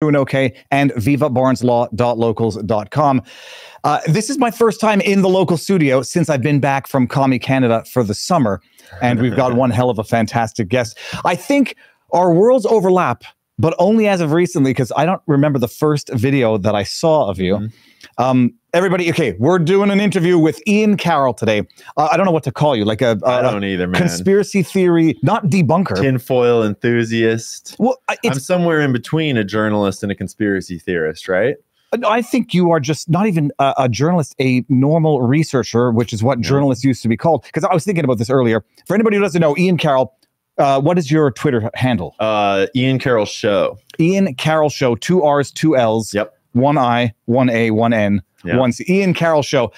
Doing okay, and vivabarneslaw.locals.com. This is my first time in the local studio since I've been back from Commie Canada for the summer, and we've got one hell of a fantastic guest. I think our worlds overlap, but only as of recently, because I don't remember the first video that I saw of you. Everybody, okay, we're doing an interview with Ian Carroll today. I don't know what to call you, like I don't either, man. Conspiracy theory, not debunker. Tinfoil enthusiast. Well, I'm somewhere in between a journalist and a conspiracy theorist, right? I think you are just not even a journalist, a normal researcher, which is what journalists used to be called. Because I was thinking about this earlier. For anybody who doesn't know, Ian Carroll, what is your Twitter handle? Ian Carroll Show. Ian Carroll Show, 2 R's, 2 L's. Yep. 1 I, 1 A, 1 N, 1 C. Ian Carroll Show.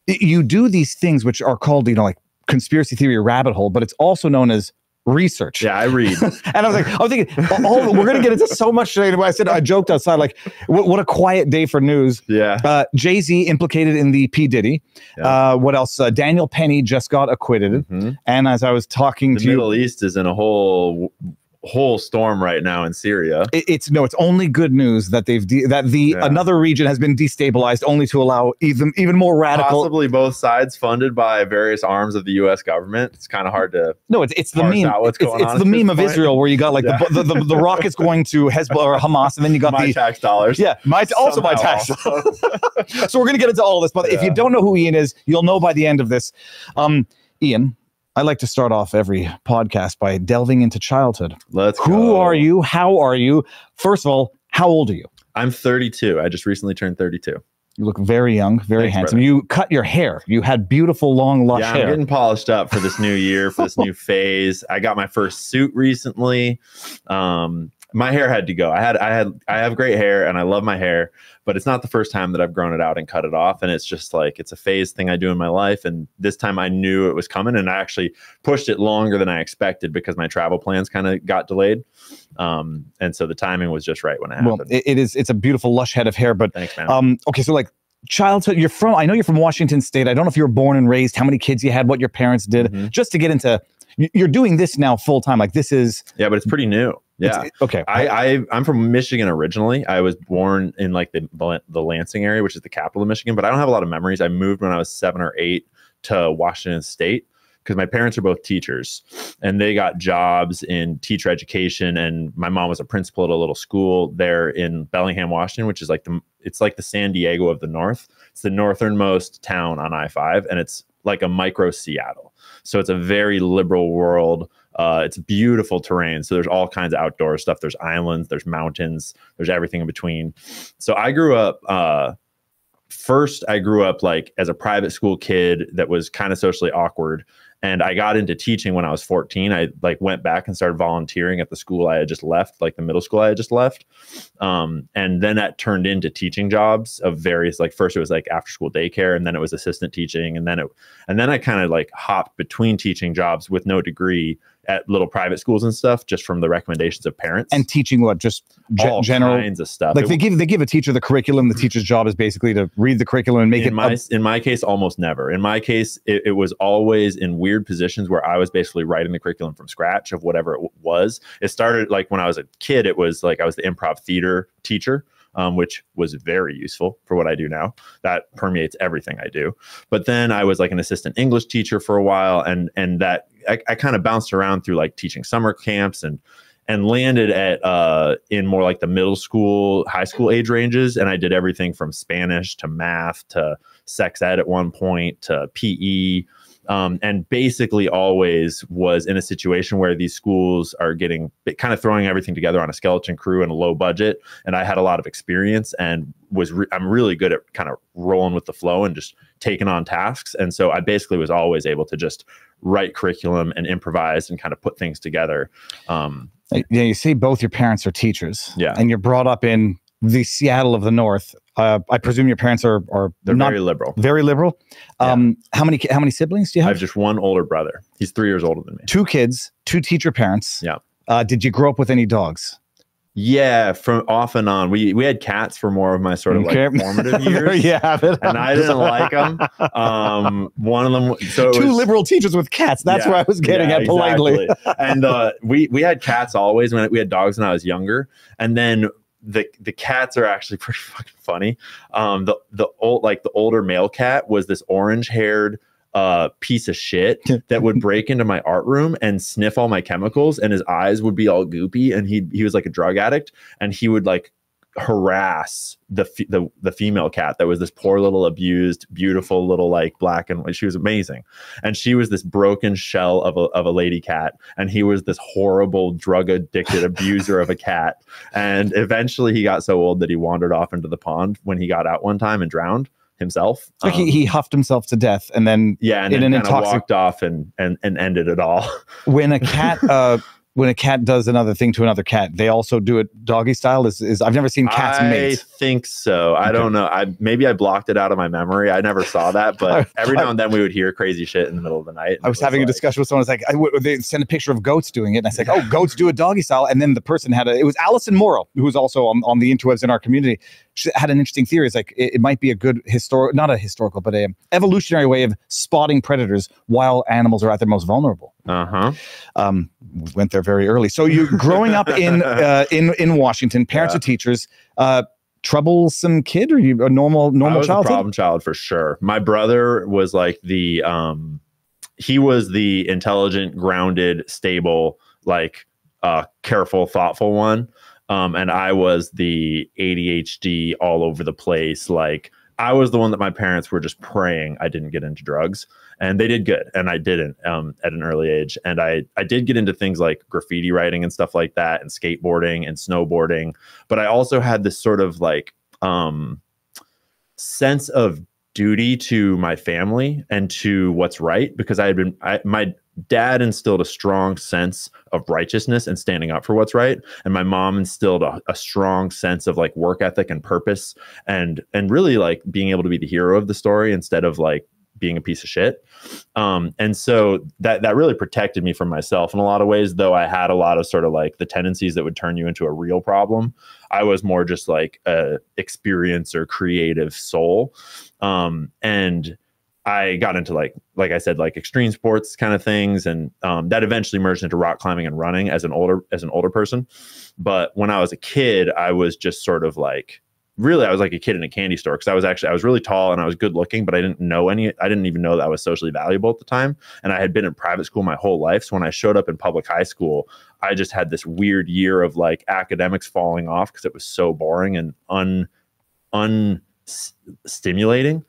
You do these things which are called, like conspiracy theory rabbit hole, but it's also known as research. Yeah, I read. And I was thinking, we're going to get into so much today. I joked outside, like, what a quiet day for news. Yeah. Jay-Z implicated in the P. Diddy. Yeah. What else? Daniel Penny just got acquitted. And as I was talking to you, the Middle East is in a whole storm right now in Syria. It's only good news that another region has been destabilized, only to allow even more radical. Possibly both sides funded by various arms of the U.S. government. It's kind of hard to. No, it's the meme. It's the meme of Israel where you got like the rockets going to Hezbollah or Hamas, and then you got my tax dollars. Yeah, my tax. So we're gonna get into all of this, but if you don't know who Ian is, you'll know by the end of this. Ian, I like to start off every podcast by delving into childhood. Let's go. Who are you? How are you? First of all, how old are you? I'm 32. I just recently turned 32. You look very young, very handsome. Brother. You cut your hair. You had beautiful, long, lush hair. I'm getting polished up for this new year, for this new phase. I got my first suit recently. My hair had to go. I have great hair and I love my hair, but it's not the first time that I've grown it out and cut it off. And it's just like, it's a phase thing I do in my life. And this time I knew it was coming, and I actually pushed it longer than I expected because my travel plans kind of got delayed. And so the timing was just right when it happened. Well, it's a beautiful lush head of hair, but thanks, man. Okay. So like childhood, I know you're from Washington State. I don't know if you were born and raised, how many kids you had, what your parents did, just to get into, you're doing this now full time. Like this is. Yeah, but it's pretty new. Yeah. Okay. I'm from Michigan originally. I was born in like the Lansing area, which is the capital of Michigan, but I don't have a lot of memories. I moved when I was 7 or 8 to Washington State because my parents are both teachers and they got jobs in teacher education. And my mom was a principal at a little school there in Bellingham, Washington, which is like it's like the San Diego of the North. It's the northernmost town on I-5, and it's like a micro Seattle. So it's a very liberal world. It's beautiful terrain. So there's all kinds of outdoor stuff. There's islands, there's mountains, there's everything in between. So I grew up, I grew up like as a private school kid that was kind of socially awkward. And I got into teaching when I was 14. I like went back and started volunteering at the school I had just left, like the middle school I had just left. And then that turned into teaching jobs of various, like first it was like after school daycare, and then it was assistant teaching. And then I kind of like hopped between teaching jobs with no degree at little private schools and stuff, just from the recommendations of parents. And teaching what? Just all general kinds of stuff. Like they give a teacher the curriculum. The teacher's job is basically to read the curriculum and make in my case, almost never. In my case, it was always in weird positions where I was basically writing the curriculum from scratch of whatever it was. It started like when I was a kid, it was like I was the improv theater teacher. Which was very useful for what I do now. That permeates everything I do. But then I was like an assistant English teacher for a while, and that I kind of bounced around through like teaching summer camps and landed at in more like the middle school, high school age ranges. And I did everything from Spanish to math to sex ed at one point to PE. And basically always was in a situation where these schools are getting kind of throwing everything together on a skeleton crew and a low budget. And I had a lot of experience and I'm really good at kind of rolling with the flow and just taking on tasks. And so I basically was always able to just write curriculum and improvise and kind of put things together. Yeah, you say both your parents are teachers. Yeah. And you're brought up in the Seattle of the North. I presume your parents are they're not very liberal. Very liberal. Yeah. How many siblings do you have? I have just one older brother. He's 3 years older than me. 2 kids, 2 teacher parents. Yeah. Did you grow up with any dogs? Yeah, from off and on. We had cats for more of my sort of like formative years. Yeah, and I didn't like them. One of them. So two liberal teachers with cats. That's where I was getting at politely. Exactly. And we had cats always when we had dogs when I was younger, and then the cats are actually pretty fucking funny. The older male cat was this orange haired piece of shit that would break into my art room and sniff all my chemicals, and his eyes would be all goopy, and he was like a drug addict, and he would like harass the female cat that was this poor little abused, beautiful little like black and white. She was amazing, and she was this broken shell of a lady cat, and he was this horrible drug addicted abuser of a cat. And eventually he got so old that he wandered off into the pond when he got out one time and drowned himself. Like he huffed himself to death, and then and then walked off and ended it all. When a cat does another thing to another cat, they also do it doggy style. Is I've never seen cats mate. I think so. I don't know. Maybe I blocked it out of my memory. I never saw that, but every now and then we would hear crazy shit in the middle of the night. I was having a discussion with someone. It's like they sent a picture of goats doing it, and I said, "Oh, goats do a doggy style." And then the person it was Alison Morrow, who's also on the interwebs in our community. She had an interesting theory. It's like it might be a good not a historical, but a evolutionary way of spotting predators while animals are at their most vulnerable. We went there very early. So you growing up in Washington, parents are teachers. Troublesome kid, or you a normal I was childhood? A problem child for sure. My brother was like he was the intelligent, grounded, stable, like careful, thoughtful one. And I was the ADHD all over the place. Like I was the one that my parents were just praying I didn't get into drugs, and they did good. And I didn't at an early age. And I did get into things like graffiti writing and stuff like that, and skateboarding and snowboarding. But I also had this sort of like sense of duty to my family and to what's right, because my dad instilled a strong sense of righteousness and standing up for what's right, and my mom instilled a strong sense of like work ethic and purpose, and really like being able to be the hero of the story instead of like being a piece of shit. And so that really protected me from myself in a lot of ways, though I had a lot of sort of like the tendencies that would turn you into a real problem. I was more just like a experience or creative soul. And I got into like I said, like extreme sports kind of things. And that eventually merged into rock climbing and running as an older person. But when I was a kid, I was just sort of like, really, I was like a kid in a candy store, because I was really tall and I was good looking, but I didn't even know that I was socially valuable at the time. And I had been in private school my whole life. So when I showed up in public high school, I just had this weird year of like academics falling off because it was so boring and unstimulating,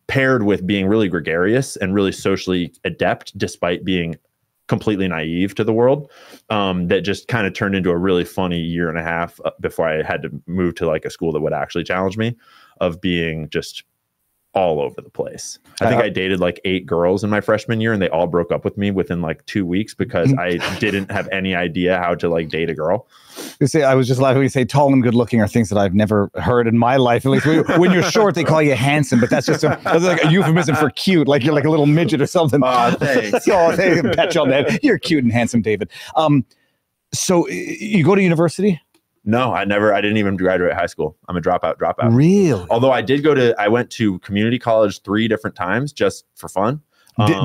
paired with being really gregarious and really socially adept, despite being completely naive to the world. That just kind of turned into a really funny year and a half before I had to move to like a school that would actually challenge me, of being just all over the place. I think I dated like 8 girls in my freshman year, and they all broke up with me within like 2 weeks because I didn't have any idea how to like date a girl. You say, I was just laughing when you say tall and good looking are things that I've never heard in my life. At least when you're short, they call you handsome, but that's just that's like a euphemism for cute, like you're like a little midget or something. Oh, thanks. Oh, they pat you on that. You're cute and handsome, David. So you go to university? No, I didn't even graduate high school. I'm a dropout. Really? Although I went to community college 3 different times just for fun.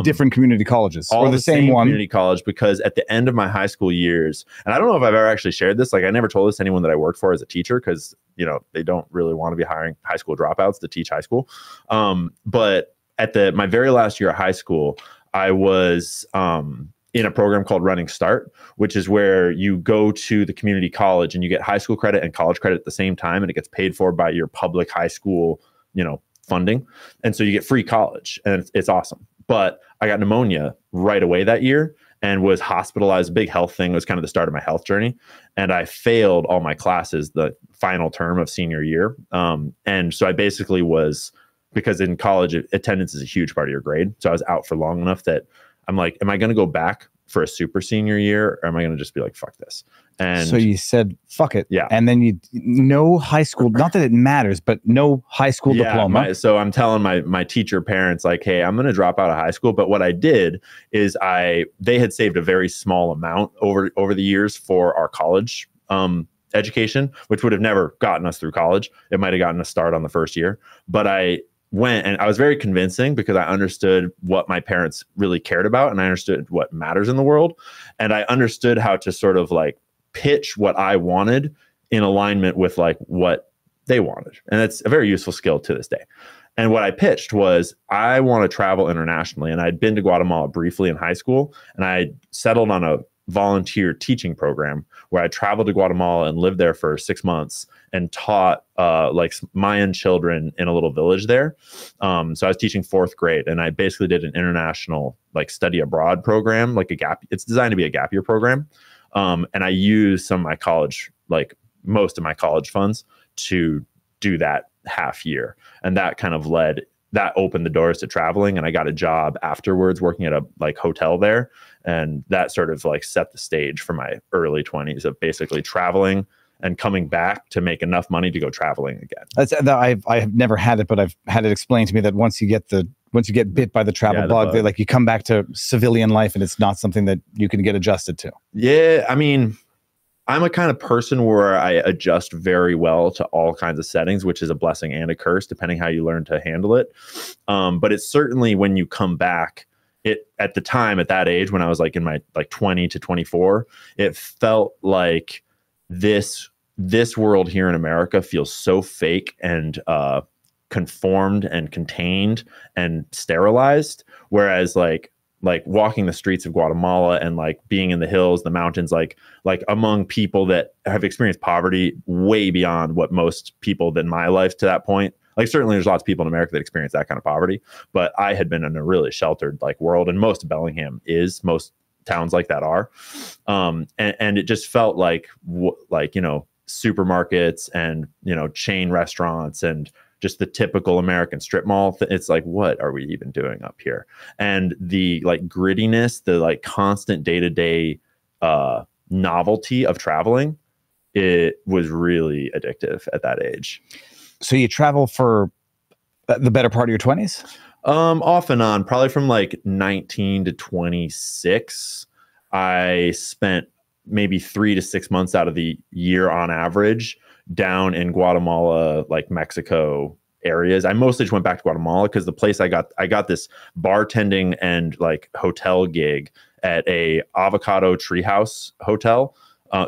Different community colleges, all or the same one? Community college, because at the end of my high school years, and I don't know if I've ever actually shared this, like I never told this to anyone that I worked for as a teacher, because they don't really want to be hiring high school dropouts to teach high school. But at my very last year of high school, I was in a program called Running Start, which is where you go to the community college and you get high school credit and college credit at the same time, and it gets paid for by your public high school, funding. And so you get free college, and it's awesome. But I got pneumonia right away that year and was hospitalized. Big health thing. It was kind of the start of my health journey. And I failed all my classes the final term of senior year. And so I basically was, because in college, attendance is a huge part of your grade. So I was out for long enough that I'm like, am I going to go back for a super senior year, or am I going to just be like, fuck this? And so you said, fuck it. Yeah. And then no high school, not that it matters, but no high school diploma. So I'm telling my teacher parents, like, hey, I'm going to drop out of high school. But what I did is they had saved a very small amount over the years for our college education, which would have never gotten us through college. It might have gotten us started on the first year, but I went and I was very convincing because I understood what my parents really cared about and I understood what matters in the world. And I understood how to sort of like pitch what I wanted in alignment with like what they wanted. And it's a very useful skill to this day. And what I pitched was I want to travel internationally. And I'd been to Guatemala briefly in high school and I settled on a volunteer teaching program where I traveled to Guatemala and lived there for 6 months and taught like Mayan children in a little village there. So I was teaching 4th grade and I basically did an international like study abroad program, like it's designed to be a gap year program. And I used some of my college, like most of my college funds to do that half year. And that kind of that opened the doors to traveling. And I got a job afterwards working at a like hotel there. And that sort of like set the stage for my early 20s of basically traveling and coming back to make enough money to go traveling again. I have never had it, but I've had it explained to me that once you get bit by the travel bug, like you come back to civilian life and it's not something that you can get adjusted to. Yeah. I mean, I'm a kind of person where I adjust very well to all kinds of settings, which is a blessing and a curse, depending how you learn to handle it. But it's certainly when you come back, at the time, at that age, when I was like in my like 20 to 24, it felt like this world here in America feels so fake and conformed and contained and sterilized. Whereas like walking the streets of Guatemala and like being in the hills, the mountains, like among people that have experienced poverty way beyond what most people in my life to that point. Like certainly there's lots of people in America that experience that kind of poverty, but I had been in a really sheltered like world, and most of Bellingham most towns like that are. And it just felt like supermarkets and, chain restaurants and just the typical American strip mall. It's like, what are we even doing up here? And the like grittiness, the like constant day-to-day novelty of traveling, it was really addictive at that age. So you travel for the better part of your 20s? Off and on, probably from like 19 to 26. I spent maybe 3 to 6 months out of the year on average down in Guatemala, like Mexico areas. I mostly just went back to Guatemala because the place I got this bartending and like hotel gig at a avocado treehouse hotel.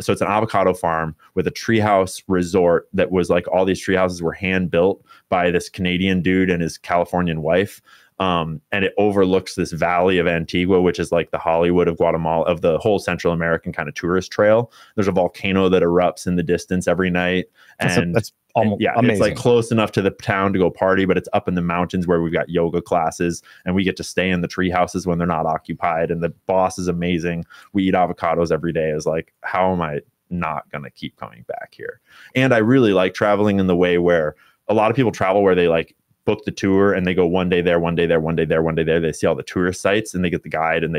So it's an avocado farm with a treehouse resort that was like all these treehouses were hand built by this Canadian dude and his Californian wife. And it overlooks this valley of Antigua, which is like the Hollywood of Guatemala, of the whole Central American kind of tourist trail. There's a volcano that erupts in the distance every night. And that's almost amazing. It's like close enough to the town to go party, but it's up in the mountains where we've got yoga classes and we get to stay in the tree houses when they're not occupied. And the boss is amazing. We eat avocados every day. Is like, how am I not going to keep coming back here? And I really like traveling in the way where a lot of people travel where they like book the tour and they go one day there, one day there, one day there, one day there. They see all the tourist sites and they get the guide and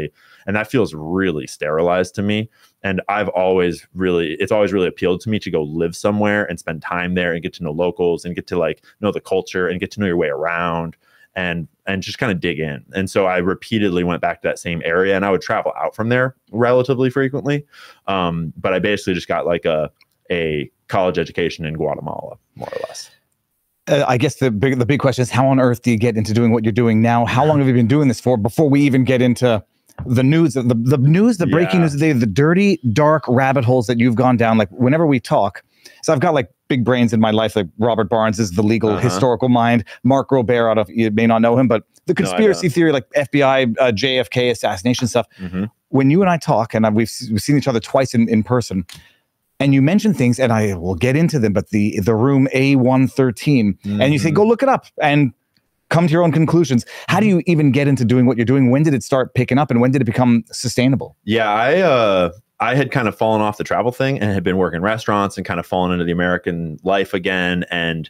that feels really sterilized to me. And it's always really appealed to me to go live somewhere and spend time there and get to know locals and get to like know the culture and get to know your way around and just kind of dig in. And so I repeatedly went back to that same area and I would travel out from there relatively frequently. But I basically just got like a college education in Guatemala, more or less. I guess the big question is, how on earth do you get into doing what you're doing now? How long have you been doing this for before we even get into the news, the breaking news, the dirty, dark rabbit holes that you've gone down? Like whenever we talk, so I've got like big brains in my life. Like Robert Barnes is the legal historical mind. Mark Robert, you may not know him, but the conspiracy theory, like FBI, JFK assassination stuff. Mm-hmm. When you and I talk, and we've seen each other twice in person, and you mention things, and I will get into them, but the room A113, and you say, go look it up and come to your own conclusions. How do you even get into doing what you're doing? When did it start picking up, and when did it become sustainable? Yeah, I had kind of fallen off the travel thing and had been working restaurants and kind of fallen into the American life again, and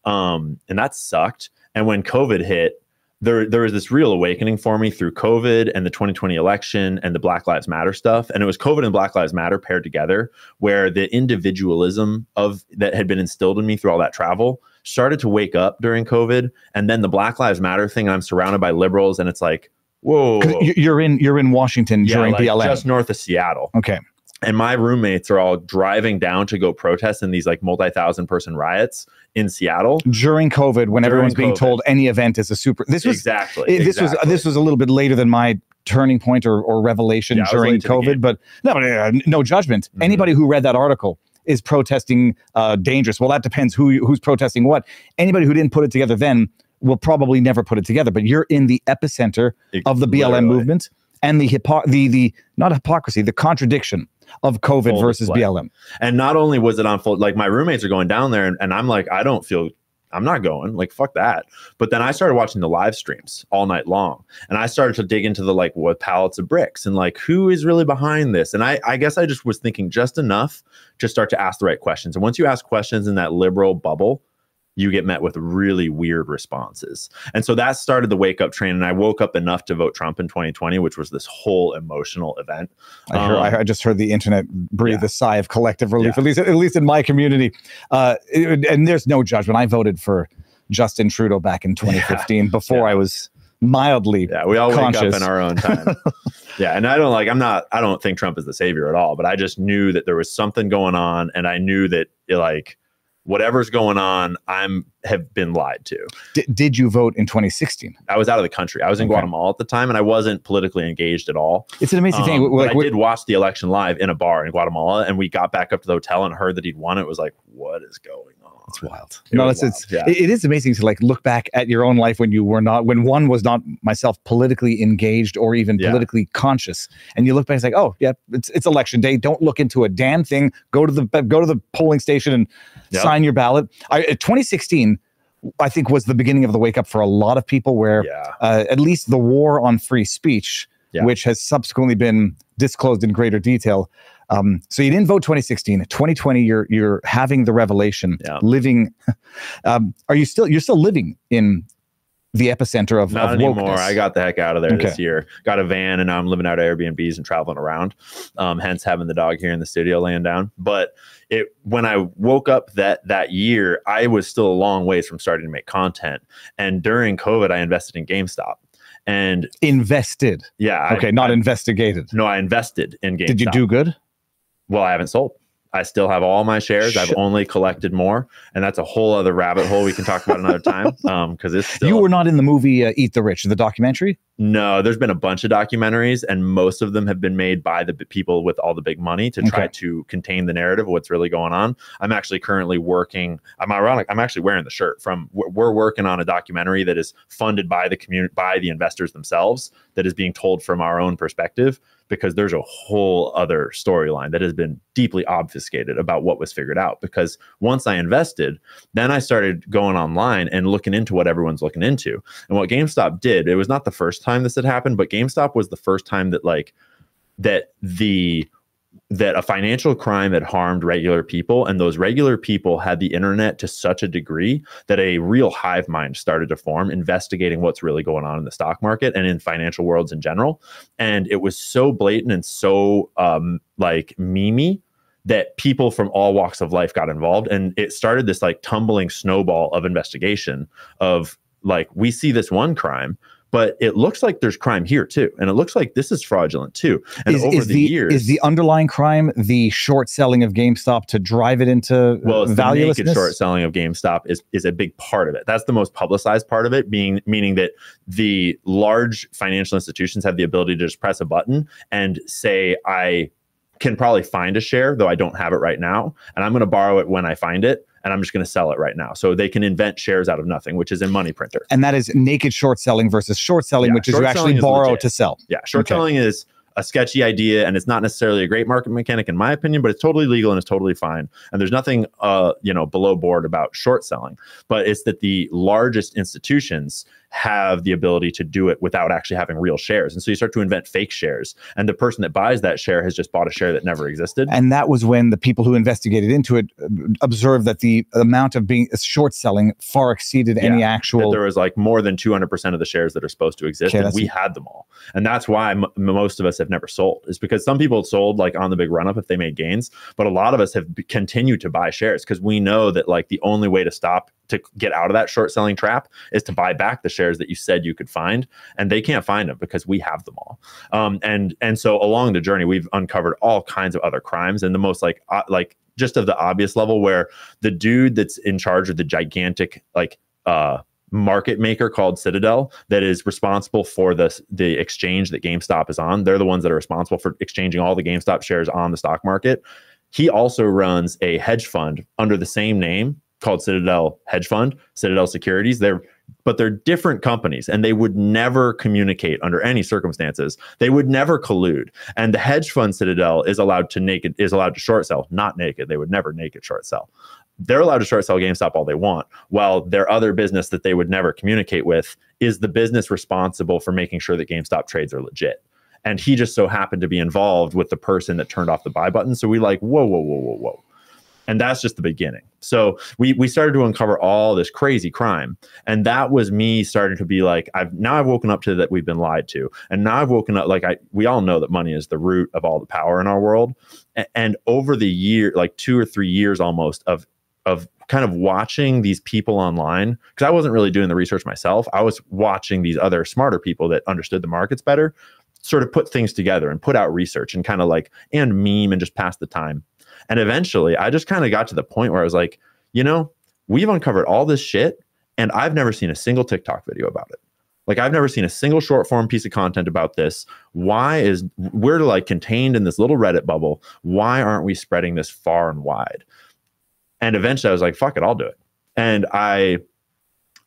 that sucked. And when COVID hit, there was this real awakening for me through COVID and the 2020 election and the Black Lives Matter stuff. And it was COVID and Black Lives Matter paired together, where the individualism that had been instilled in me through all that travel started to wake up during COVID. And then the Black Lives Matter thing, and I'm surrounded by liberals, and it's like, whoa. You're in Washington during like BLM. just north of Seattle. Okay. And my roommates are all driving down to go protest in these like multi-thousand person riots in Seattle during COVID, when everyone's being told any event is a super. This was this was a little bit later than my turning point or revelation during COVID, but no judgment. Anybody who read that article is protesting dangerous. Well, that depends who's protesting what. Anybody who didn't put it together then will probably never put it together. But you're in the epicenter of the BLM movement and the not hypocrisy, the contradiction of COVID versus BLM. And not only was it on full, like my roommates are going down there and I'm like, I'm not going, like, fuck that. But then I started watching the live streams all night long. And I started to dig into the, like, what pallets of bricks and like, who is really behind this? And I guess I just was thinking just enough to start to ask the right questions. And once you ask questions in that liberal bubble, you get met with really weird responses. And so that started the wake up train. And I woke up enough to vote Trump in 2020, which was this whole emotional event. I just heard the internet breathe a sigh of collective relief, at least in my community. And there's no judgment. I voted for Justin Trudeau back in 2015 before I was mildly we all conscious. wake up in our own time. And I don't think Trump is the savior at all, but I just knew that there was something going on. And I knew that whatever's going on, have been lied to. Did you vote in 2016? I was out of the country. I was in Guatemala at the time, and I wasn't politically engaged at all. It's an amazing thing. But I did watch the election live in a bar in Guatemala, and we got back up to the hotel and heard that he'd won. It was like, what is going on? It's wild. It is amazing to like look back at your own life when one was not myself politically engaged or even politically conscious, and you look back and it's like, oh yeah, it's election day. Don't look into a damn thing. Go to the polling station and sign your ballot. 2016, I think, was the beginning of the wake up for a lot of people, where at least the war on free speech, which has subsequently been disclosed in greater detail. So you didn't vote 2016. 2020, you're having the revelation, living. You're still living in the epicenter of Not of anymore. wokeness. I got the heck out of there this year. Got a van, and now I'm living out of Airbnbs and traveling around. Hence having the dog here in the studio laying down. But when I woke up that year, I was still a long ways from starting to make content. And during COVID, I invested in GameStop. And invested. Yeah. Okay, not investigated. No, I invested in GameStop. Did you do good? Well, I haven't sold. I still have all my shares. I've only collected more, and that's a whole other rabbit hole we can talk about another time. Because it's still... You were not in the movie Eat the Rich, the documentary? No, there's been a bunch of documentaries, and most of them have been made by the people with all the big money to try to contain the narrative of what's really going on. I'm actually currently working. I'm actually wearing the shirt from. We're working on a documentary that is funded by the community, by the investors themselves, that is being told from our own perspective, because there's a whole other storyline that has been deeply obfuscated about what was figured out. Because once I invested, then I started going online and looking into what everyone's looking into. And what GameStop did, it was not the first time this had happened, but GameStop was the first time that a financial crime had harmed regular people, and those regular people had the internet to such a degree that a real hive mind started to form, investigating what's really going on in the stock market and in financial worlds in general. And it was so blatant and so memey that people from all walks of life got involved, and it started this like tumbling snowball of investigation of like, we see this one crime, but it looks like there's crime here too. And it looks like this is fraudulent too. And over the years... Is the underlying crime the short selling of GameStop to drive it into valuelessness? The naked short selling of GameStop is a big part of it. That's the most publicized part of it, meaning that the large financial institutions have the ability to just press a button and say, I can probably find a share, though I don't have it right now, and I'm going to borrow it when I find it, and I'm just going to sell it right now. So they can invent shares out of nothing, which is a money printer. And that is naked short selling versus short selling, which is you actually borrow to sell. Yeah, short selling is a sketchy idea, and it's not necessarily a great market mechanic in my opinion, but it's totally legal and it's totally fine. And there's nothing below board about short selling, but it's that the largest institutions have the ability to do it without actually having real shares. And so you start to invent fake shares, and the person that buys that share has just bought a share that never existed. And that was when the people who investigated into it observed that the amount of being short selling far exceeded any actual... There was like more than 200% of the shares that are supposed to exist, and we had them all. And that's why most of us have have never sold, is because some people sold like on the big run up if they made gains, but a lot of us have continued to buy shares because we know that like the only way to get out of that short selling trap is to buy back the shares that you said you could find, and they can't find them because we have them all. And so along the journey, we've uncovered all kinds of other crimes, and the most like just of the obvious level, where the dude that's in charge of the gigantic market maker called Citadel that is responsible for the exchange that GameStop is on. They're the ones that are responsible for exchanging all the GameStop shares on the stock market. He also runs a hedge fund under the same name called Citadel Hedge Fund, Citadel Securities. But they're different companies, and they would never communicate under any circumstances. They would never collude. And the hedge fund Citadel is allowed to short sell, not naked. They would never naked short sell. They're allowed to short sell GameStop all they want, while their other business that they would never communicate with is the business responsible for making sure that GameStop trades are legit. And he just so happened to be involved with the person that turned off the buy button. So we like, whoa. And that's just the beginning. So we started to uncover all this crazy crime. And that was me starting to be like, I've woken up to that we've been lied to. And now I've woken up, we all know that money is the root of all the power in our world. And over the year, like 2 or 3 years almost of kind of watching these people online, because I wasn't really doing the research myself. I was watching these other smarter people that understood the markets better, sort of put things together and put out research and kind of and meme and just pass the time. And eventually I just kind of got to the point where I was like, we've uncovered all this shit and I've never seen a single TikTok video about it. Like I've never seen a single short form piece of content about this. We're like contained in this little Reddit bubble. Why aren't we spreading this far and wide? And eventually I was like, fuck it, I'll do it. And I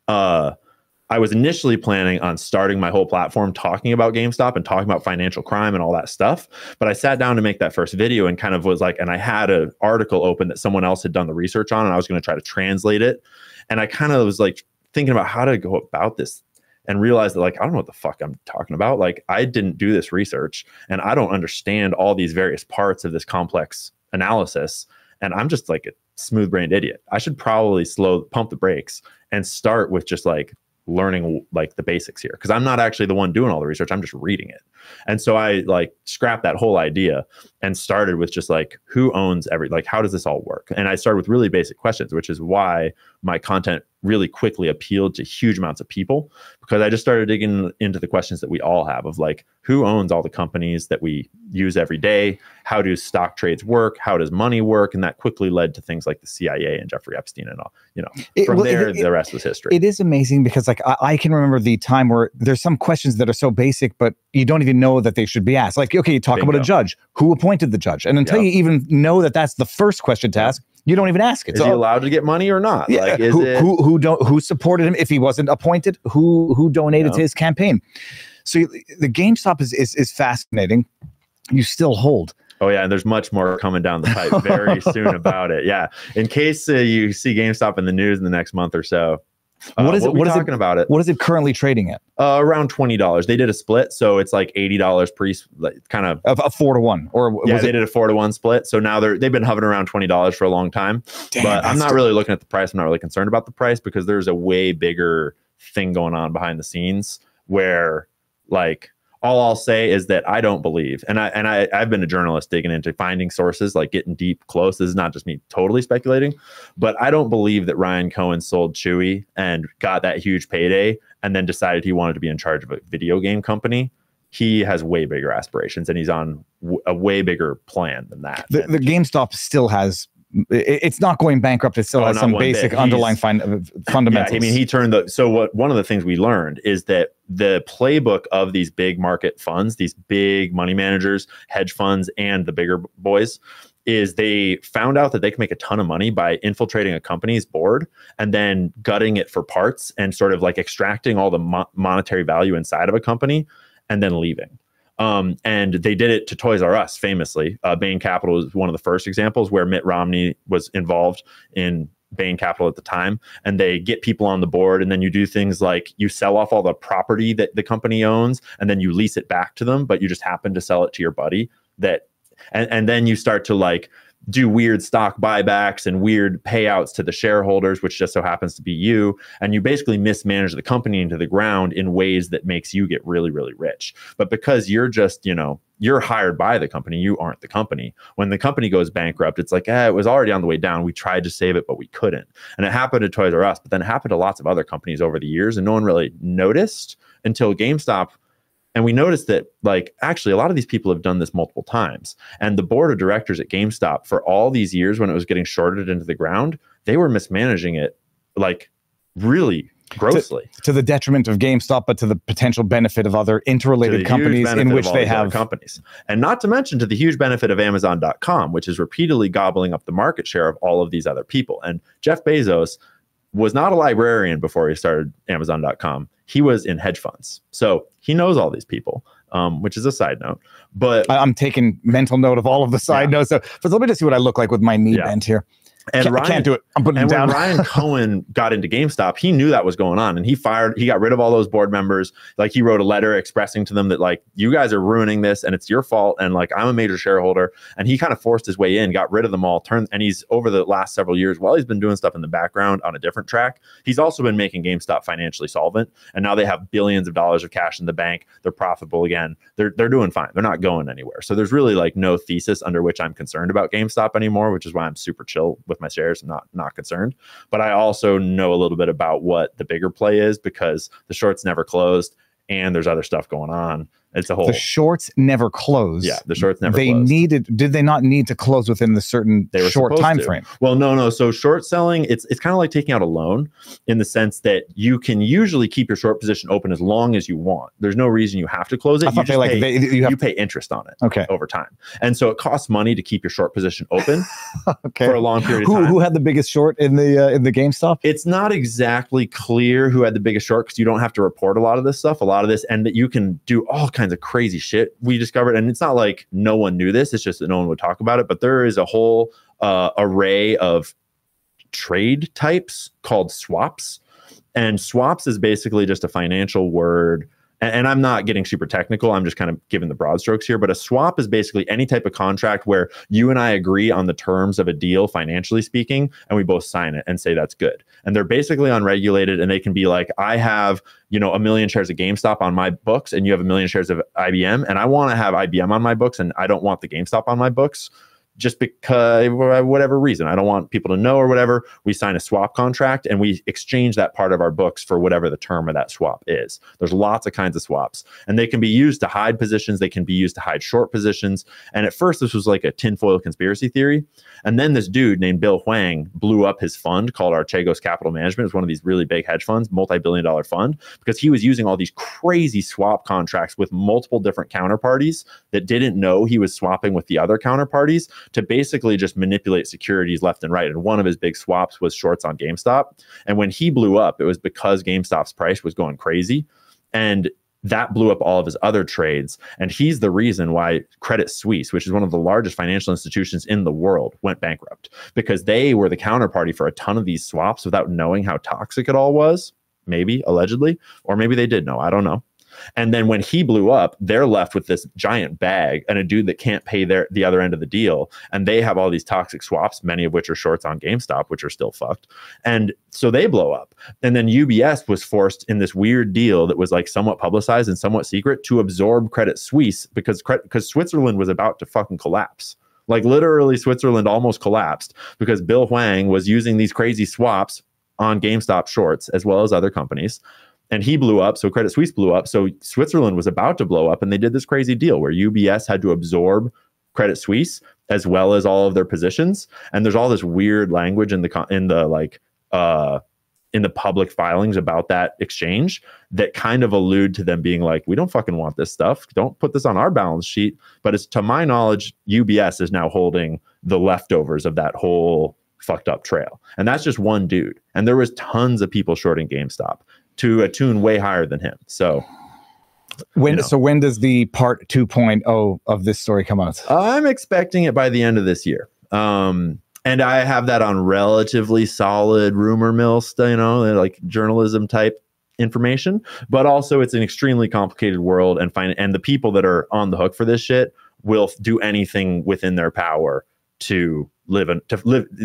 was initially planning on starting my whole platform talking about GameStop and talking about financial crime and all that stuff. But I sat down to make that first video and kind of was like, and I had an article open that someone else had done the research on, and I was going to try to translate it. And I kind of was like thinking about how to go about this and realized that I don't know what the fuck I'm talking about. Like I didn't do this research and I don't understand all these various parts of this complex analysis. And I'm just like a smooth brained idiot. I should probably pump the brakes and start with just learning the basics here, because I'm not actually the one doing all the research. I'm just reading it. And so I scrapped that whole idea and started with just who owns how does this all work? And I started with really basic questions, which is why my content really quickly appealed to huge amounts of people, because I just started digging into the questions that we all have of who owns all the companies that we use every day? How do stock trades work? How does money work? And that quickly led to things like the CIA and Jeffrey Epstein and all, the rest was history. It is amazing because I can remember the time where there's some questions that are so basic, but you don't even know that they should be asked. Okay, you talk Bingo. about a judge. Who appointed the judge? And until you even know that that's the first question to ask, you don't even ask it. Is he allowed to get money or not? Yeah. Who supported him if he wasn't appointed? Who donated to his campaign? So the GameStop is fascinating. You still hold. Oh yeah, and there's much more coming down the pipe very soon about it. Yeah, in case you see GameStop in the news in the next month or so. What is about it? What is it currently trading at? Around $20. They did a split, so it's $80 kind of a 4-to-1, or they did a 4-to-1 split. So now they've been hovering around $20 for a long time. Damn, but I'm not really looking at the price. I'm not really concerned about the price, because there's a way bigger thing going on behind the scenes where all I'll say is that I don't believe, and I've been a journalist digging into finding sources, getting deep close. This is not just me totally speculating, but I don't believe that Ryan Cohen sold Chewy and got that huge payday and then decided he wanted to be in charge of a video game company. He has way bigger aspirations, and he's on a way bigger plan than that. The GameStop still has. It's not going bankrupt. It still has some basic underlying fundamentals. Yeah, I mean, one of the things we learned is that the playbook of these big market funds, these big money managers, hedge funds, and the bigger boys, is they found out that they can make a ton of money by infiltrating a company's board and then gutting it for parts and sort of extracting all the monetary value inside of a company and then leaving. And they did it to Toys R Us famously. Bain Capital is one of the first examples where Mitt Romney was involved in Bain Capital at the time. And they get people on the board, and then you do things like you sell off all the property that the company owns, and then you lease it back to them, but you just happen to sell it to your buddy. And then you start to do weird stock buybacks and weird payouts to the shareholders, which just so happens to be you. And you basically mismanage the company into the ground in ways that makes you get really, really rich. But because you're just, you're hired by the company. You aren't the company. When the company goes bankrupt, it's like, it was already on the way down. We tried to save it, but we couldn't. And it happened to Toys R Us, but then it happened to lots of other companies over the years, and no one really noticed until GameStop. And we noticed that, like, actually, a lot of these people have done this multiple times. And the board of directors at GameStop, for all these years when it was getting shorted into the ground, they were mismanaging it, like, really grossly. To the detriment of GameStop, but to the potential benefit of other interrelated companies in which they have companies. And not to mention to the huge benefit of Amazon.com, which is repeatedly gobbling up the market share of all of these other people. And Jeff Bezos was not a librarian before he started Amazon.com. He was in hedge funds. So he knows all these people, which is a side note. But I'm taking mental note of all of the side notes. So let me just see what I look like with my knee bent here. And I can't do it. I'm putting it down. When Ryan Cohen got into GameStop, he knew that was going on, and he got rid of all those board members. Like, he wrote a letter expressing to them that, like, you guys are ruining this and it's your fault. And, like, I'm a major shareholder. And he kind of forced his way in, got rid of them all, and he's, over the last several years, while he's been doing stuff in the background on a different track, he's also been making GameStop financially solvent. And now they have billions of dollars of cash in the bank. They're profitable again. They're doing fine. They're not going anywhere. So there's really, like, no thesis under which I'm concerned about GameStop anymore, which is why I'm super chill with my shares and not concerned. But I also know a little bit about what the bigger play is, because the shorts never closed and there's other stuff going on. It's a whole. The shorts never closed. Yeah, the shorts never closed. Did they not need to close within the certain short time frame? Well, no. So short selling, it's kind of like taking out a loan, in the sense that you can usually keep your short position open as long as you want. There's no reason you have to close it. You pay interest on it over time. And so it costs money to keep your short position open for a long period of time. Who had the biggest short in the GameStop? It's not exactly clear who had the biggest short, because you don't have to report a lot of this, and that you can do all kinds of crazy shit we discovered. And it's not like no one knew this, it's just that no one would talk about it. But there is a whole array of trade types called swaps. And swaps is basically just a financial word. And I'm not getting super technical, I'm just kind of giving the broad strokes here. But a swap is basically any type of contract where you and I agree on the terms of a deal, financially speaking, and we both sign it and say that's good. And they're basically unregulated, and they can be like, I have, 1 million shares of GameStop on my books, and you have 1 million shares of IBM, and I want to have IBM on my books, and I don't want the GameStop on my books. Just because, whatever reason, I don't want people to know or whatever, we sign a swap contract and we exchange that part of our books for whatever the term of that swap is. There's lots of kinds of swaps, and they can be used to hide positions. They can be used to hide short positions. And at first, this was like a tinfoil conspiracy theory. And then this dude named Bill Hwang blew up his fund called Archegos Capital Management. It's one of these really big hedge funds, multi-billion-dollar fund, because he was using all these crazy swap contracts with multiple different counterparties that didn't know he was swapping with the other counterparties to basically just manipulate securities left and right. And one of his big swaps was shorts on GameStop. And when he blew up, it was because GameStop's price was going crazy. And that blew up all of his other trades. And he's the reason why Credit Suisse, which is one of the largest financial institutions in the world, went bankrupt, because they were the counterparty for a ton of these swaps without knowing how toxic it all was. Maybe, allegedly, or maybe they did know. I don't know. And then when he blew up, they're left with this giant bag and a dude that can't pay the other end of the deal. And they have all these toxic swaps, many of which are shorts on GameStop, which are still fucked. And so they blow up. And then UBS was forced in this weird deal that was like somewhat publicized and somewhat secret to absorb Credit Suisse, because Switzerland was about to fucking collapse. Like, literally, Switzerland almost collapsed because Bill Hwang was using these crazy swaps on GameStop shorts as well as other companies. And he blew up, so Credit Suisse blew up. So Switzerland was about to blow up, and they did this crazy deal where UBS had to absorb Credit Suisse as well as all of their positions. And there's all this weird language in the public filings about that exchange that kind of allude to them being like, we don't fucking want this stuff. Don't put this on our balance sheet. But it's, to my knowledge, UBS is now holding the leftovers of that whole fucked up trail. And that's just one dude. And there was tons of people shorting GameStop to a tune way higher than him. So when does the part 2.0 of this story come out? I'm expecting it by the end of this year. And I have that on relatively solid rumor mill, like journalism type information. But also, it's an extremely complicated world, and the people that are on the hook for this shit will do anything within their power to live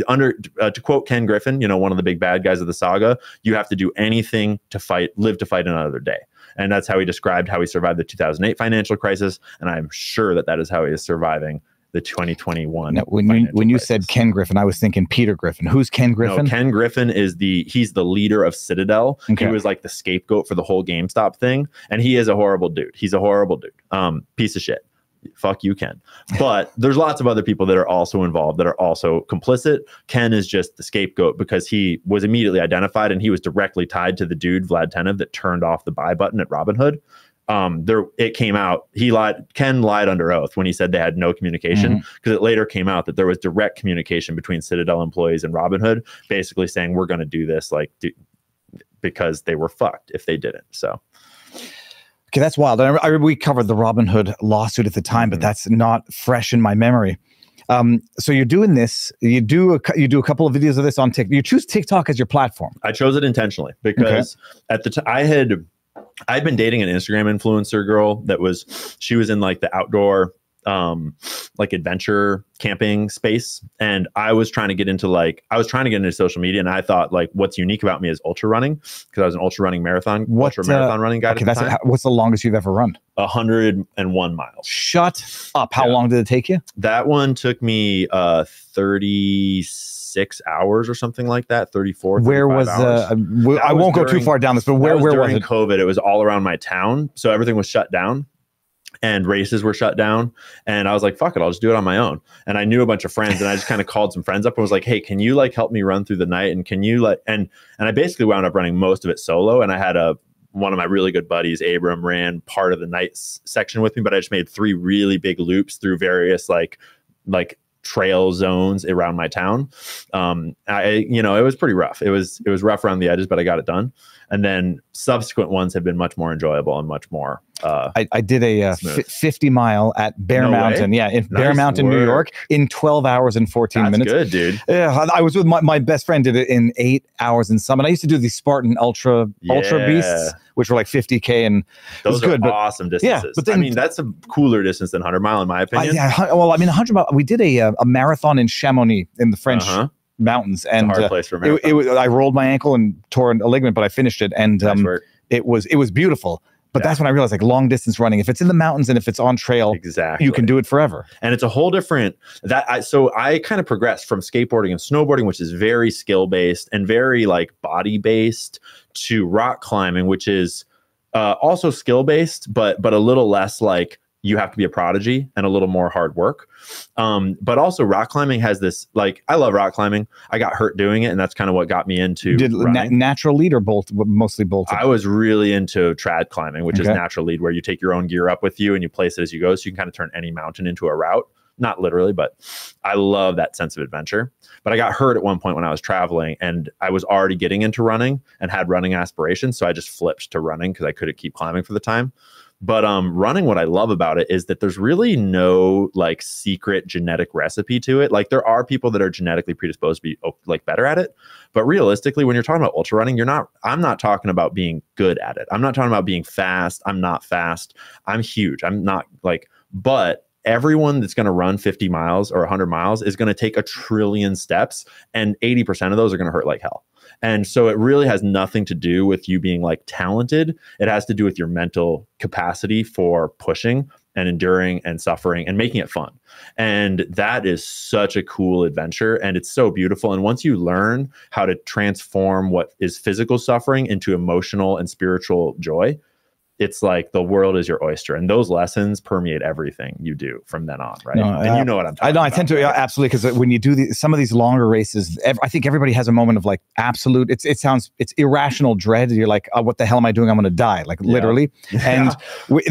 under, to quote Ken Griffin, one of the big bad guys of the saga, you have to do anything to live to fight another day. And that's how he described how he survived the 2008 financial crisis. And I'm sure that that is how he is surviving the 2021. Now, when you said Ken Griffin, I was thinking Peter Griffin. Who's Ken Griffin? No, Ken Griffin is he's the leader of Citadel. Okay. He was like the scapegoat for the whole GameStop thing. And he is a horrible dude. He's a horrible dude. Piece of shit. Fuck you, Ken. But there's lots of other people that are also involved that are also complicit. Ken is just the scapegoat because he was immediately identified and he was directly tied to the dude, Vlad Tenev, that turned off the buy button at Robinhood. It came out, Ken lied under oath when he said they had no communication, because it later came out that there was direct communication between Citadel employees and Robinhood, basically saying, we're going to do this because they were fucked if they didn't. So. Okay, that's wild. We covered the Robinhood lawsuit at the time, but that's not fresh in my memory. So you're doing this. You do a couple of videos of this on TikTok. You choose TikTok as your platform. I chose it intentionally because at the time I'd been dating an Instagram influencer girl she was in like the outdoor like adventure camping space, and I was trying to get into social media, and I thought like what's unique about me is ultra running, because I was an ultra running marathon running guy. Okay, what's the longest you've ever run? 101 miles. Shut up. How long did it take you? That one took me 36 hours or something like that. 34. Where was I won't go too far down this, but where was it? COVID, it was all around my town, so everything was shut down. And races were shut down. And I was like, fuck it, I'll just do it on my own. And I knew a bunch of friends, and I just kind of called some friends up and was like, hey, can you like help me run through the night? And can you and I basically wound up running most of it solo. And I had one of my really good buddies, Abram, ran part of the night section with me, but I just made 3 really big loops through various like trail zones around my town. It was pretty rough. It was rough around the edges, but I got it done. And then subsequent ones have been much more enjoyable and much more. I did a 50 mile at Bear Mountain. Yeah, in Bear Mountain, New York, in 12 hours and 14 minutes. That's good, dude. Yeah, I was with my best friend, did it in 8 hours and some. And I used to do these Spartan Ultra Beasts, which were like 50K, and those are awesome distances. Yeah, but then, that's a cooler distance than 100 mile, in my opinion. 100 mile. We did a marathon in Chamonix in the French mountains, and it's a hard place for a marathon. I rolled my ankle and tore a ligament, but I finished it, and it was beautiful. But that's when I realized, like, long distance running, if it's in the mountains and if it's on trail, you can do it forever. And it's a whole different so I kind of progressed from skateboarding and snowboarding, which is very skill based and very like body based, to rock climbing, which is also skill based, but a little less like you have to be a prodigy and a little more hard work. But also rock climbing has this, like, I love rock climbing. I got hurt doing it, and that's kind of what got me into natural lead or mostly bolted? I was really into trad climbing, which is natural lead, where you take your own gear up with you and you place it as you go, so you can kind of turn any mountain into a route. Not literally, but I love that sense of adventure. But I got hurt at one point when I was traveling, and I was already getting into running and had running aspirations, so I just flipped to running because I couldn't keep climbing for the time. But running, what I love about it is that there's really no like secret genetic recipe to it. Like, there are people that are genetically predisposed to be like better at it. But realistically, when you're talking about ultra running, I'm not talking about being good at it. I'm not talking about being fast. I'm not fast. I'm huge. I'm not but everyone that's going to run 50 miles or 100 miles is going to take 1 trillion steps, and 80% of those are going to hurt like hell. And so it really has nothing to do with you being like talented. It has to do with your mental capacity for pushing and enduring and suffering and making it fun. And that is such a cool adventure, and it's so beautiful. And once you learn how to transform what is physical suffering into emotional and spiritual joy, it's like the world is your oyster, and those lessons permeate everything you do from then on, right? And you know what I'm talking about. I tend to, absolutely, because when you do some of these longer races, I think everybody has a moment of like absolute, it's irrational dread. You're like, oh, what the hell am I doing? I'm going to die, like literally. And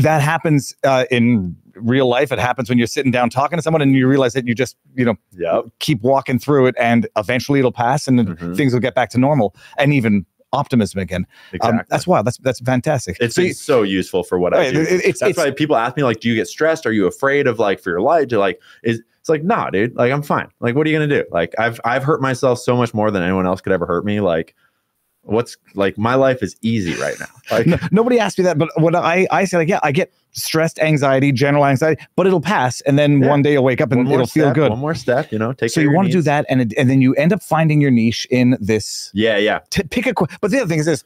that happens in real life. It happens when you're sitting down talking to someone and you realize that you just, keep walking through it, and eventually it'll pass, and things will get back to normal, and even optimism again. Exactly. That's wild. That's fantastic. It's so useful for what I do. That's why people ask me, like, do you get stressed? Are you afraid of like for your life? It's like, nah, dude, like, I'm fine. Like, what are you going to do? Like, I've hurt myself so much more than anyone else could ever hurt me. Like, my life is easy right now. Like, nobody asked me that, but what I say, like, yeah, I get stressed, anxiety, general anxiety, but it'll pass, and then one day you'll wake up and it'll feel good. One more step, take. So you want to do that, and then you end up finding your niche in this. Yeah. Pick but the other thing is this: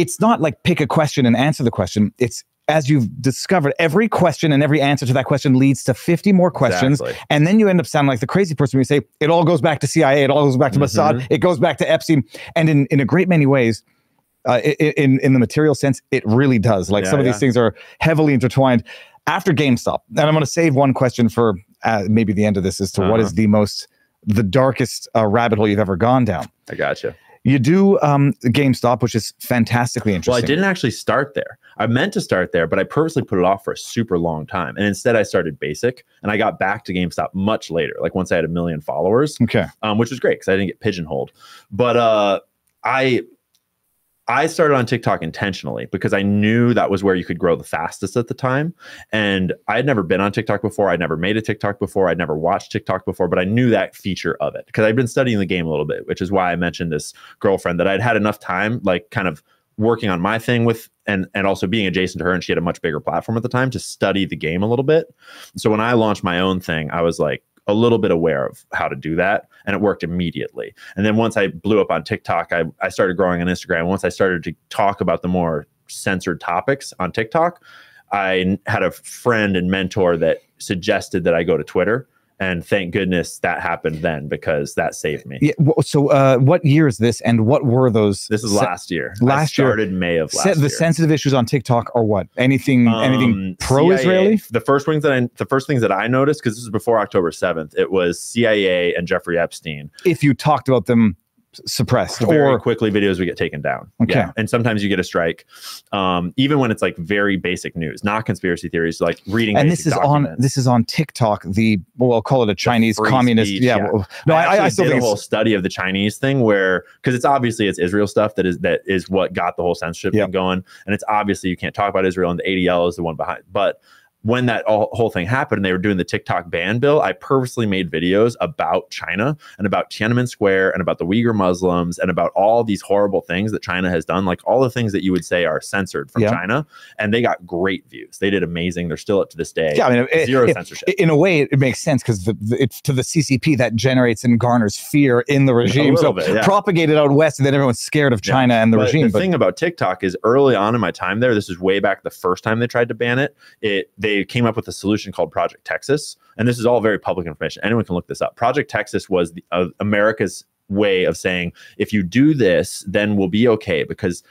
it's not like pick a question and answer the question. It's, as you've discovered, every question and every answer to that question leads to 50 more questions. Exactly. And then you end up sounding like the crazy person when you say, it all goes back to CIA, it all goes back to Mossad, it goes back to Epstein. And in a great many ways, in the material sense, it really does. Like some of these things are heavily intertwined. After GameStop, and I'm going to save one question for maybe the end of this as to what is the darkest rabbit hole you've ever gone down. I gotcha. You do GameStop, which is fantastically interesting. Well, I didn't actually start there. I meant to start there, but I purposely put it off for a super long time. And instead I started Basic, and I got back to GameStop much later, like once I had 1 million followers, which was great because I didn't get pigeonholed. But I started on TikTok intentionally because I knew that was where you could grow the fastest at the time. And I had never been on TikTok before. I'd never made a TikTok before. I'd never watched TikTok before, but I knew that feature of it because I'd been studying the game a little bit, which is why I mentioned this girlfriend that I'd had enough time, like kind of working on my thing with, and also being adjacent to her. And she had a much bigger platform at the time to study the game a little bit. So when I launched my own thing, I was like, a little bit aware of how to do that, and it worked immediately. And then once I blew up on TikTok, I started growing on Instagram. Once I started to talk about the more censored topics on TikTok, I had a friend and mentor that suggested that I go to Twitter. And thank goodness that happened then, because that saved me. Yeah, so what year is this, and what were those? This is last year. I started May of last year. The sensitive issues on TikTok are what? Anything pro-Israeli? The first things that I noticed, because this was before October 7th, it was CIA and Jeffrey Epstein. If you talked about them, suppressed very quickly, videos would get taken down. Okay. Yeah. And sometimes you get a strike, even when it's like very basic news, not conspiracy theories, like reading. And this is on TikTok. We'll call it a Chinese communist. Speech, No, I still did think a whole study of the Chinese thing where, because it's Israel stuff that is what got the whole censorship thing going, and it's obviously you can't talk about Israel, and the ADL is the one behind, but. When that whole thing happened and they were doing the TikTok ban bill, I purposely made videos about China and about Tiananmen Square and about the Uyghur Muslims and about all these horrible things that China has done, like all the things that you would say are censored from China. And they got great views. They did amazing. They're still up to this day. Yeah, I mean, zero censorship. In a way, it makes sense because it's to the CCP that generates and garners fear in the regime. So propagate it out west, and then everyone's scared of China and the regime. The thing about TikTok is early on in my time there, this is way back the first time they tried to ban it, they came up with a solution called Project Texas. And this is all very public information. Anyone can look this up. Project Texas was America's way of saying, if you do this, then we'll be okay. Because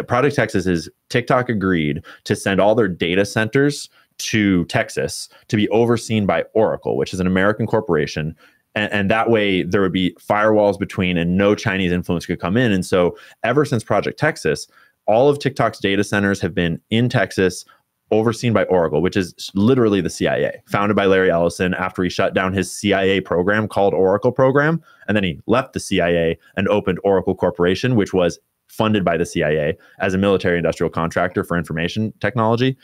Project Texas is TikTok agreed to send all their data centers to Texas to be overseen by Oracle, which is an American corporation. And that way there would be firewalls between and no Chinese influence could come in. And so ever since Project Texas, all of TikTok's data centers have been in Texas, overseen by Oracle, which is literally the CIA, founded by Larry Ellison after he shut down his CIA program called Oracle program. And then he left the CIA and opened Oracle Corporation, which was funded by the CIA as a military industrial contractor for information technology.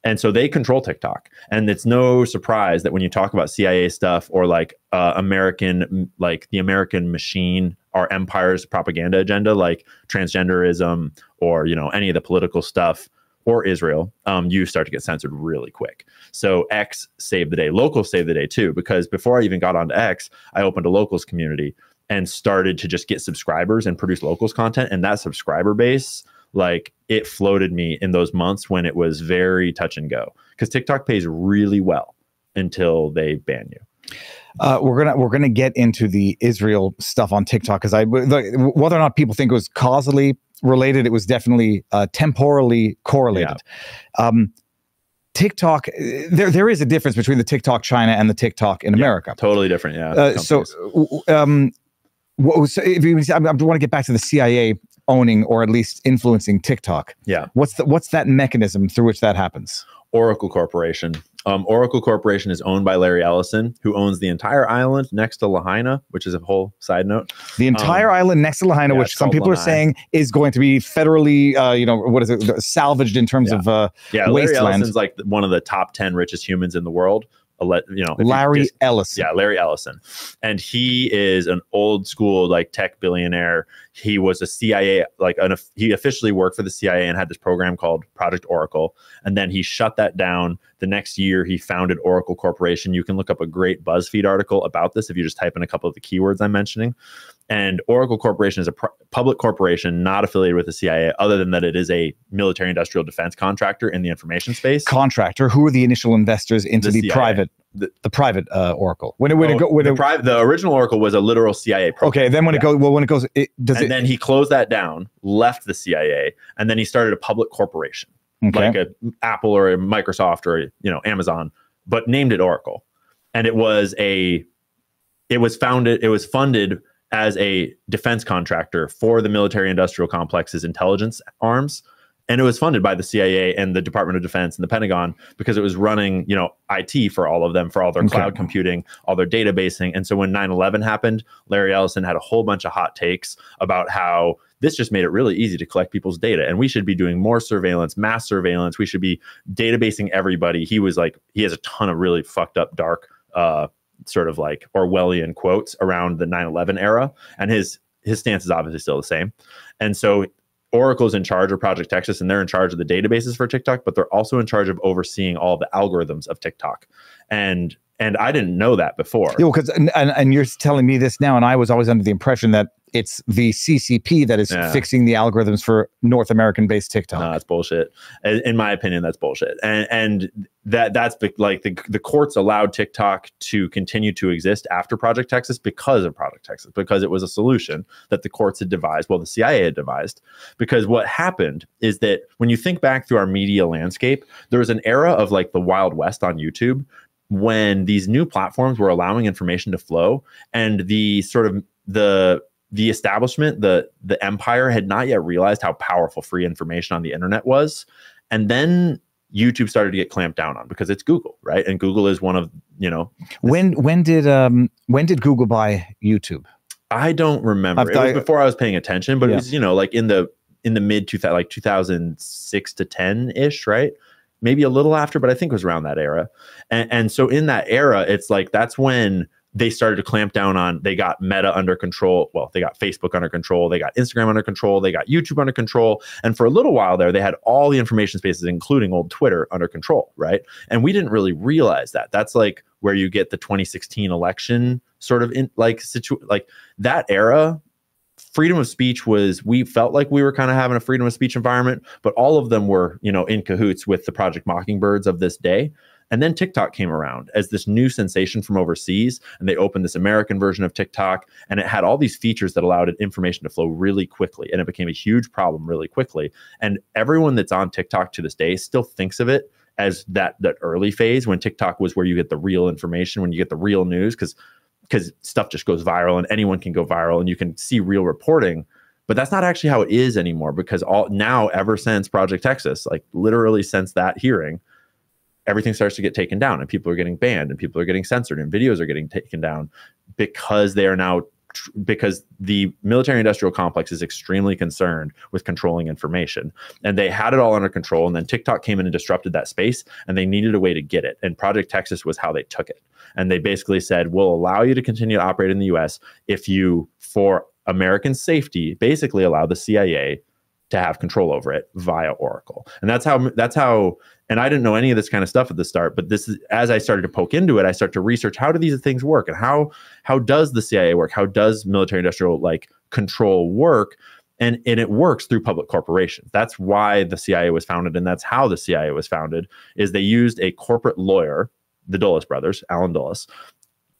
And so they control TikTok. And it's no surprise that when you talk about CIA stuff or like the American machine, our empire's propaganda agenda, like transgenderism or, any of the political stuff, or Israel, you start to get censored really quick. So X saved the day. Locals saved the day too, because before I even got onto X, I opened a locals community and started to just get subscribers and produce locals content. And that subscriber base, like it floated me in those months when it was very touch and go, because TikTok pays really well until they ban you. We're gonna get into the Israel stuff on TikTok, because whether or not people think it was causally related, it was definitely temporally correlated. TikTok, there is a difference between the TikTok China and the TikTok in America. Totally different, yeah. I want to get back to the CIA owning or at least influencing TikTok. Yeah. What's that mechanism through which that happens? Oracle Corporation. Oracle Corporation is owned by Larry Ellison, who owns the entire island next to Lahaina, which is a whole side note. The entire island next to Lahaina, which some people are saying is going to be federally, salvaged in terms of Larry wasteland. Ellison's like one of the top 10 richest humans in the world. Larry Ellison. Yeah, Larry Ellison. And he is an old school like tech billionaire. He was a CIA, he officially worked for the CIA and had this program called Project Oracle. And then he shut that down. The next year he founded Oracle Corporation. You can look up a great BuzzFeed article about this if you just type in a couple of the keywords I'm mentioning. And Oracle Corporation is a public corporation not affiliated with the CIA, other than that it is a military industrial defense contractor in the information space. Contractor. Who are the initial investors into the private Oracle? The original Oracle was a literal CIA program. Okay, then when it goes, then he closed that down, left the CIA, and then he started a public corporation, like a Apple or a Microsoft or Amazon, but named it Oracle. And it was funded as a defense contractor for the military industrial complex's intelligence arms. And it was funded by the CIA and the Department of Defense and the Pentagon because it was running, IT for all of them, for all their cloud computing, all their databasing. And so when 9/11 happened, Larry Ellison had a whole bunch of hot takes about how this just made it really easy to collect people's data. And we should be doing more surveillance, mass surveillance. We should be databasing everybody. He was like, he has a ton of really fucked up, dark, sort of like Orwellian quotes around the 9/11 era. And his stance is obviously still the same. And so Oracle's in charge of Project Texas, and they're in charge of the databases for TikTok, but they're also in charge of overseeing all the algorithms of TikTok. And I didn't know that before. Yeah, because and you're telling me this now, and I was always under the impression that it's the CCP that is fixing the algorithms for North American-based TikTok. No, that's bullshit. In my opinion, that's bullshit. And that's like the courts allowed TikTok to continue to exist after Project Texas because of Project Texas, because it was a solution that the courts had devised, well, the CIA had devised. Because what happened is that when you think back through our media landscape, there was an era of like the Wild West on YouTube when these new platforms were allowing information to flow, and the sort of the establishment, the empire had not yet realized how powerful free information on the internet was. And then YouTube started to get clamped down on because it's Google, right? And Google is one of, when did Google buy YouTube? I don't remember. It was before I was paying attention, but it was, like in the mid 2000, like 2006 to 10-ish, right? Maybe a little after, but I think it was around that era. And so in that era, it's like, that's when they started to clamp down on, they got Meta under control. Well, they got Facebook under control. They got Instagram under control. They got YouTube under control. And for a little while there, they had all the information spaces, including old Twitter, under control, right? And we didn't really realize that. That's like where you get the 2016 election sort of like that era. Freedom of speech we felt like we were kind of having a freedom of speech environment, but all of them were, in cahoots with the Project Mockingbirds of this day. And then TikTok came around as this new sensation from overseas, and they opened this American version of TikTok, and it had all these features that allowed information to flow really quickly, and it became a huge problem really quickly. And everyone that's on TikTok to this day still thinks of it as that early phase when TikTok was where you get the real information, when you get the real news, because stuff just goes viral and anyone can go viral and you can see real reporting. But that's not actually how it is anymore, because ever since Project Texas, like literally since that hearing, everything starts to get taken down and people are getting banned and people are getting censored and videos are getting taken down because they are now because the military industrial complex is extremely concerned with controlling information, and they had it all under control. And then TikTok came in and disrupted that space, and they needed a way to get it. And Project Texas was how they took it. And they basically said, we'll allow you to continue to operate in the US if you, for American safety, basically allow the CIA to have control over it via Oracle. And that's how, and I didn't know any of this kind of stuff at the start, but this is, as I started to poke into it, I start to research, how do these things work? And how does the CIA work? How does military industrial control work? And it works through public corporations. That's why the CIA was founded. And that's how the CIA was founded, is they used a corporate lawyer, the Dulles brothers, Alan Dulles,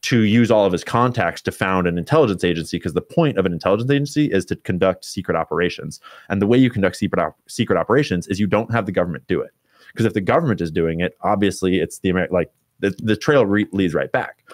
to use all of his contacts to found an intelligence agency, because the point of an intelligence agency is to conduct secret operations. And the way you conduct secret operations is you don't have the government do it. Because if the government is doing it, obviously it's the trail leads right back.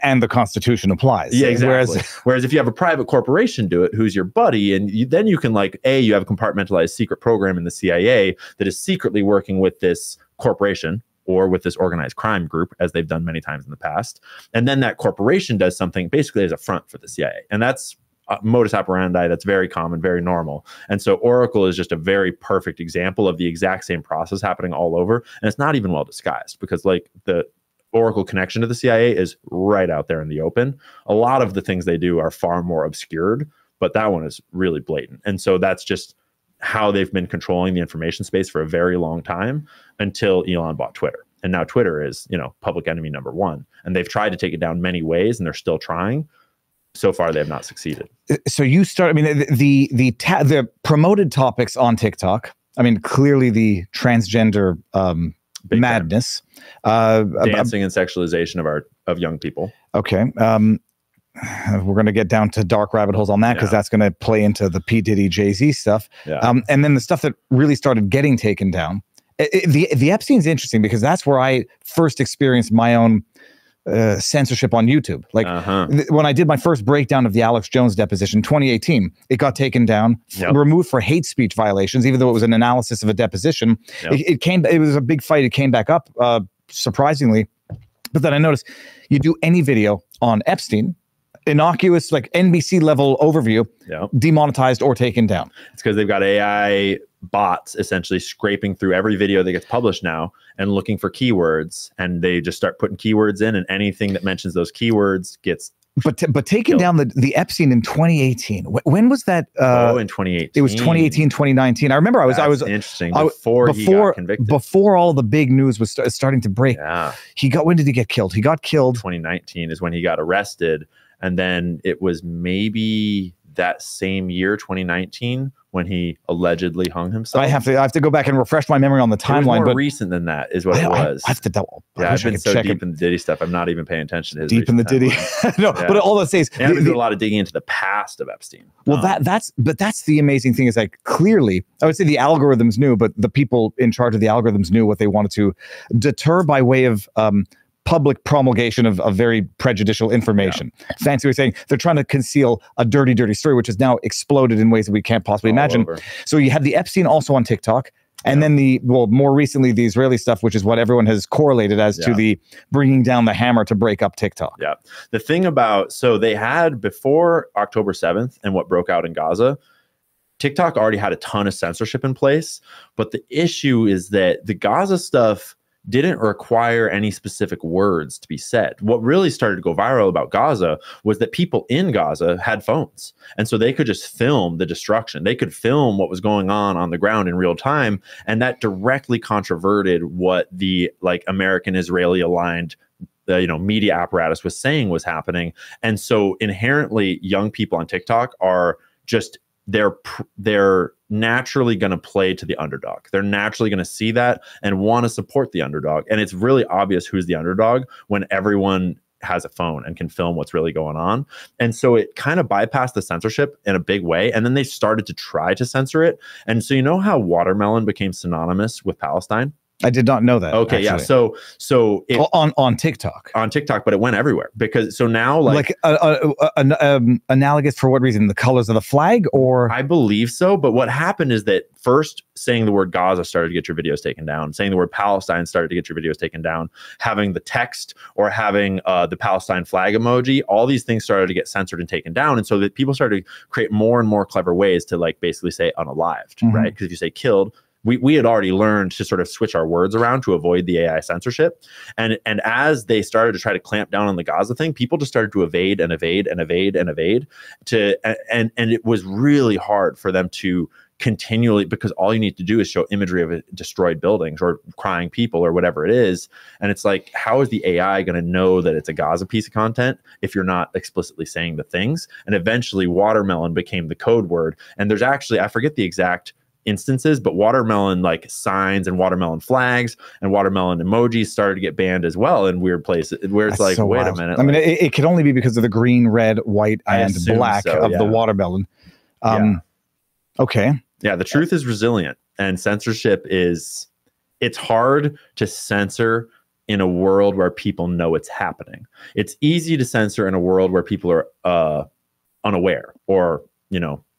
And the Constitution applies. Yeah, exactly. Whereas if you have a private corporation do it, who's your buddy, and then you can you have a compartmentalized secret program in the CIA that is secretly working with this corporation or with this organized crime group, as they've done many times in the past. And then that corporation does something basically as a front for the CIA. And that's modus operandi that's very common, very normal. And so Oracle is just a very perfect example of the exact same process happening all over. And it's not even well disguised, because the Oracle connection to the CIA is right out there in the open. A lot of the things they do are far more obscured, but that one is really blatant. And so that's just how they've been controlling the information space for a very long time, until Elon bought Twitter. And now Twitter is, public enemy number one. And they've tried to take it down many ways, and they're still trying. so far they have not succeeded. So you start, I mean, the promoted topics on TikTok, I mean, clearly the transgender madness, dancing and sexualization of young people. Okay. We're going to get down to dark rabbit holes on that because that's going to play into the P. Diddy, Jay-Z stuff. Yeah. And then the stuff that really started getting taken down. The Epstein's interesting because that's where I first experienced my own censorship on YouTube. Like when I did my first breakdown of the Alex Jones deposition, 2018, it got taken down, removed for hate speech violations, even though it was an analysis of a deposition. It was a big fight. It came back up, surprisingly. But then I noticed you do any video on Epstein, innocuous, like NBC level overview, demonetized or taken down. It's because they've got AI bots essentially scraping through every video that gets published now and looking for keywords, and they just start putting keywords in, and anything that mentions those keywords gets but taking down the Epstein in 2018. When was that? In 2018. It was 2018, 2019. I remember I was interesting. Before he got convicted. Before all the big news was starting to break. Yeah. When did he get killed? He got killed. 2019 is when he got arrested. And then it was maybe that same year, 2019, when he allegedly hung himself. I have to go back and refresh my memory on the timeline. It was more recent than that, is what it was. I have to double. Yeah, I've been so deep in the Diddy stuff. I'm not even paying attention to his deep in the Diddy. But all that says, and I've been doing a lot of digging into the past of Epstein. Well, that's the amazing thing is, like, clearly, I would say the algorithms knew, but the people in charge of the algorithms knew what they wanted to deter by way of public promulgation of very prejudicial information. Fancy way of saying they're trying to conceal a dirty, dirty story, which has now exploded in ways that we can't possibly imagine. So you had the Epstein also on TikTok, and then more recently, the Israeli stuff, which is what everyone has correlated as to the bringing down the hammer to break up TikTok. Yeah. The thing about, so they had before October 7th and what broke out in Gaza, TikTok already had a ton of censorship in place. But the issue is that the Gaza stuff didn't require any specific words to be said. What really started to go viral about Gaza was that people in Gaza had phones. And so they could just film the destruction. They could film what was going on the ground in real time. And that directly controverted what the American-Israeli aligned media apparatus was saying was happening. And so inherently young people on TikTok are just, they're naturally going to play to the underdog. They're naturally going to see that and want to support the underdog. And it's really obvious who's the underdog when everyone has a phone and can film what's really going on. And so it kind of bypassed the censorship in a big way. And then they started to try to censor it. And so you know how watermelon became synonymous with Palestine? I did not know that. Okay, actually. Yeah. So it, on TikTok, but it went everywhere because so now analogous for what reason? The colors of the flag, or I believe so. But what happened is that first saying the word Gaza started to get your videos taken down. Saying the word Palestine started to get your videos taken down. Having the text or having the Palestine flag emoji, all these things started to get censored and taken down. And so that people started to create more and more clever ways to basically say unalived, right? Because if you say killed, we had already learned to sort of switch our words around to avoid the AI censorship. And as they started to try to clamp down on the Gaza thing, people just started to evade and evade and evade and evade. And it was really hard for them to continually, because all you need to do is show imagery of destroyed buildings or crying people or whatever it is. And it's like, how is the AI going to know that it's a Gaza piece of content if you're not explicitly saying the things? And eventually watermelon became the code word. And there's actually, I forget the exact instances, but watermelon signs and watermelon flags and watermelon emojis started to get banned as well in weird places where it's wait a minute. I mean, it could only be because of the green, red, white, and black of the watermelon. Okay. Yeah, the truth is resilient, and censorship it's hard to censor in a world where people know it's happening. It's easy to censor in a world where people are unaware or,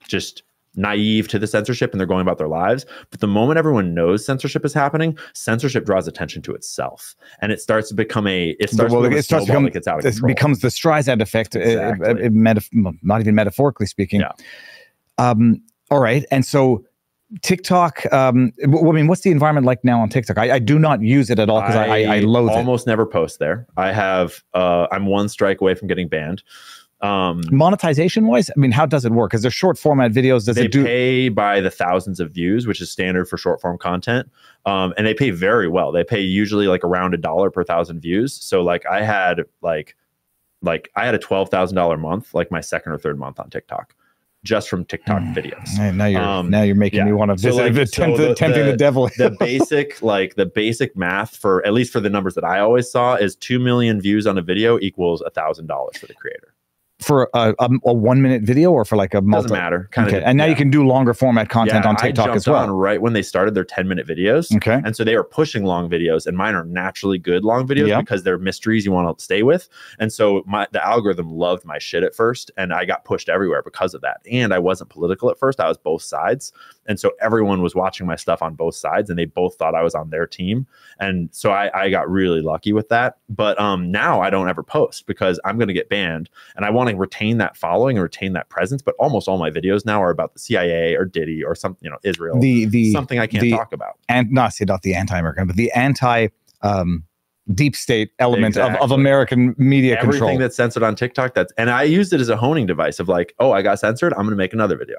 just naive to the censorship and they're going about their lives. But the moment everyone knows censorship is happening, censorship draws attention to itself, and it starts to become it becomes the Streisand effect. Exactly. Not even metaphorically speaking. Yeah. All right, and so TikTok. What's the environment like now on TikTok? I do not use it at all because I loathe it. Almost never post there. I have. I'm one strike away from getting banned. Monetization wise, I mean, how does it work? Because they're short format videos. They pay by the thousands of views, which is standard for short form content. And they pay very well. They pay usually around $1 per 1,000 views. So I had like I had a $12,000 month, like my second or third month on TikTok, just from TikTok videos. Now you're making me want to visit, tempting the devil. the basic math for, at least for the numbers that I always saw, is 2 million views on a video equals $1,000 for the creator. For a 1 minute video, or for like a doesn't matter. Okay. And now you can do longer format content on TikTok as well. On right when they started their 10-minute videos. Okay. And so they were pushing long videos, and mine are naturally good long videos because they're mysteries you want to stay with. And so the algorithm loved my shit at first, and I got pushed everywhere because of that. And I wasn't political at first. I was both sides. And so everyone was watching my stuff on both sides, and they both thought I was on their team. And so I got really lucky with that. But now I don't ever post because I'm going to get banned, and I want to retain that following and retain that presence. But almost all my videos now are about the CIA or Diddy or something, Israel, something I can't talk about. And not the anti-American, but the anti deep state element of American media control. Everything that's censored on TikTok, and I used it as a honing device of like, oh, I got censored, I'm going to make another video.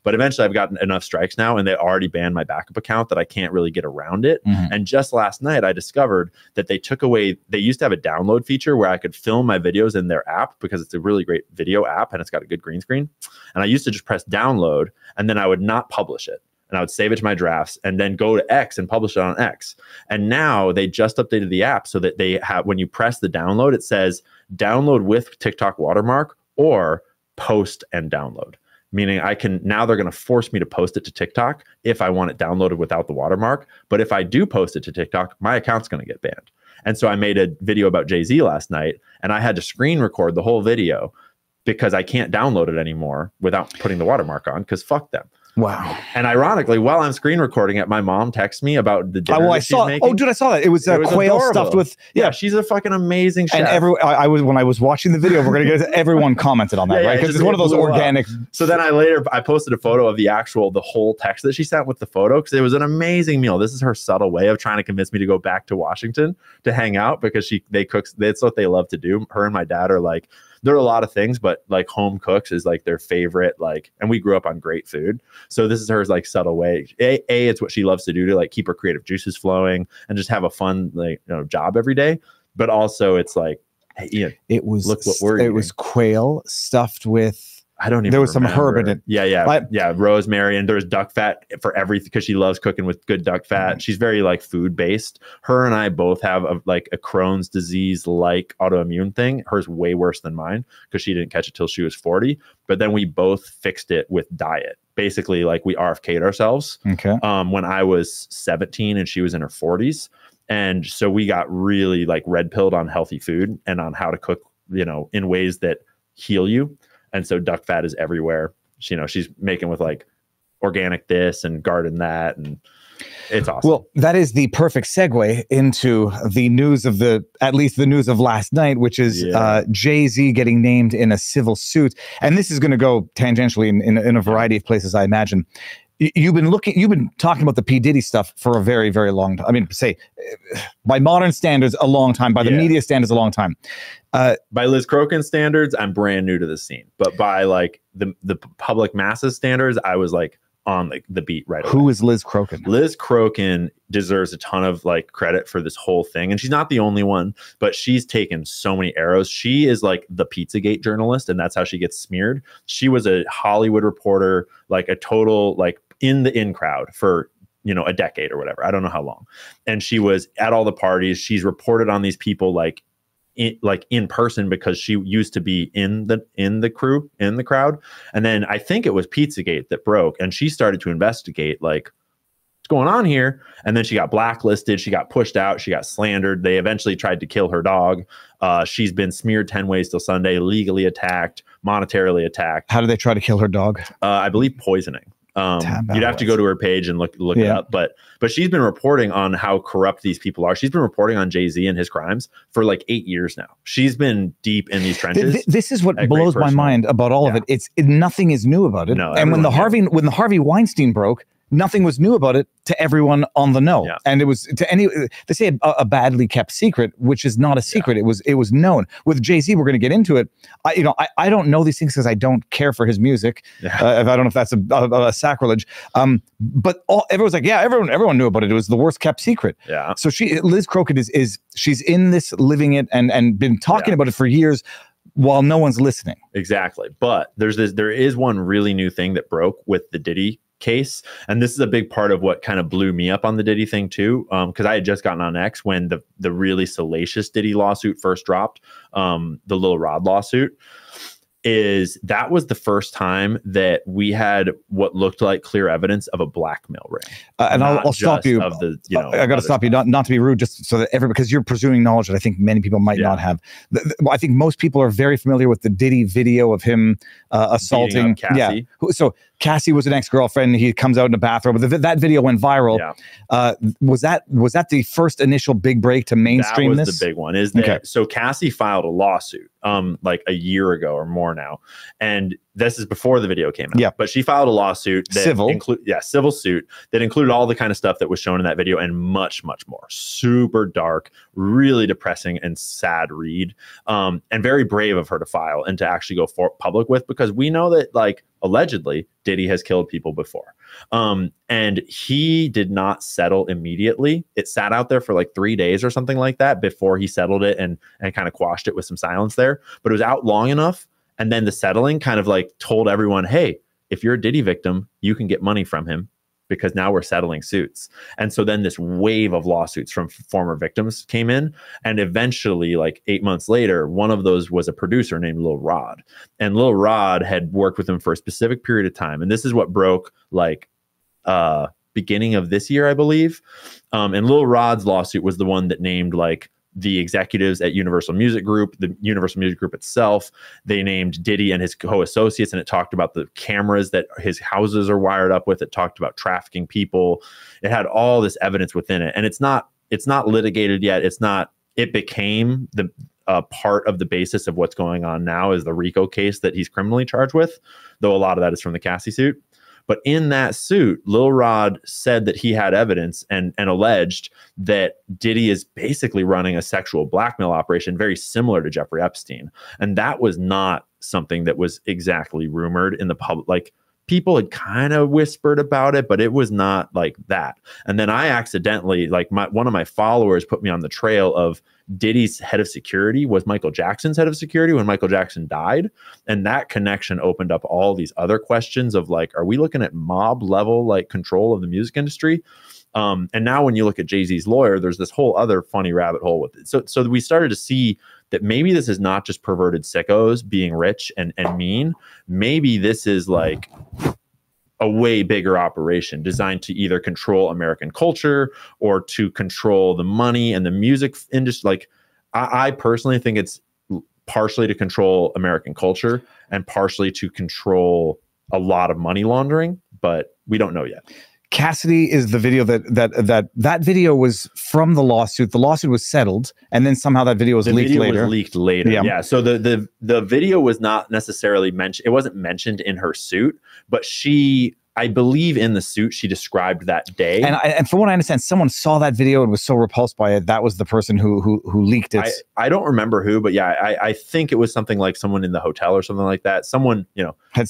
But eventually I've gotten enough strikes now, and they already banned my backup account that I can't really get around it. And just last night I discovered that they took away, they used to have a download feature where I could film my videos in their app because it's a really great video app and it's got a good green screen. And I used to just press download, and then I would not publish it. And I would save it to my drafts and then go to X and publish it on X. And now they just updated the app so that they have, when you press the download, it says download with TikTok watermark or post and download. Meaning now they're going to force me to post it to TikTok if I want it downloaded without the watermark. But if I do post it to TikTok, my account's going to get banned. And so I made a video about Jay-Z last night, and I had to screen record the whole video because I can't download it anymore without putting the watermark on, because fuck them. Wow. And ironically, while I'm screen recording it, my mom texts me about the dinner she's making. Oh, dude, I saw that. It was quail adorable. Stuffed with... Yeah, she's a fucking amazing chef. And when I was watching the video, we're going to get... Everyone commented on that, right? Because it's one of those organic... So then I posted a photo of the whole text that she sent with the photo, because it was an amazing meal. This is her subtle way of trying to convince me to go back to Washington to hang out, because they cook... That's what they love to do. Her and my dad are like... There are a lot of things, but like home cooks is like their favorite, and we grew up on great food. So this is her like subtle way. It's what she loves to do to like keep her creative juices flowing and just have a fun job every day. But also it's like, hey, it was, look what we're eating. Was quail stuffed with, I don't even there was remember. Some herb in it. Yeah. Rosemary, and there's duck fat for everything, because she loves cooking with good duck fat. She's very like food based. Her and I both have a Crohn's disease like autoimmune thing. Hers way worse than mine because she didn't catch it till she was 40. But then we both fixed it with diet. Basically, like we RFK'd ourselves. Okay. When I was 17 and she was in her 40s. And so we got really like red pilled on healthy food and on how to cook, in ways that heal you. And so duck fat is everywhere. She's making with like organic this and garden that, and it's awesome. Well, that is the perfect segue into the news at least the news of last night, which is Jay-Z getting named in a civil suit. And this is going to go tangentially in a variety of places, I imagine. You've been talking about the P. Diddy stuff for a very, very long time. I mean, say by modern standards, a long time. By the media standards, a long time. By Liz Crokin standards, I'm brand new to the scene. But by like the public masses standards, I was like on the beat right away. Who is Liz Crokin? Liz Crokin deserves a ton of like credit for this whole thing. And she's not the only one, but she's taken so many arrows. She is like the Pizzagate journalist, and that's how she gets smeared. She was a Hollywood reporter, like a total like in the in crowd for a decade or whatever. I don't know how long. And she was at all the parties. She's reported on these people like in person, because she used to be in the crowd. And then I think it was Pizzagate that broke, and she started to investigate like what's going on here. And then she got blacklisted. She got pushed out. She got slandered. They eventually tried to kill her dog. She's been smeared 10 ways till Sunday, legally attacked, monetarily attacked. How did they try to kill her dog? I believe poisoning. You'd have to go to her page and look it up, but she's been reporting on how corrupt these people are. She's been reporting on Jay-Z and his crimes for like 8 years now. She's been deep in these trenches. This is what blows my mind about all of it. Nothing is new about it. No, and when the Harvey Weinstein broke, nothing was new about it to everyone on the know. Yeah. And it was to any, they say a badly kept secret, which is not a secret. Yeah. It was known. With Jay-Z, we're going to get into it. I don't know these things because I don't care for his music. Yeah. If I don't know if that's a sacrilege. But everyone's like, yeah, everyone knew about it. It was the worst kept secret. Yeah. So Liz Crockett is she's in this, living it, and been talking about it for years while no one's listening. Exactly. But there is one really new thing that broke with the Diddy case. And this is a big part of what kind of blew me up on the Diddy thing too. Because I had just gotten on X when the really salacious Diddy lawsuit first dropped, the Lil Rod lawsuit. That was the first time that we had what looked like clear evidence of a blackmail ring. And I'll stop you. Of the, I got to stop you, not to be rude, just so that because you're presuming knowledge that I think many people might not have. I think most people are very familiar with the Diddy video of him assaulting Cassie. Yeah. So Cassie was an ex-girlfriend. He comes out in a bathrobe. That video went viral. Yeah. Was that the first initial big break to mainstream that was this? The big one is that. So Cassie filed a lawsuit like a year ago or more now, and this is before the video came out. Yeah. But she filed a lawsuit that civil suit that included all the kind of stuff that was shown in that video and much, much more. Super dark, really depressing and sad read. And very brave of her to file and to actually go public with, because we know that, like, allegedly Diddy has killed people before. And he did not settle immediately. It sat out there for like 3 days or something like that before he settled it and kind of quashed it with some silence there. But it was out long enough. And then the settling kind of like told everyone, hey, if you're a Diddy victim, you can get money from him, because now we're settling suits. And so then this wave of lawsuits from former victims came in. And eventually, like 8 months later, one of those was a producer named Lil Rod. And Lil Rod had worked with him for a specific period of time. And this is what broke like beginning of this year, I believe. And Lil Rod's lawsuit was the one that named like the executives at Universal Music Group, the Universal Music Group itself. They named Diddy and his co-associates, and it talked about the cameras that his houses are wired up with. It talked about trafficking people. It had all this evidence within it, and it's not litigated yet. It became the part of the basis of what's going on now is the RICO case that he's criminally charged with, though a lot of that is from the Cassie suit. But in that suit, Lil Rod said that he had evidence and alleged that Diddy is basically running a sexual blackmail operation very similar to Jeffrey Epstein. And that was not something that was exactly rumored in the public. Like, people had kind of whispered about it, but it was not like that. And then I accidentally, like, one of my followers put me on the trail of Diddy's head of security was Michael Jackson's head of security when Michael Jackson died. And that connection opened up all these other questions of like, are we looking at mob level, like, control of the music industry? And now when you look at Jay-Z's lawyer, there's this whole other funny rabbit hole with it. So we started to see that maybe this is not just perverted sickos being rich and mean. Maybe this is like a way bigger operation designed to either control American culture or to control the money and the music industry. Like, I personally think it's partially to control American culture and partially to control a lot of money laundering, but we don't know yet. Cassidy is the video that video was from the lawsuit. The lawsuit was settled, and then somehow that video was leaked later. Yeah. So the video was not necessarily mentioned. It wasn't mentioned in her suit, but I believe in the suit, she described that day. And from what I understand, someone saw that video and was so repulsed by it. That was the person who leaked it. I don't remember who, but yeah, I think it was something like someone in the hotel or something like that. Someone,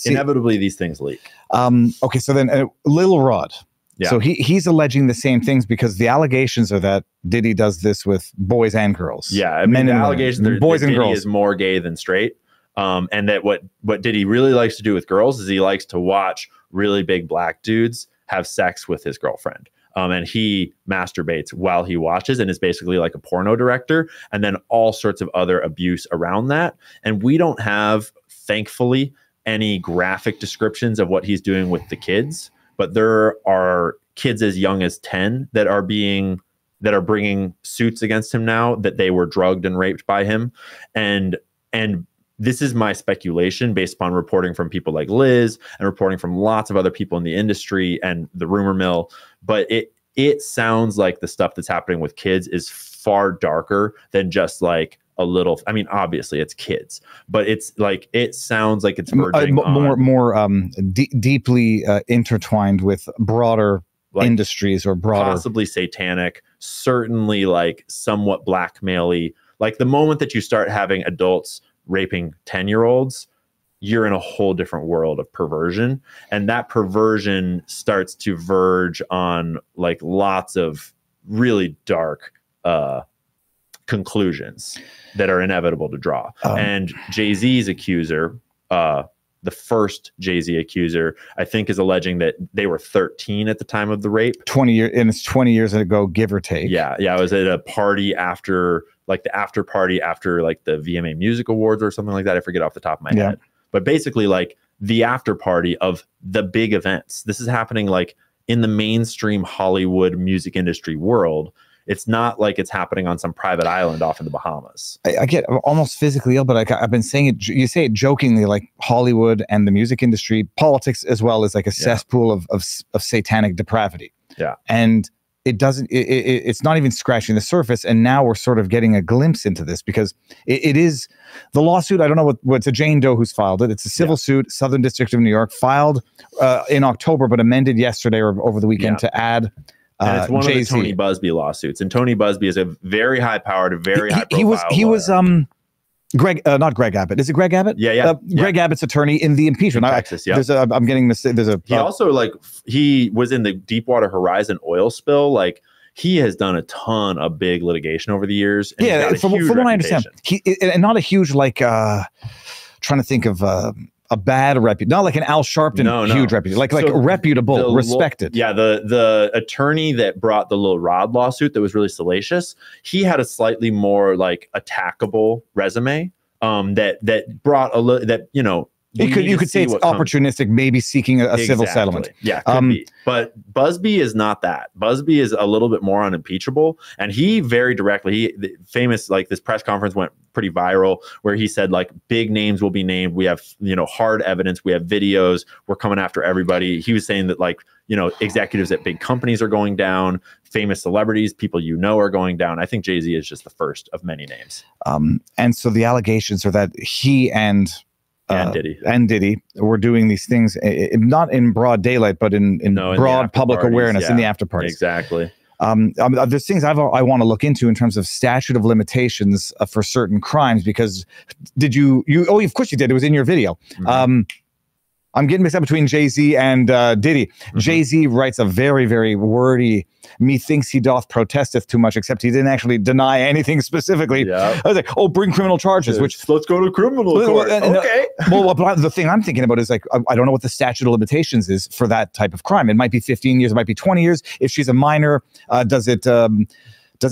inevitably these things leak. Okay, so then Lil Rod. Yeah. So he's alleging the same things because the allegations are that Diddy does this with boys and girls. Yeah, I mean, the allegations are boys and Diddy girls is more gay than straight. And that what Diddy really likes to do with girls is he likes to watch really big black dudes have sex with his girlfriend. And he masturbates while he watches and is basically like a porno director, and then all sorts of other abuse around that. And we don't have, thankfully, any graphic descriptions of what he's doing with the kids. But there are kids as young as 10 that are bringing suits against him now that they were drugged and raped by him. And this is my speculation based upon reporting from people like Liz and reporting from lots of other people in the industry and the rumor mill. But it sounds like the stuff that's happening with kids is far darker than just like a little. I mean, obviously it's kids, but it's like it sounds like it's verging more deeply intertwined with broader like industries or broader, possibly satanic, certainly like somewhat blackmail-y. Like the moment that you start having adults raping 10-year-olds, you're in a whole different world of perversion, and that perversion starts to verge on like lots of really dark conclusions that are inevitable to draw. And Jay-Z's accuser, the first Jay-Z accuser, I think, is alleging that they were 13 at the time of the rape. 20 years, and it's 20 years ago, give or take. Yeah. I was at a party after, like the after party after like the VMA Music Awards or something like that. I forget off the top of my head. But basically, like the after party of the big events. This is happening like in the mainstream Hollywood music industry world. It's not like it's happening on some private island off in the Bahamas. I get almost physically ill, but I've been saying it. You say it jokingly, like Hollywood and the music industry, politics as well, is like a cesspool of satanic depravity. Yeah, and it doesn't. It's not even scratching the surface. And now we're sort of getting a glimpse into this because it is the lawsuit. I don't know what it's a Jane Doe who's filed it. It's a civil suit, Southern District of New York, filed in October, but amended yesterday or over the weekend to add. And it's one Jay-Z. Of the Tony Busby lawsuits, and Tony Busby is a very high-powered, very high-profile. He was Greg, not Greg Abbott. Is it Greg Abbott? Yeah. Greg Abbott's attorney in the impeachment. In Texas, yeah. I'm getting this. He also like he was in the Deepwater Horizon oil spill. Like he has done a ton of big litigation over the years. And from what I understand, and not a huge like trying to think of. A bad reputation, not like an Al Sharpton huge reputation, like reputable, respected. The attorney that brought the Lil Rod lawsuit that was really salacious, he had a slightly more like attackable resume. That brought a little that you could say it's opportunistic, maybe seeking a civil settlement. Yeah, could be. But Busby is not that. Busby is a little bit more unimpeachable, and he very directly, famous, like this press conference went pretty viral where he said like big names will be named. We have hard evidence. We have videos. We're coming after everybody. He was saying that like executives at big companies are going down, famous celebrities, people are going down. I think Jay-Z is just the first of many names. And so the allegations are that he and Diddy were doing these things, not in broad daylight, but in broad public awareness in the after parties. Exactly. There's things I want to look into in terms of statute of limitations for certain crimes, because did you of course you did. It was in your video. Mm-hmm. I'm getting mixed up between Jay-Z and Diddy. Mm-hmm. Jay-Z writes a very, very wordy, methinks he doth protesteth too much, except he didn't actually deny anything specifically. Yeah. I was like, bring criminal charges. Which let's go to criminal court. Okay. Well, the thing I'm thinking about is like, I don't know what the statute of limitations is for that type of crime. It might be 15 years. It might be 20 years. If she's a minor, does it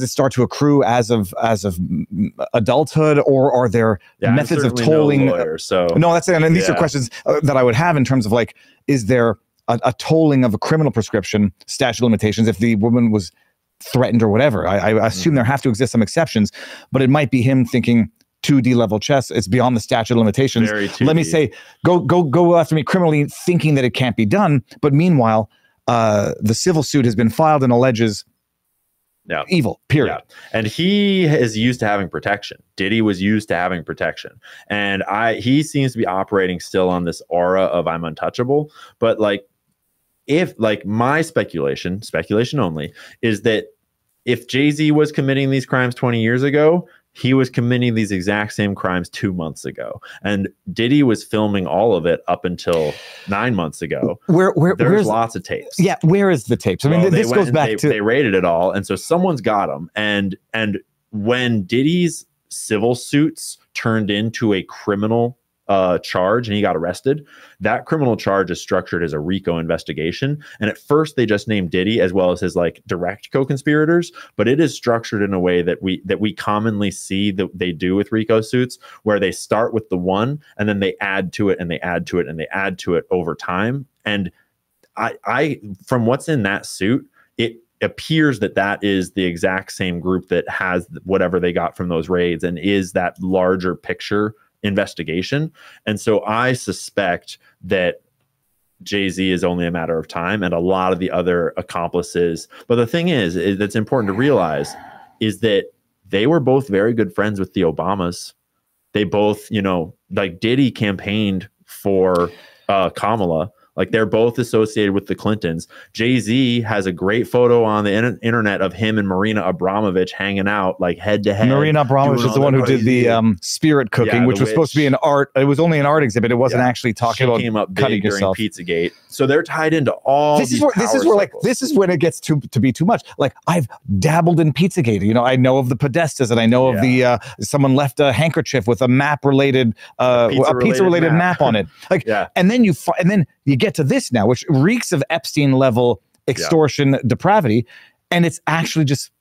start to accrue as of adulthood, or are there methods of tolling? No lawyer, no, that's it. And these are questions that I would have in terms of like, is there a tolling of a criminal prescription statute of limitations if the woman was threatened or whatever? I assume there have to exist some exceptions, but it might be him thinking 2D level chess. It's beyond the statute of limitations. Let me say, go after me criminally, thinking that it can't be done. But meanwhile, the civil suit has been filed and alleges evil, period. Yeah. And he is used to having protection. Diddy was used to having protection. And he seems to be operating still on this aura of I'm untouchable. But like, if like my speculation only, is that if Jay-Z was committing these crimes 20 years ago, he was committing these exact same crimes 2 months ago. And Diddy was filming all of it up until 9 months ago. There's lots of tapes. Yeah, where is the tapes? I mean, this goes back to... They rated it all, and so someone's got them. And when Diddy's civil suits turned into a criminal charge and he got arrested, that criminal charge is structured as a RICO investigation. And at first they just named Diddy as well as his like direct co-conspirators, but it is structured in a way that we commonly see that they do with RICO suits, where they start with the one and then they add to it and they add to it and they add to it over time. And I from what's in that suit, it appears that is the exact same group that has whatever they got from those raids and is that larger picture investigation. And so I suspect that Jay-Z is only a matter of time, and a lot of the other accomplices. But the thing is that's important to realize is that they were both very good friends with the Obamas. They both, you know, like Diddy campaigned for Kamala. Like they're both associated with the Clintons. Jay-Z has a great photo on the internet of him and Marina Abramovich hanging out like head to head. Marina Abramovich is the one who did the spirit cooking, which was supposed to be an art. It was only an art exhibit. It wasn't actually talking about came up cutting big during yourself. Pizzagate. So they're tied into all this is where like this is when it gets to be too much. Like I've dabbled in Pizzagate. You know, I know of the Podestas and I know of the someone left a handkerchief with a map related a pizza related map on it. Like and then you get to this now, which reeks of Epstein level extortion depravity, and it's actually just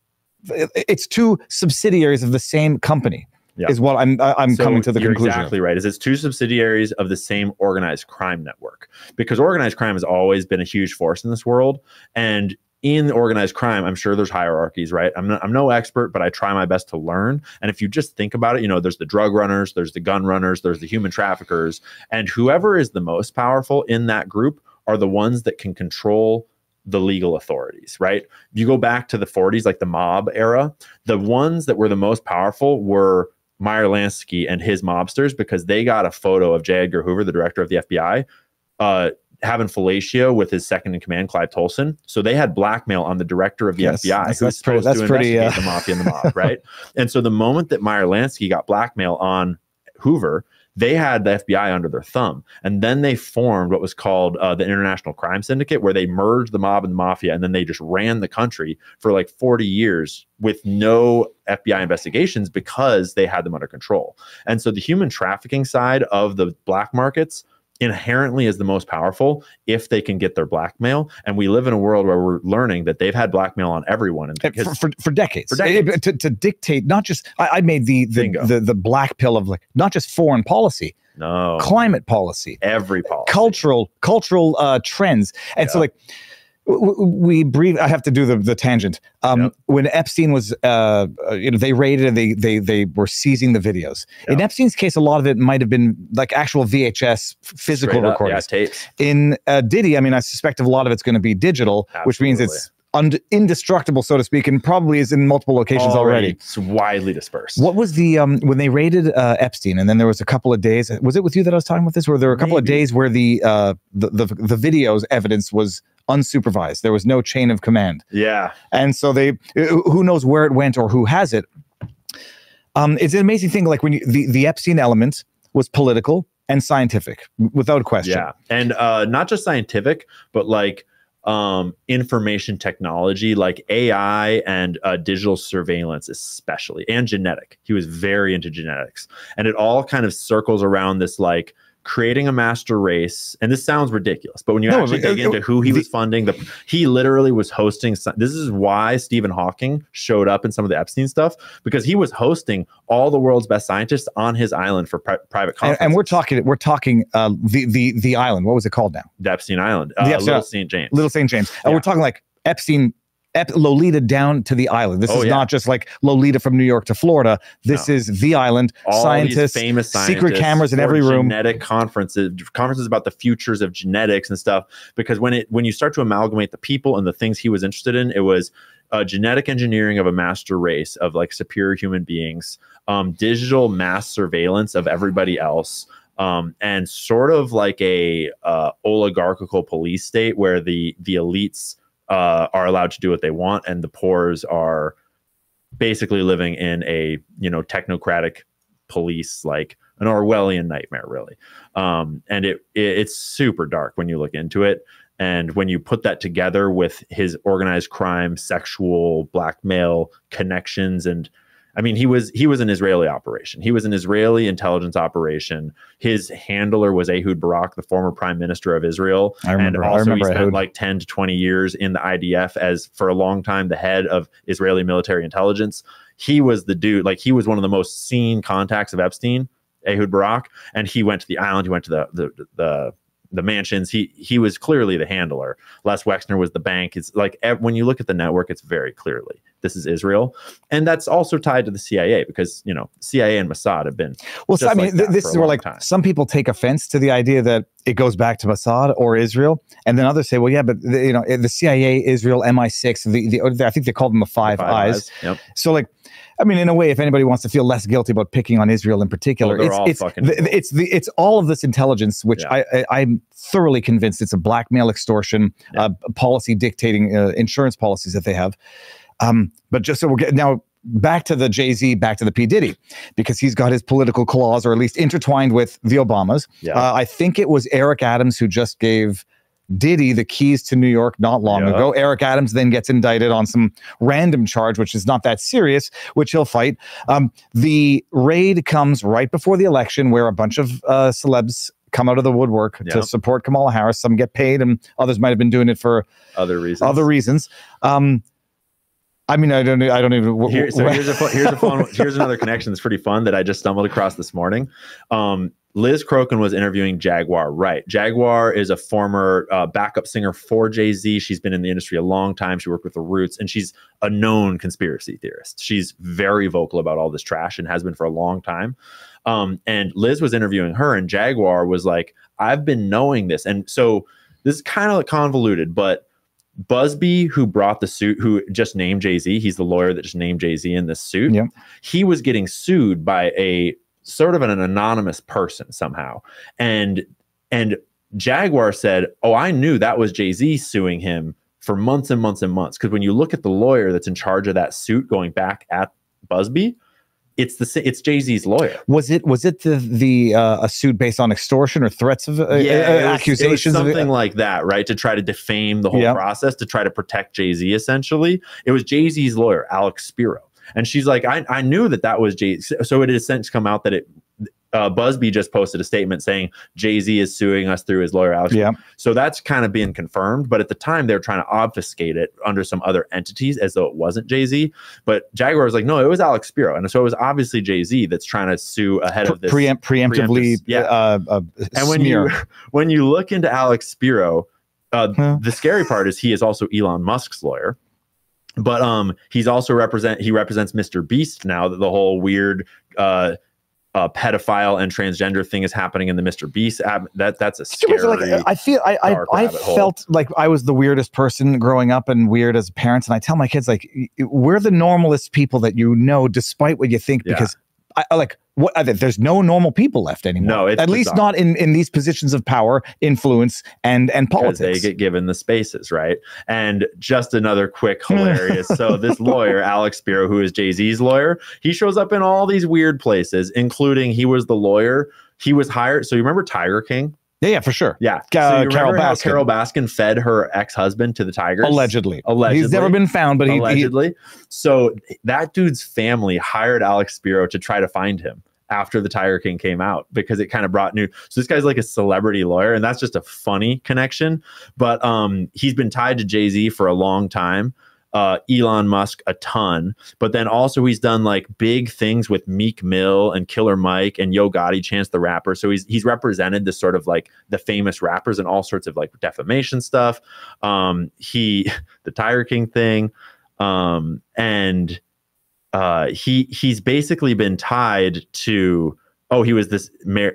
it's two subsidiaries of the same company. Is what I'm coming to the conclusion. You're exactly right. It's two subsidiaries of the same organized crime network, because organized crime has always been a huge force in this world. And in organized crime, I'm sure there's hierarchies, right? I'm no expert, but I try my best to learn. And if you just think about it, you know, there's the drug runners, there's the gun runners, there's the human traffickers, and whoever is the most powerful in that group are the ones that can control the legal authorities, right? You go back to the 40s, like the mob era, the ones that were the most powerful were Meyer Lansky and his mobsters, because they got a photo of J. Edgar Hoover, the director of the FBI, having fellatio with his second in command, Clive Tolson. So they had blackmail on the director of the FBI, who's supposed to investigate the mafia and the mob, right? And so the moment that Meyer Lansky got blackmail on Hoover, they had the FBI under their thumb. And then they formed what was called the International Crime Syndicate, where they merged the mob and the mafia, and then they just ran the country for like 40 years with no FBI investigations because they had them under control. And so the human trafficking side of the black markets inherently is the most powerful if they can get their blackmail. And we live in a world where we're learning that they've had blackmail on everyone for decades. To dictate, not just I made the black pill of like not just foreign policy, climate policy, every policy, cultural trends. And so like I have to do the tangent. When Epstein was, they raided and they were seizing the videos. In Epstein's case, a lot of it might have been like actual VHS physical recordings. Tapes. In Diddy, I mean, I suspect a lot of it's going to be digital, which means it's indestructible, so to speak, and probably is in multiple locations already. It's widely dispersed. What was the when they raided Epstein, and then there was a couple of days? Was it with you that I was talking about this? Where there were a couple of days where the video's evidence was unsupervised. There was no chain of command. Yeah. And so who knows where it went or who has it. It's an amazing thing. Like when the Epstein element was political and scientific, without question. Yeah. And not just scientific, but like information technology, like AI and digital surveillance, especially, and genetic. He was very into genetics. And it all kind of circles around this like creating a master race. And this sounds ridiculous, but when you actually dig into who he was funding, he literally was hosting. This is why Stephen Hawking showed up in some of the Epstein stuff, because he was hosting all the world's best scientists on his island for private conferences. And we're talking the island. What was it called now? The Epstein Island. Little St. James. Little St. James. And we're talking like Epstein, Lolita down to the island. This is not just like Lolita from New York to Florida. This is the island. All scientists, these famous scientists, secret cameras in every room. Genetic conferences about the futures of genetics and stuff. Because when you start to amalgamate the people and the things he was interested in, it was genetic engineering of a master race of like superior human beings, digital mass surveillance of everybody else. And sort of like a oligarchical police state where the elites are allowed to do what they want, and the poors are basically living in a technocratic police, like an Orwellian nightmare, really. And it's super dark when you look into it, and when you put that together with his organized crime, sexual blackmail connections, and I mean, he was an Israeli operation. He was an Israeli intelligence operation. His handler was Ehud Barak, the former prime minister of Israel. I remember he spent Ehud. like 10 to 20 years in the IDF as, for a long time, the head of Israeli military intelligence. He was the dude, like he was one of the most seen contacts of Epstein, Ehud Barak. And he went to the island. He went to the mansions. He was clearly the handler. Les Wexner was the bank. It's like when you look at the network, it's very clearly this is Israel. And that's also tied to the CIA because, you know, CIA and Mossad have been. Well, so, I mean, this is where like some people take offense to the idea that it goes back to Mossad or Israel. And then others say, well, yeah, but you know, the CIA, Israel, MI6, I think they call them the Five Eyes. Yep. So like, I mean, in a way, if anybody wants to feel less guilty about picking on Israel in particular, it's all of this intelligence, which I'm thoroughly convinced it's a blackmail, extortion, policy dictating insurance policies that they have. But just so we're getting now back to the Jay-Z, back to the P. Diddy, because he's got his political claws, or at least intertwined with the Obamas. Yeah. I think it was Eric Adams who just gave Diddy the keys to New York not long ago. Eric Adams then gets indicted on some random charge, which is not that serious, which he'll fight. The raid comes right before the election, where a bunch of celebs come out of the woodwork to support Kamala Harris. Some get paid, and others might have been doing it for other reasons. I mean, I don't even. Here's another connection that's pretty fun that I just stumbled across this morning. Liz Crokin was interviewing Jaguar Wright. Jaguar is a former backup singer for Jay-Z. She's been in the industry a long time. She worked with the Roots, and she's a known conspiracy theorist. She's very vocal about all this trash and has been for a long time. And Liz was interviewing her, and Jaguar was like, I've been knowing this. And so this is kind of convoluted, but Busby, who brought the suit, who just named Jay-Z, he's the lawyer that just named Jay-Z in this suit. Yeah. He was getting sued by a sort of an anonymous person somehow. And Jaguar said, oh, I knew that was Jay-Z suing him for months and months and months. Because when you look at the lawyer that's in charge of that suit going back at Busby, it's Jay-Z's lawyer. Was it a suit based on extortion or threats of accusations? It was something like that, right? To try to defame the whole process, to try to protect Jay-Z, essentially. It was Jay-Z's lawyer, Alex Spiro. And she's like, I knew that was Jay-Z. So it has since come out that Busby just posted a statement saying Jay-Z is suing us through his lawyer, Alex. Yeah. So that's kind of being confirmed. But at the time, they were trying to obfuscate it under some other entities as though it wasn't Jay-Z. But Jaguar was like, no, it was Alex Spiro. And so it was obviously Jay-Z that's trying to sue ahead of this. Preemptively. And when you look into Alex Spiro, the scary part is he is also Elon Musk's lawyer. But he represents Mr. Beast now, that the whole weird pedophile and transgender thing is happening in the Mr. Beast app. That's a scary. I felt like I was the weirdest person growing up and weird as parents. And I tell my kids, like, we're the normalest people that you know, despite what you think, because there's no normal people left anymore. No, at least not in these positions of power, influence, and politics. They get given the spaces, right? And just another quick hilarious. So this lawyer, Alex Spiro, who is Jay-Z's lawyer, he shows up in all these weird places, including he was the lawyer. He was hired. So you remember Tiger King? Yeah, for sure. Yeah. So you Carroll Baskin. Carroll Baskin fed her ex-husband to the Tigers? Allegedly. He's never been found, but allegedly. So that dude's family hired Alex Spiro to try to find him after the Tiger King came out, because it kind of brought new. So this guy's like a celebrity lawyer, and that's just a funny connection. But he's been tied to Jay-Z for a long time. Elon Musk a ton, but then also he's done like big things with Meek Mill and Killer Mike and Yo Gotti, Chance the Rapper. So he's represented this sort of like the famous rappers and all sorts of like defamation stuff. The Tiger King thing, and he's basically been tied to. Oh, he was this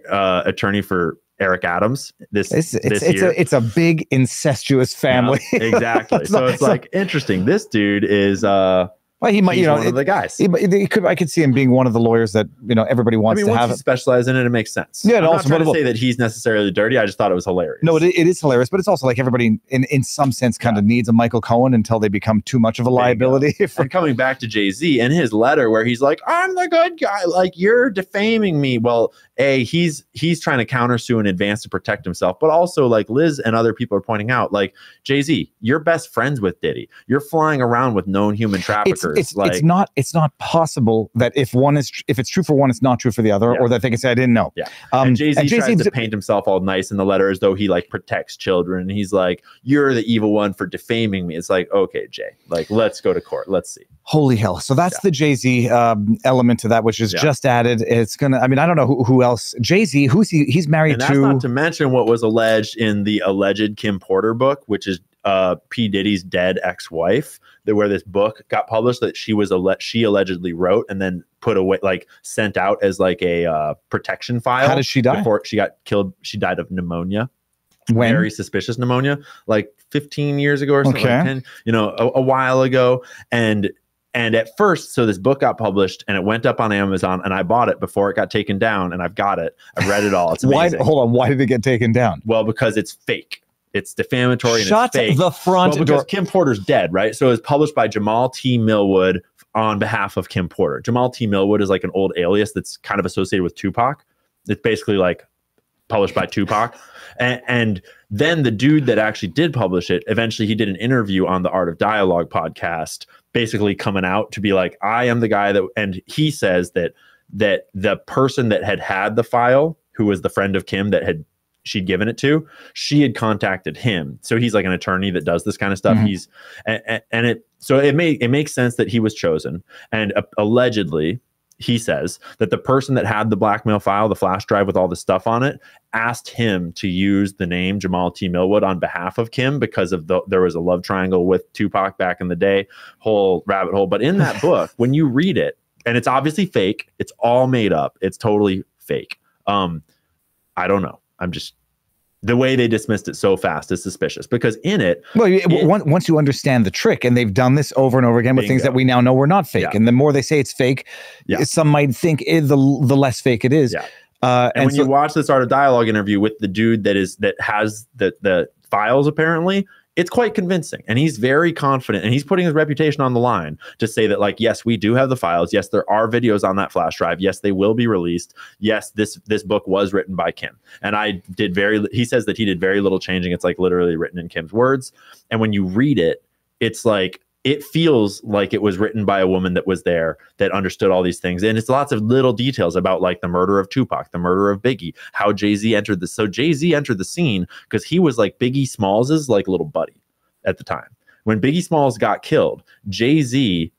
attorney for Eric Adams it's a big incestuous family. Yeah, exactly. So it's like interesting. This dude is well, he might, one of the guys. I could see him being one of the lawyers that everybody wants to have. Once you specialize in it, it makes sense. Yeah, I'm not trying to say that he's necessarily dirty. I just thought it was hilarious. No, it is hilarious, but it's also like everybody in some sense kind of needs a Michael Cohen until they become too much of a liability. And coming back to Jay-Z and his letter where he's like, "I'm the good guy," like you're defaming me. Well, he's trying to countersue in advance to protect himself, but also like Liz and other people are pointing out, like Jay-Z, you're best friends with Diddy. You're flying around with known human traffickers. It's not possible that if it's true for one, it's not true for the other, or that they can say I didn't know. Yeah. And Jay-Z tries to paint himself all nice in the letter as though he like protects children. And he's like, "You're the evil one for defaming me." It's like, okay, Jay, like let's go to court. Let's see. Holy hell! So that's the Jay-Z element to that, which is just added. It's gonna. I mean, I don't know who else. Jay-Z, who's he's married to. And that's not to mention what was alleged in the alleged Kim Porter book, which is P. Diddy's dead ex-wife, where this book got published that she allegedly wrote and then put away, like sent out as like a protection file. How did she die? Before she got killed, she died of pneumonia. When? Very suspicious pneumonia, like 15 years ago or something, like 10, a while ago. And at first, so this book got published and it went up on Amazon and I bought it before it got taken down, and I've got it. I've read it all. It's amazing. Why did it get taken down? Well, because it's fake. It's defamatory and Shut it's fake. the front door. Because Kim Porter's dead, right? So it was published by Jamal T. Millwood on behalf of Kim Porter. Jamal T. Millwood is like an old alias that's kind of associated with Tupac. It's basically like published by Tupac. And then the dude that actually did publish it, eventually he did an interview on the Art of Dialogue podcast, basically coming out to be like, I am the guy that, and he says that the person that had the file, who was the friend of Kim that she'd given it to, she had contacted him. So he's like an attorney that does this kind of stuff. Mm-hmm. So it makes sense that he was chosen. And allegedly, he says that the person that had the blackmail file, the flash drive with all the stuff on it, asked him to use the name Jamal T. Millwood on behalf of Kim because there was a love triangle with Tupac back in the day, whole rabbit hole. But in that book, when you read it, and it's obviously fake, it's all made up, it's totally fake. I don't know. The way they dismissed it so fast is suspicious, because in it, once you understand the trick, and they've done this over and over again with things that we now know were not fake, and the more they say it's fake, some might think the less fake it is. And when you watch this Art of Dialogue interview with the dude that has the files, apparently, it's quite convincing, and he's very confident, and he's putting his reputation on the line to say that, like, yes, we do have the files. Yes, there are videos on that flash drive. Yes, they will be released. Yes, this book was written by Kim. And he says that he did very little changing. It's like literally written in Kim's words. And when you read it, it's like, it feels like it was written by a woman that was there, that understood all these things. And it's lots of little details about, like, the murder of Tupac, the murder of Biggie, how Jay-Z entered this. So Jay-Z entered the scene because he was like Biggie Smalls's like little buddy at the time. When Biggie Smalls got killed, Jay-Z,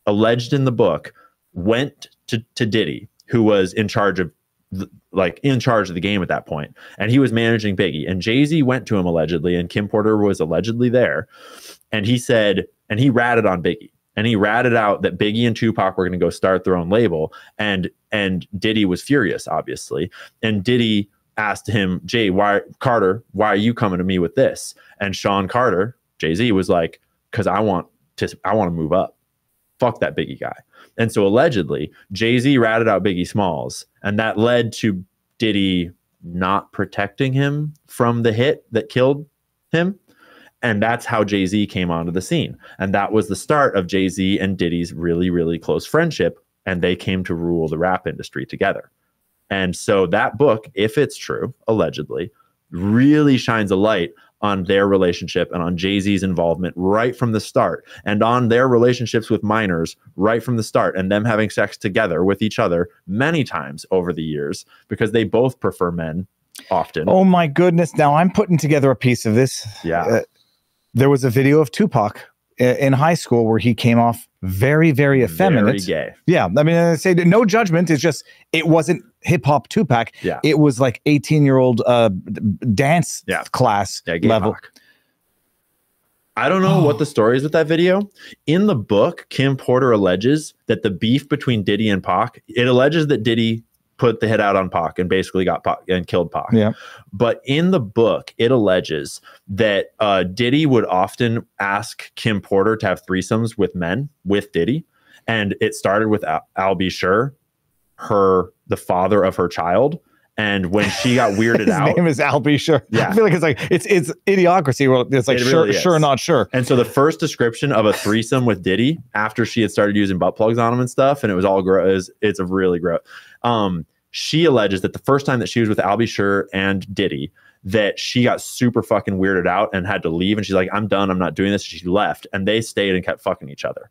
alleged in the book, went to Diddy, who was in charge of the game at that point, and he was managing Biggie. And Jay-Z went to him allegedly, and Kim Porter was allegedly there, and he said, and he ratted on Biggie, and he ratted out that Biggie and Tupac were going to go start their own label, and Diddy was furious, obviously, and Diddy asked him, Carter, why are you coming to me with this? And Sean Carter, Jay-Z, was like, because I want to move up. Fuck that Biggie guy. And so allegedly, Jay-Z ratted out Biggie Smalls, and that led to Diddy not protecting him from the hit that killed him. And that's how Jay-Z came onto the scene. And that was the start of Jay-Z and Diddy's really, really close friendship. And they came to rule the rap industry together. And so that book, if it's true, allegedly, really shines a light on their relationship and on Jay-Z's involvement right from the start, and on their relationships with minors right from the start, and them having sex together with each other many times over the years, because they both prefer men often. Oh my goodness. Now I'm putting together a piece of this. Yeah. There was a video of Tupac in high school where he came off very, very effeminate. Very gay. Yeah. I mean, I say no judgment. It's just, it wasn't hip hop Tupac. Yeah. It was like 18-year-old dance class level. Pac. I don't know what the story is with that video. In the book, Kim Porter alleges that the beef between Diddy and Pac, it alleges that Diddy put the hit out on Pac and basically got Pac and killed Pac. Yeah. But in the book, it alleges that Diddy would often ask Kim Porter to have threesomes with men with Diddy. And it started with Al B. Sure, the father of her child. And when she got weirded out, his name is Al B. Sure. Yeah. I feel like it's idiocracy. Well, it's like sure, not sure. And so the first description of a threesome with Diddy, after she had started using butt plugs on him and stuff, and it was all gross. It's a really gross. She alleges that the first time that she was with Al B. Sure and Diddy, that she got super fucking weirded out and had to leave. And she's like, I'm done. I'm not doing this. She left, and they stayed and kept fucking each other.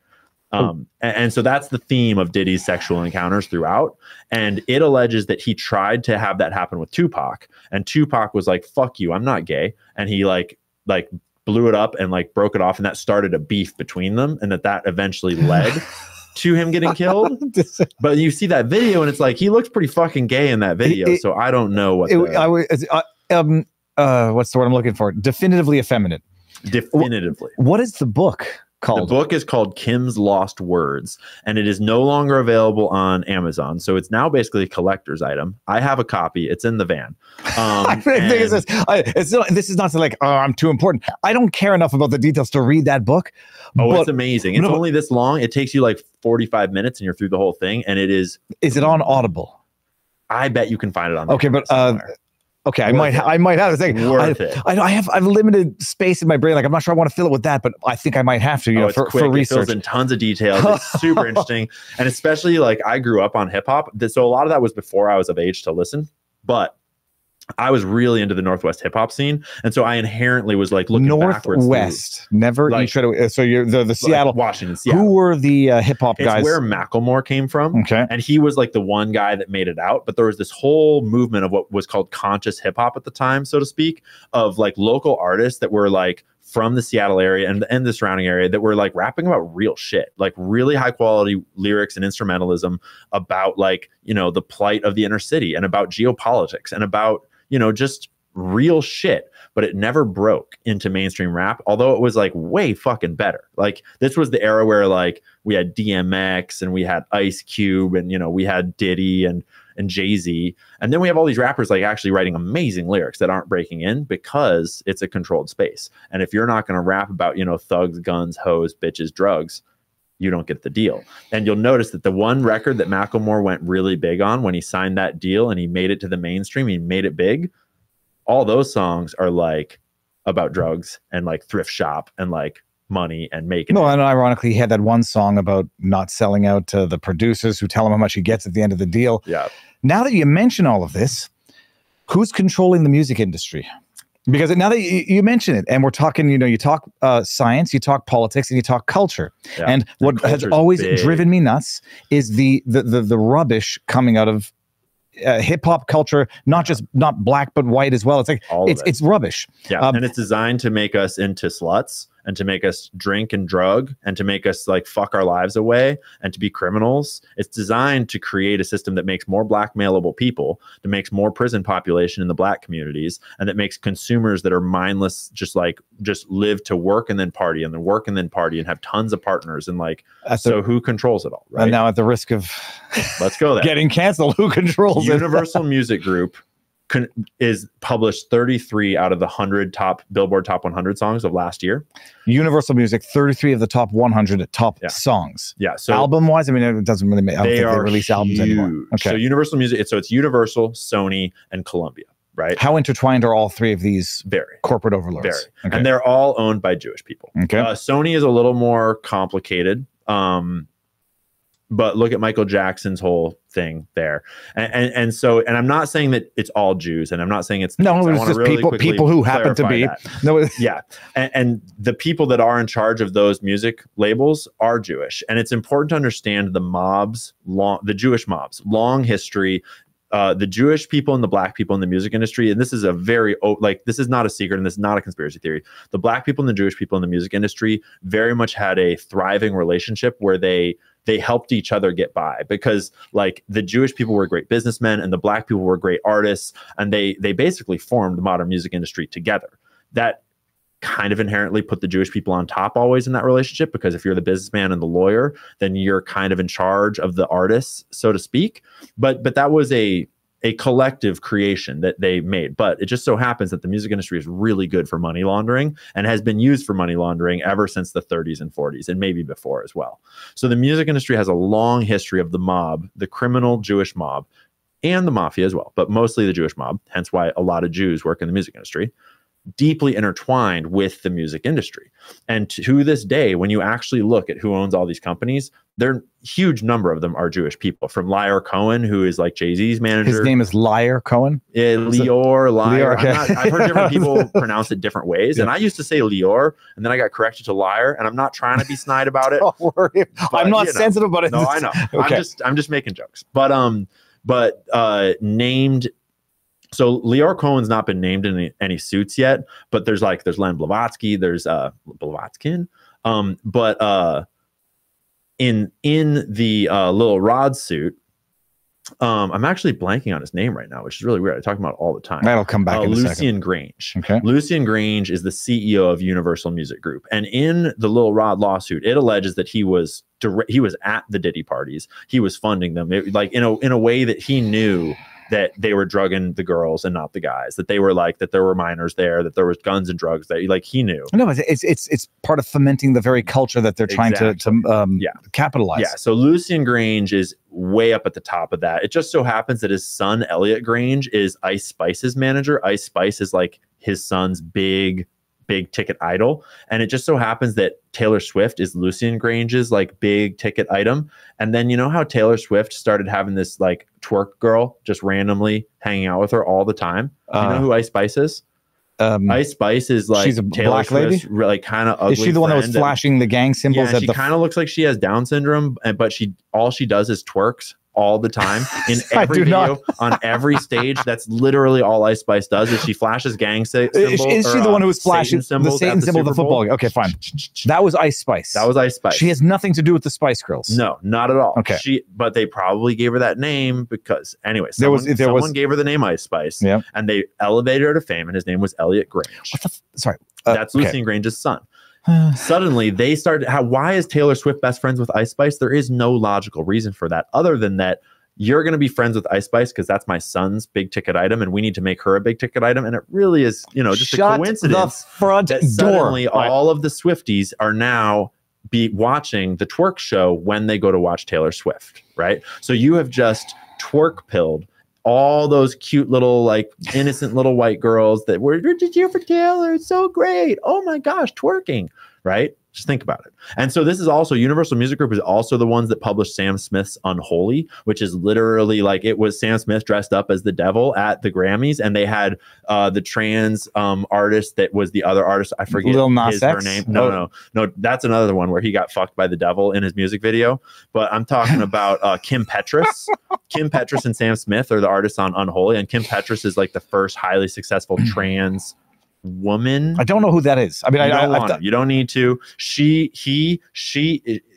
And so that's the theme of Diddy's sexual encounters throughout. And it alleges that he tried to have that happen with Tupac, and Tupac was like, fuck you, I'm not gay. And he like blew it up and like broke it off. And that started a beef between them. And that eventually led to him getting killed. But you see that video and it's like, he looks pretty fucking gay in that video. So I don't know what what's the word I'm looking for? Definitively effeminate. definitively. What is the book called? The book is called Kim's Lost Words, and it is no longer available on Amazon. So it's now basically a collector's item. I have a copy. It's in the van. This is not to like, oh, I'm too important. I don't care enough about the details to read that book. Oh, it's amazing. It's only this long. It takes you like 45 minutes and you're through the whole thing. And it is. Is it on Audible? I bet you can find it on. Okay, but okay, I might have to think. Worth it. I have limited space in my brain. Like I'm not sure I want to fill it with that, but I think I might have to. For research. It fills in tons of details. It's super interesting, and especially like I grew up on hip hop, so a lot of that was before I was of age to listen. But I was really into the Northwest hip hop scene, and so I inherently was like looking backwards. Northwest, never. Like, so you're the Seattle, like Washington, Seattle. Who were the hip hop guys? It's where Macklemore came from. Okay, and he was like the one guy that made it out. But there was this whole movement of what was called conscious hip hop at the time, so to speak, of like local artists that were like from the Seattle area and the surrounding area that were like rapping about real shit, like really high quality lyrics and instrumentalism about like, the plight of the inner city and about geopolitics and about, just real shit. But it never broke into mainstream rap, although it was like way fucking better. Like this was the era where like we had DMX and we had Ice Cube and, we had Diddy and Jay-Z. And then we have all these rappers like actually writing amazing lyrics that aren't breaking in because it's a controlled space. And if you're not going to rap about, thugs, guns, hoes, bitches, drugs, you don't get the deal. And you'll notice that the one record that Macklemore went really big on when he signed that deal and he made it to the mainstream, he made it big. All those songs are like about drugs and like thrift shop and like money and making and ironically he had that one song about not selling out to the producers who tell him how much he gets at the end of the deal. Yeah. Now that you mention all of this, who's controlling the music industry? Because now that you mention it, and we're talking, you talk science, you talk politics, and you talk culture. Yeah. And what has always driven me nuts is the rubbish coming out of hip hop culture, not black but white as well. It's like it's rubbish. Yeah, and it's designed to make us into sluts and to make us drink and drug and to make us like fuck our lives away and to be criminals. It's designed to create a system that makes more blackmailable people, that makes more prison population in the black communities, and that makes consumers that are mindless just live to work and then party and then work and then party and have tons of partners and like so who controls it all, right? And now at the risk of let's go there. Getting canceled, who controls Universal Music Group is published 33 out of the 100 top Billboard Top 100 songs of last year. Universal Music, 33 of the top 100 top songs. Yeah. So album-wise, I mean, it doesn't really make. I don't think they release albums anymore. Okay. So Universal Music, it's Universal, Sony, and Columbia, right? How intertwined are all three of these corporate overlords? Very. Okay. And they're all owned by Jewish people. Okay. Sony is a little more complicated. But look at Michael Jackson's whole thing there. And so I'm not saying that it's all Jews, and I'm not saying it's just really people who happen to be. No, yeah. And the people that are in charge of those music labels are Jewish. And it's important to understand the Jewish mob's long history. The Jewish people and the black people in the music industry, and this is this is not a secret and this is not a conspiracy theory. The black people and the Jewish people in the music industry very much had a thriving relationship where they helped each other get by, because like the Jewish people were great businessmen and the black people were great artists, and they basically formed the modern music industry together. That kind of inherently put the Jewish people on top always in that relationship, because if you're the businessman and the lawyer, then you're kind of in charge of the artists, so to speak. But that was a collective creation that they made. But it just so happens that the music industry is really good for money laundering and has been used for money laundering ever since the 30s and 40s, and maybe before as well. So the music industry has a long history of the mob, the criminal Jewish mob, and the mafia as well, but mostly the Jewish mob, hence why a lot of Jews work in the music industry, deeply intertwined with the music industry. And to this day, when you actually look at who owns all these companies, a huge number of them are Jewish people. From Lior Cohen, who is like Jay-Z's manager. His name is Lior Cohen? Yeah, Lior. Okay. I've heard different people pronounce it different ways. Yeah. And I used to say Lior, and then I got corrected to Liar, and I'm not trying to be snide about it. Don't worry. I'm not sensitive about it. No, I know. Okay. I'm just making jokes. But named. So Lior Cohen's not been named in any suits yet, but there's Len Blavatsky, there's Blavatskin, but in the Lil Rod suit, I'm actually blanking on his name right now, which is really weird. I talk about it all the time. That'll come back in a second. Lucian Grange. Okay. Lucian Grange is the CEO of Universal Music Group, and in the Lil Rod lawsuit, it alleges that he was at the Diddy parties. He was funding them, like in a way that he knew that they were drugging the girls and not the guys. That they were like that there were minors there, that there was guns and drugs. That like he knew. No, it's part of fomenting the very culture that they're trying to capitalize. Yeah. So Lucian Grange is way up at the top of that. It just so happens that his son Elliot Grange is Ice Spice's manager. Ice Spice is like his son's big ticket idol, and it just so happens that Taylor Swift is Lucian Grange's like big ticket item. And then you know how Taylor Swift started having this like twerk girl just randomly hanging out with her all the time? Do you know who Ice Spice is? Ice Spice is like she's a Taylor black lady, like kind of ugly. Is she the one that was flashing the gang symbols? Yeah, she kind of looks like she has Down syndrome, but all she does is twerks all the time in every video on every stage. That's literally all Ice Spice does is she flashes gang symbols. Is she the one who was flashing the Satan symbol of the football game? Okay, fine. That was Ice Spice. That was Ice Spice. She has nothing to do with the Spice Girls. No, not at all. Okay. But they probably gave her that name because anyway, someone gave her the name Ice Spice, and they elevated her to fame, and his name was Elliot Grange. Sorry. That's Lucian Grange's son. Suddenly they started why is Taylor Swift best friends with Ice Spice? There is no logical reason for that other than that you're going to be friends with Ice Spice because that's my son's big ticket item and we need to make her a big ticket item. And it really is, just a coincidence the front that door. Suddenly all of the Swifties are now watching the twerk show when they go to watch Taylor Swift, right? So you have just twerk pilled all those cute little, like innocent little white girls that were just here for Taylor. It's so great. Oh my gosh, twerking, right? Just think about it. And so this is also Universal Music Group is also the ones that published Sam Smith's Unholy, which is literally like it was Sam Smith dressed up as the devil at the Grammys. And they had the trans artist that was the other artist. I forget Lil Nas her name. No. That's another one where he got fucked by the devil in his music video. But I'm talking about Kim Petras. Kim Petras and Sam Smith are the artists on Unholy. And Kim Petras is like the first highly successful trans woman. I don't know who that is. I mean, you don't need to.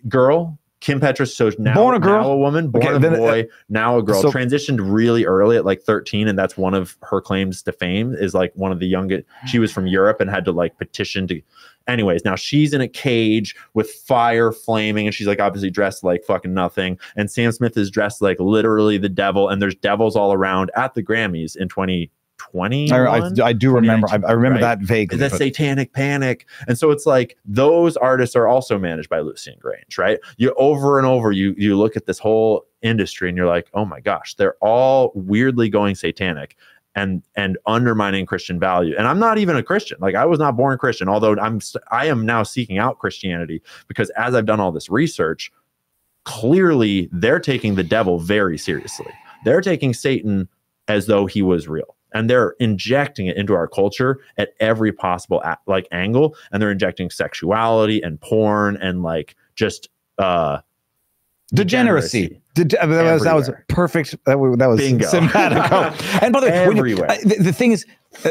Girl, Kim Petras. So now, born a girl, now a woman, born a boy, now a girl. So, transitioned really early at like 13, and that's one of her claims to fame. Is like one of the youngest. She was from Europe and had to like petition to. Anyways, now she's in a cage with fire flaming, and she's like obviously dressed like fucking nothing. And Sam Smith is dressed like literally the devil, and there's devils all around at the Grammys in 2020. I do remember. I remember that vaguely. The Satanic Panic, and so it's like those artists are also managed by Lucian Grange, right? You over and over, you look at this whole industry, and you're like, oh my gosh, they're all weirdly going satanic and undermining Christian value. And I'm not even a Christian. Like I was not born Christian, although I am now seeking out Christianity because as I've done all this research, clearly they're taking the devil very seriously. They're taking Satan as though he was real. And they're injecting it into our culture at every possible angle. And they're injecting sexuality and porn and like just degeneracy. That was perfect. That was bingo. Simpatico. And by the way, everywhere. The thing is,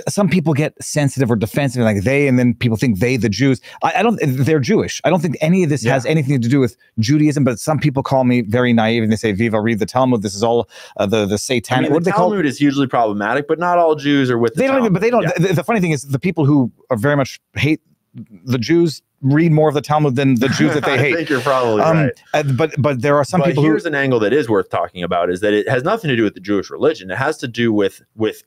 some people get sensitive or defensive, like they, and then people think they, the Jews. I don't. They're Jewish. I don't think any of this has anything to do with Judaism. But some people call me very naive, and they say, "Viva, read the Talmud. This is all the satanic." I mean, the Talmud is hugely problematic, but not all Jews are with the Talmud. But they don't. Yeah. The funny thing is, the people who are very much hate the Jews read more of the Talmud than the Jews that they hate. I think you're probably right. But there are some people here's an angle that is worth talking about is that it has nothing to do with the Jewish religion. It has to do with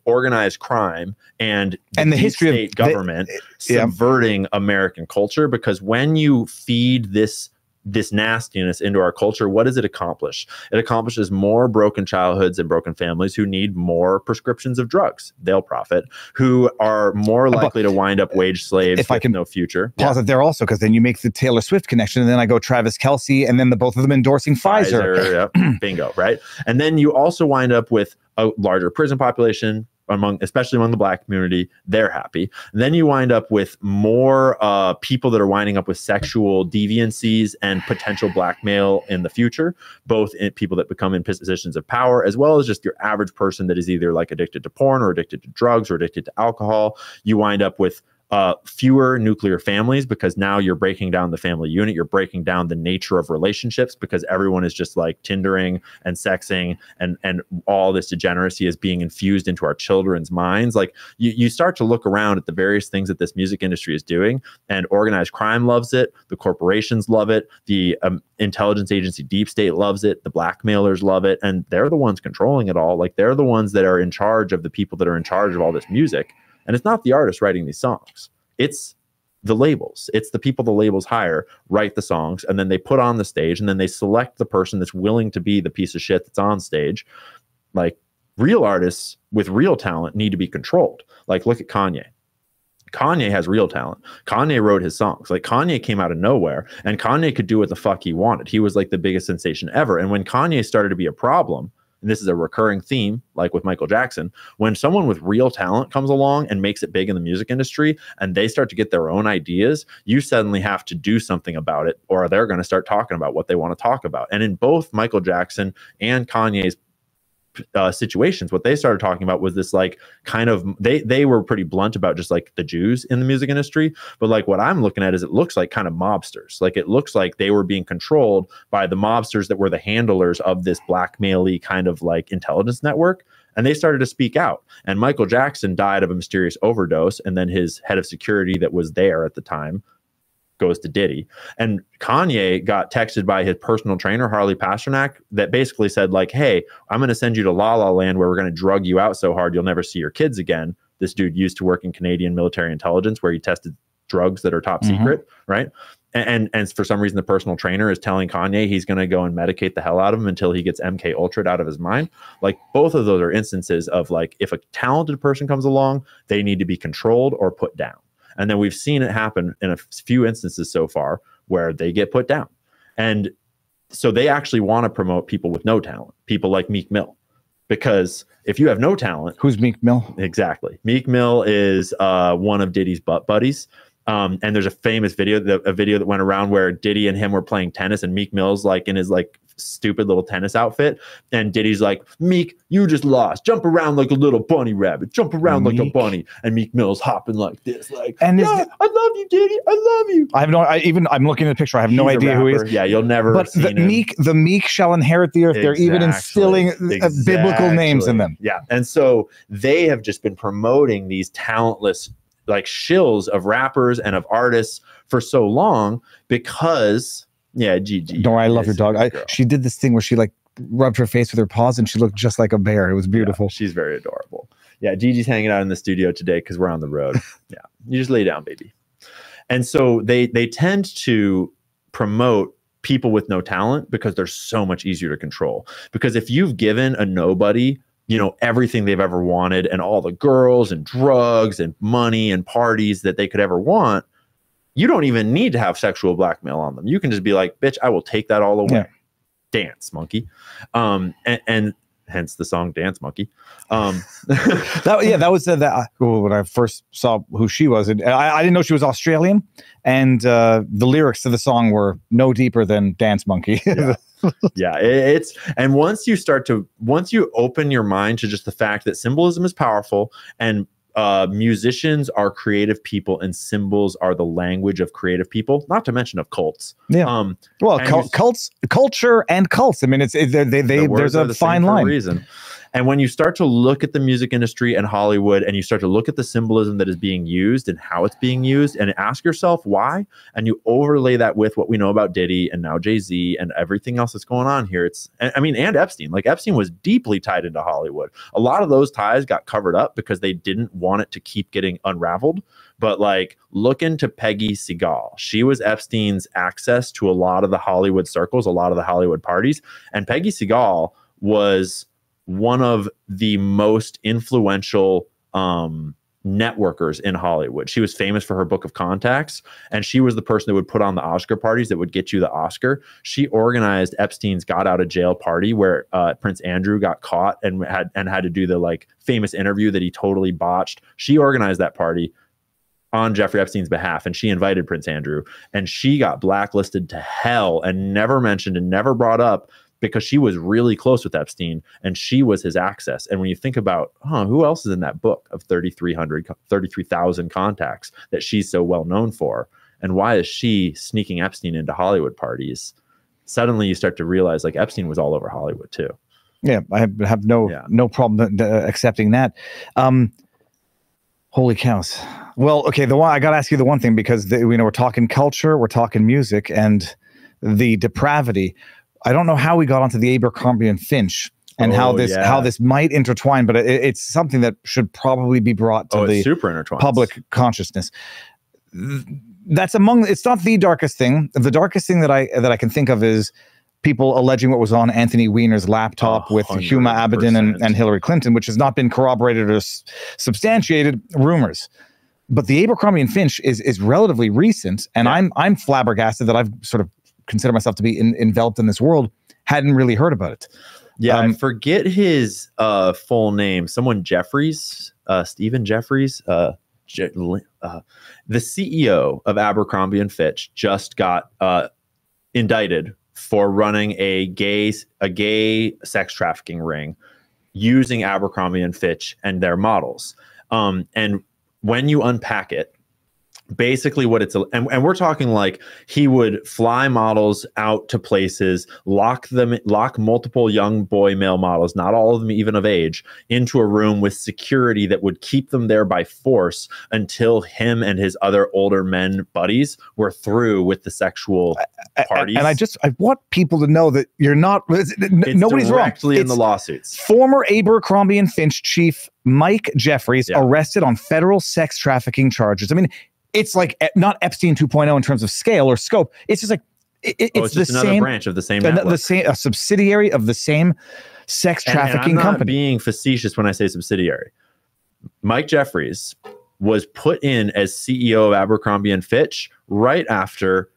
organized crime and the history of government subverting American culture. Because when you feed this nastiness into our culture, what does it accomplish? It accomplishes more broken childhoods and broken families who need more prescriptions of drugs. They'll profit, who are more likely to wind up wage slaves with no future. Pause it there also, because then you make the Taylor Swift connection, and then I go Travis Kelce, and then the both of them endorsing Pfizer. Bingo, right? And then you also wind up with a larger prison population, especially among the Black community. They're happy. And then you wind up with more people that are winding up with sexual deviancies and potential blackmail in the future, both in people that become in positions of power, as well as just your average person that is either like addicted to porn or addicted to drugs or addicted to alcohol. You wind up with fewer nuclear families, because now you're breaking down the family unit. You're breaking down the nature of relationships, because everyone is just like Tindering and sexing, and all this degeneracy is being infused into our children's minds. Like you start to look around at the various things that this music industry is doing, and organized crime loves it. The corporations love it. The intelligence agency deep state loves it. The blackmailers love it. And they're the ones controlling it all. Like they're the ones that are in charge of the people that are in charge of all this music. And it's not the artists writing these songs. It's the labels. It's the people the labels hire, write the songs, and then they put on the stage, and then they select the person that's willing to be the piece of shit that's on stage. Like real artists with real talent need to be controlled. Like look at Kanye. Kanye has real talent. Kanye wrote his songs. Like Kanye came out of nowhere, and Kanye could do what the fuck he wanted. He was like the biggest sensation ever. And when Kanye started to be a problem, and this is a recurring theme, like with Michael Jackson, when someone with real talent comes along and makes it big in the music industry, and they start to get their own ideas, you suddenly have to do something about it, or they're going to start talking about what they want to talk about. And in both Michael Jackson and Kanye's situations, what they started talking about was this like kind of, they were pretty blunt about just like the Jews in the music industry, but like what I'm looking at is it looks like kind of mobsters. Like it looks like they were being controlled by the mobsters that were the handlers of this blackmail-y kind of like intelligence network, and they started to speak out. And Michael Jackson died of a mysterious overdose, and then his head of security that was there at the time goes to Diddy. And Kanye got texted by his personal trainer, Harley Pasternak, that basically said like, hey, I'm going to send you to La La Land where we're going to drug you out so hard you'll never see your kids again. This dude used to work in Canadian military intelligence where he tested drugs that are top secret, right? And for some reason, the personal trainer is telling Kanye he's going to go and medicate the hell out of him until he gets MK Ultra'd out of his mind. Like both of those are instances of like, if a talented person comes along, they need to be controlled or put down. And then we've seen it happen in a few instances so far where they get put down. And so they actually want to promote people with no talent, people like Meek Mill. Because if you have no talent... Who's Meek Mill? Exactly. Meek Mill is one of Diddy's butt buddies. And there's a famous video, a video that went around where Diddy and him were playing tennis, and Meek Mill's like in his like stupid little tennis outfit, and Diddy's like, Meek, you just lost, jump around like a little bunny rabbit, jump around like a bunny, and Meek Mill's hopping like this, like, and yeah, I love you, Diddy, I love you. I have no, I'm looking at the picture, I have no idea who he is. Yeah, you'll never. But the meek shall inherit the earth. They're even instilling biblical names in them. Yeah, and so they have just been promoting these talentless like shills of rappers and of artists for so long because Gigi. No, I love your dog. She did this thing where she like rubbed her face with her paws and she looked just like a bear. It was beautiful. Yeah, she's very adorable. Yeah, Gigi's hanging out in the studio today because we're on the road. Yeah, you just lay down, baby. And so they tend to promote people with no talent because they're so much easier to control. Because if you've given a nobody, you know, everything they've ever wanted and all the girls and drugs and money and parties that they could ever want, you don't even need to have sexual blackmail on them. You can just be like, bitch, I will take that all away. Yeah. Dance, monkey. And hence the song Dance Monkey. That was when I first saw who she was. And I didn't know she was Australian. And the lyrics to the song were no deeper than Dance Monkey. Yeah. Yeah, it's, and once you open your mind to just the fact that symbolism is powerful, and musicians are creative people and symbols are the language of creative people, not to mention of cults. Yeah. Cults, culture and cults. I mean, there's a fine line. Reason. And when you start to look at the music industry and Hollywood, and you start to look at the symbolism that is being used and how it's being used, and ask yourself why, and you overlay that with what we know about Diddy and now Jay-Z and everything else that's going on here, and Epstein. Like Epstein was deeply tied into Hollywood. A lot of those ties got covered up because they didn't want it to keep getting unraveled. But like, look into Peggy Segal. She was Epstein's access to a lot of the Hollywood circles, a lot of the Hollywood parties. And Peggy Segal was one of the most influential networkers in Hollywood. She was famous for her book of contacts, and she was the person that would put on the Oscar parties that would get you the Oscar. She organized Epstein's got out of jail party where Prince Andrew got caught and had to do the like famous interview that he totally botched. She organized that party on Jeffrey Epstein's behalf, and she invited Prince Andrew, and she got blacklisted to hell and never mentioned and never brought up because she was really close with Epstein and she was his access. And when you think about, who else is in that book of 33,000 contacts that she's so well known for? And why is she sneaking Epstein into Hollywood parties? Suddenly you start to realize like Epstein was all over Hollywood too. Yeah, I have no problem accepting that. Holy cows. Well, okay, I got to ask you the one thing, because we're talking culture, we're talking music, and the depravity. I don't know how we got onto the Abercrombie and Finch and how this might intertwine, but it's something that should probably be brought to the super intertwined public consciousness. That's it's not the darkest thing. The darkest thing that I can think of is people alleging what was on Anthony Weiner's laptop with Huma Abedin and Hillary Clinton, which has not been corroborated or substantiated, rumors. But the Abercrombie and Finch is relatively recent, and I'm flabbergasted that I've sort of considered myself to be enveloped in this world. Hadn't really heard about it. Yeah, I forget his full name. Someone Jeffries, Stephen Jeffries, the CEO of Abercrombie and Fitch, just got indicted for running a gay sex trafficking ring using Abercrombie and Fitch and their models. And when you unpack it, basically what it's and we're talking like he would fly models out to places, lock multiple young boy male models, not all of them even of age, into a room with security that would keep them there by force until him and his other older men buddies were through with the sexual parties. And I want people to know that you're not, nobody's wrong. Directly in the lawsuits. Former Abercrombie and Finch chief Mike Jeffries arrested on federal sex trafficking charges. I mean, it's like not Epstein 2.0 in terms of scale or scope. It's just like it's just another branch of the same network. A subsidiary of the same sex trafficking company. I'm not being facetious when I say subsidiary. Mike Jeffries was put in as CEO of Abercrombie and Fitch right after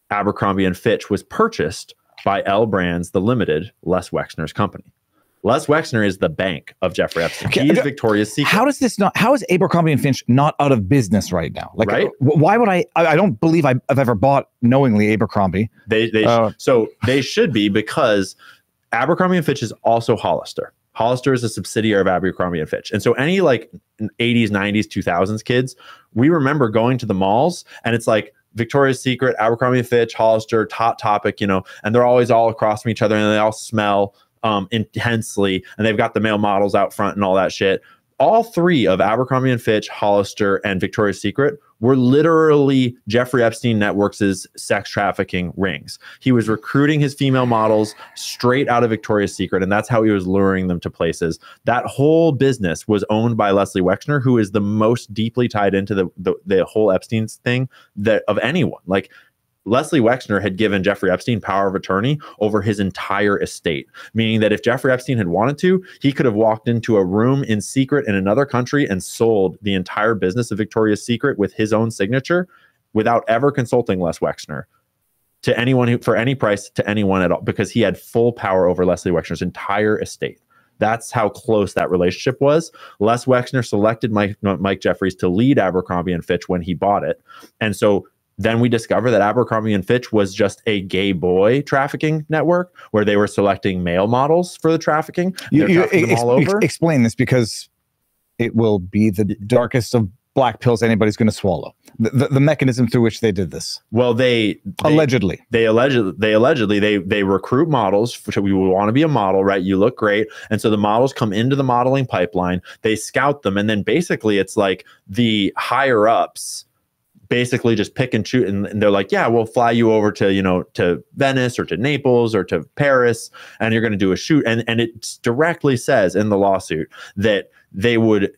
Abercrombie and Fitch was purchased by L Brands, the limited, Les Wexner's company. Les Wexner is the bank of Jeffrey Epstein. He is Victoria's Secret. How is Abercrombie and Finch not out of business right now? Like, right? Why would I don't believe I've ever bought knowingly Abercrombie. So they should be, because Abercrombie and Fitch is also Hollister. Hollister is a subsidiary of Abercrombie and Fitch. And so any like 80s, 90s, 2000s kids, we remember going to the malls and it's like Victoria's Secret, Abercrombie and Fitch, Hollister, Hot Topic, and they're always all across from each other and they all smell intensely, and they've got the male models out front and all that shit. All three of Abercrombie and Fitch, Hollister, and Victoria's Secret were literally Jeffrey Epstein Networks' sex trafficking rings. He was recruiting his female models straight out of Victoria's Secret, and that's how he was luring them to places. That whole business was owned by Leslie Wexner, who is the most deeply tied into the whole Epstein thing of anyone. Like, Leslie Wexner had given Jeffrey Epstein power of attorney over his entire estate, meaning that if Jeffrey Epstein had wanted to, he could have walked into a room in secret in another country and sold the entire business of Victoria's Secret with his own signature without ever consulting Les Wexner to anyone for any price to anyone at all, because he had full power over Leslie Wexner's entire estate. That's how close that relationship was. Les Wexner selected Mike Jeffries to lead Abercrombie and Fitch when he bought it. And so then we discover that Abercrombie and Fitch was just a gay boy trafficking network where they were selecting male models for the trafficking. Explain this, because it will be the darkest of black pills anybody's going to swallow. The mechanism through which they did this. Well, they allegedly recruit models. We want to be a model, right? You look great. And so the models come into the modeling pipeline. They scout them. And then basically it's like the higher ups basically just pick and choose, and they're like, yeah, we'll fly you over to, to Venice or to Naples or to Paris, and you're going to do a shoot. And it directly says in the lawsuit that they would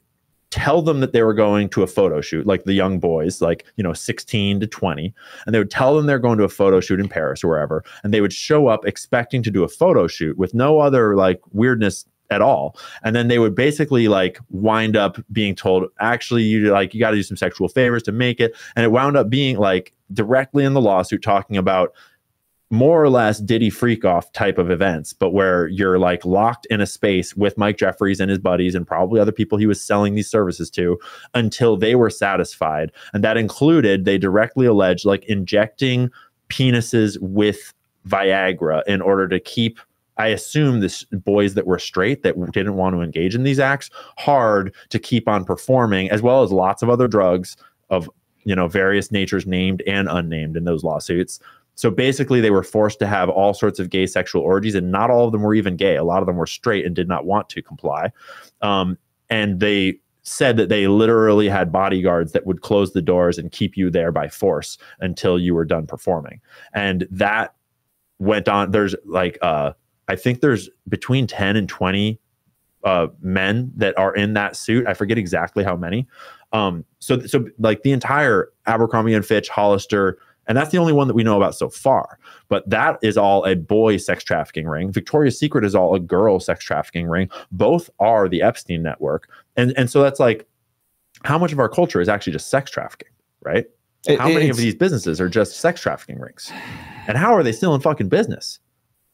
tell them that they were going to a photo shoot, like the young boys, like, 16 to 20. And they would tell them they're going to a photo shoot in Paris or wherever. And they would show up expecting to do a photo shoot with no other like weirdness at all. And then they would basically like wind up being told, actually, you got to do some sexual favors to make it. And it wound up being like directly in the lawsuit talking about more or less Diddy freak off type of events, but where you're like locked in a space with Mike Jeffries and his buddies and probably other people he was selling these services to until they were satisfied. And that included, they directly alleged, like injecting penises with Viagra in order to keep I assume this boys that were straight that didn't want to engage in these acts hard to keep on performing, as well as lots of other drugs of, you know, various natures named and unnamed in those lawsuits. So basically they were forced to have all sorts of gay sexual orgies, and not all of them were even gay. A lot of them were straight and did not want to comply. And they said that they literally had bodyguards that would close the doors and keep you there by force until you were done performing. And that went on. There's like, I think there's between 10 and 20 men that are in that suit. I forget exactly how many. So like the entire Abercrombie and Fitch, Hollister, and that's the only one that we know about so far. But that is all a boy sex trafficking ring. Victoria's Secret is all a girl sex trafficking ring. Both are the Epstein network. And so that's like, how much of our culture is actually just sex trafficking, right? How many of these businesses are just sex trafficking rings? And how are they still in fucking business?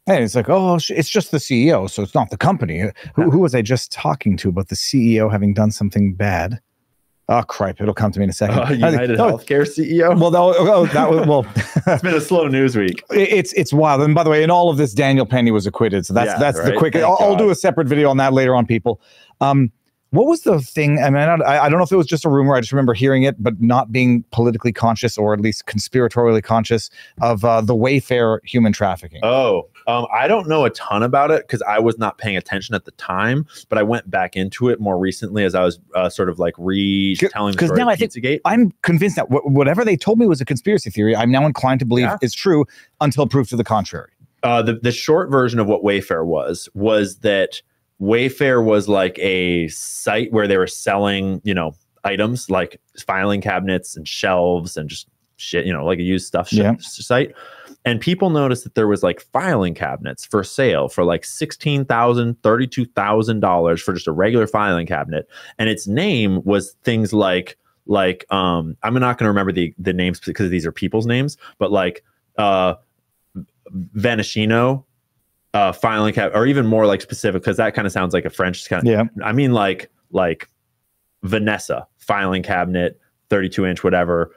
And it's like, oh, it's just the CEO, so it's not the company. Who was I just talking to about the CEO having done something bad? Oh, cripe. It'll come to me in a second. United Healthcare CEO? Well, that was, well, it's been a slow news week. It's wild. And by the way, in all of this, Daniel Penny was acquitted. So that's right? The quick. I'll do a separate video on that later on, people. What was the thing? I mean, I don't know if it was just a rumor. I just remember hearing it, but not being politically conscious or at least conspiratorially conscious of the Wayfair human trafficking. I don't know a ton about it because I was not paying attention at the time, but I went back into it more recently as I was sort of like retelling the story now of Pizzagate. I'm convinced that whatever they told me was a conspiracy theory, I'm now inclined to believe is true until proof to the contrary. The short version of what Wayfair was that Wayfair was like a site where they were selling, you know, items like filing cabinets and shelves and just shit, you know, like a used stuff site. And people noticed that there was like filing cabinets for sale for like $16,000, $32,000 for just a regular filing cabinet. And its name was things like I'm not going to remember the names because these are people's names, but like Vanishino filing cabinet, or even more like specific, because that kind of sounds like a French kind of, I mean like Vanessa filing cabinet, 32-inch, whatever,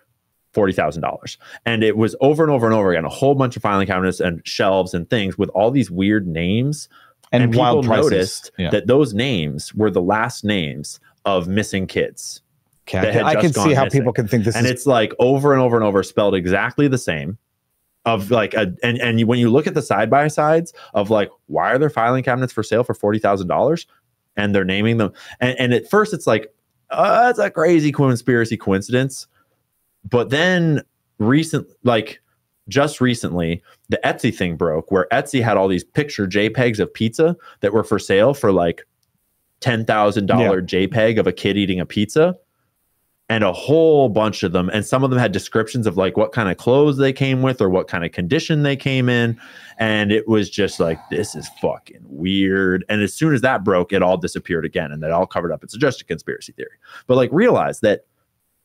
$40,000. And it was over and over and over again, a whole bunch of filing cabinets and shelves and things with all these weird names. And people noticed that those names were the last names of missing kids. I can see how people can think this and it's like over and over and over spelled exactly the same. Of like and when you look at the side by sides of like, why are there filing cabinets for sale for $40,000 and they're naming them, and at first it's like, that's a crazy conspiracy coincidence. But then just recently, the Etsy thing broke, where Etsy had all these picture JPEGs of pizza that were for sale for like $10,000 JPEG of a kid eating a pizza. And a whole bunch of them. And some of them had descriptions of like what kind of clothes they came with or what kind of condition they came in. And it was just like, this is fucking weird. And as soon as that broke, it all disappeared again. And they all covered up. It's just a conspiracy theory. But like, realize that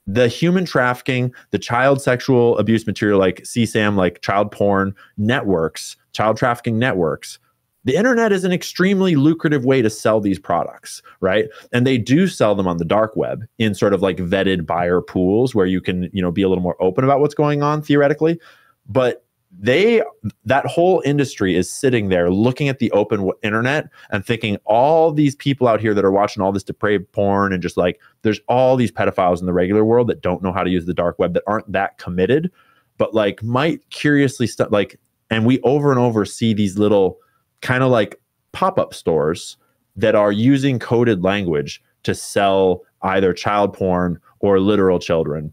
the human trafficking, the child sexual abuse material, like CSAM, like child porn networks, child trafficking networks, the internet is an extremely lucrative way to sell these products, right? And they do sell them on the dark web in sort of like vetted buyer pools where you can, you know, be a little more open about what's going on theoretically. But that whole industry is sitting there looking at the open internet and thinking all these people out here that are watching all this depraved porn and just like, there's all these pedophiles in the regular world that don't know how to use the dark web, that aren't that committed, but like might curiously and we over and over see these little kind of like pop-up stores that are using coded language to sell either child porn or literal children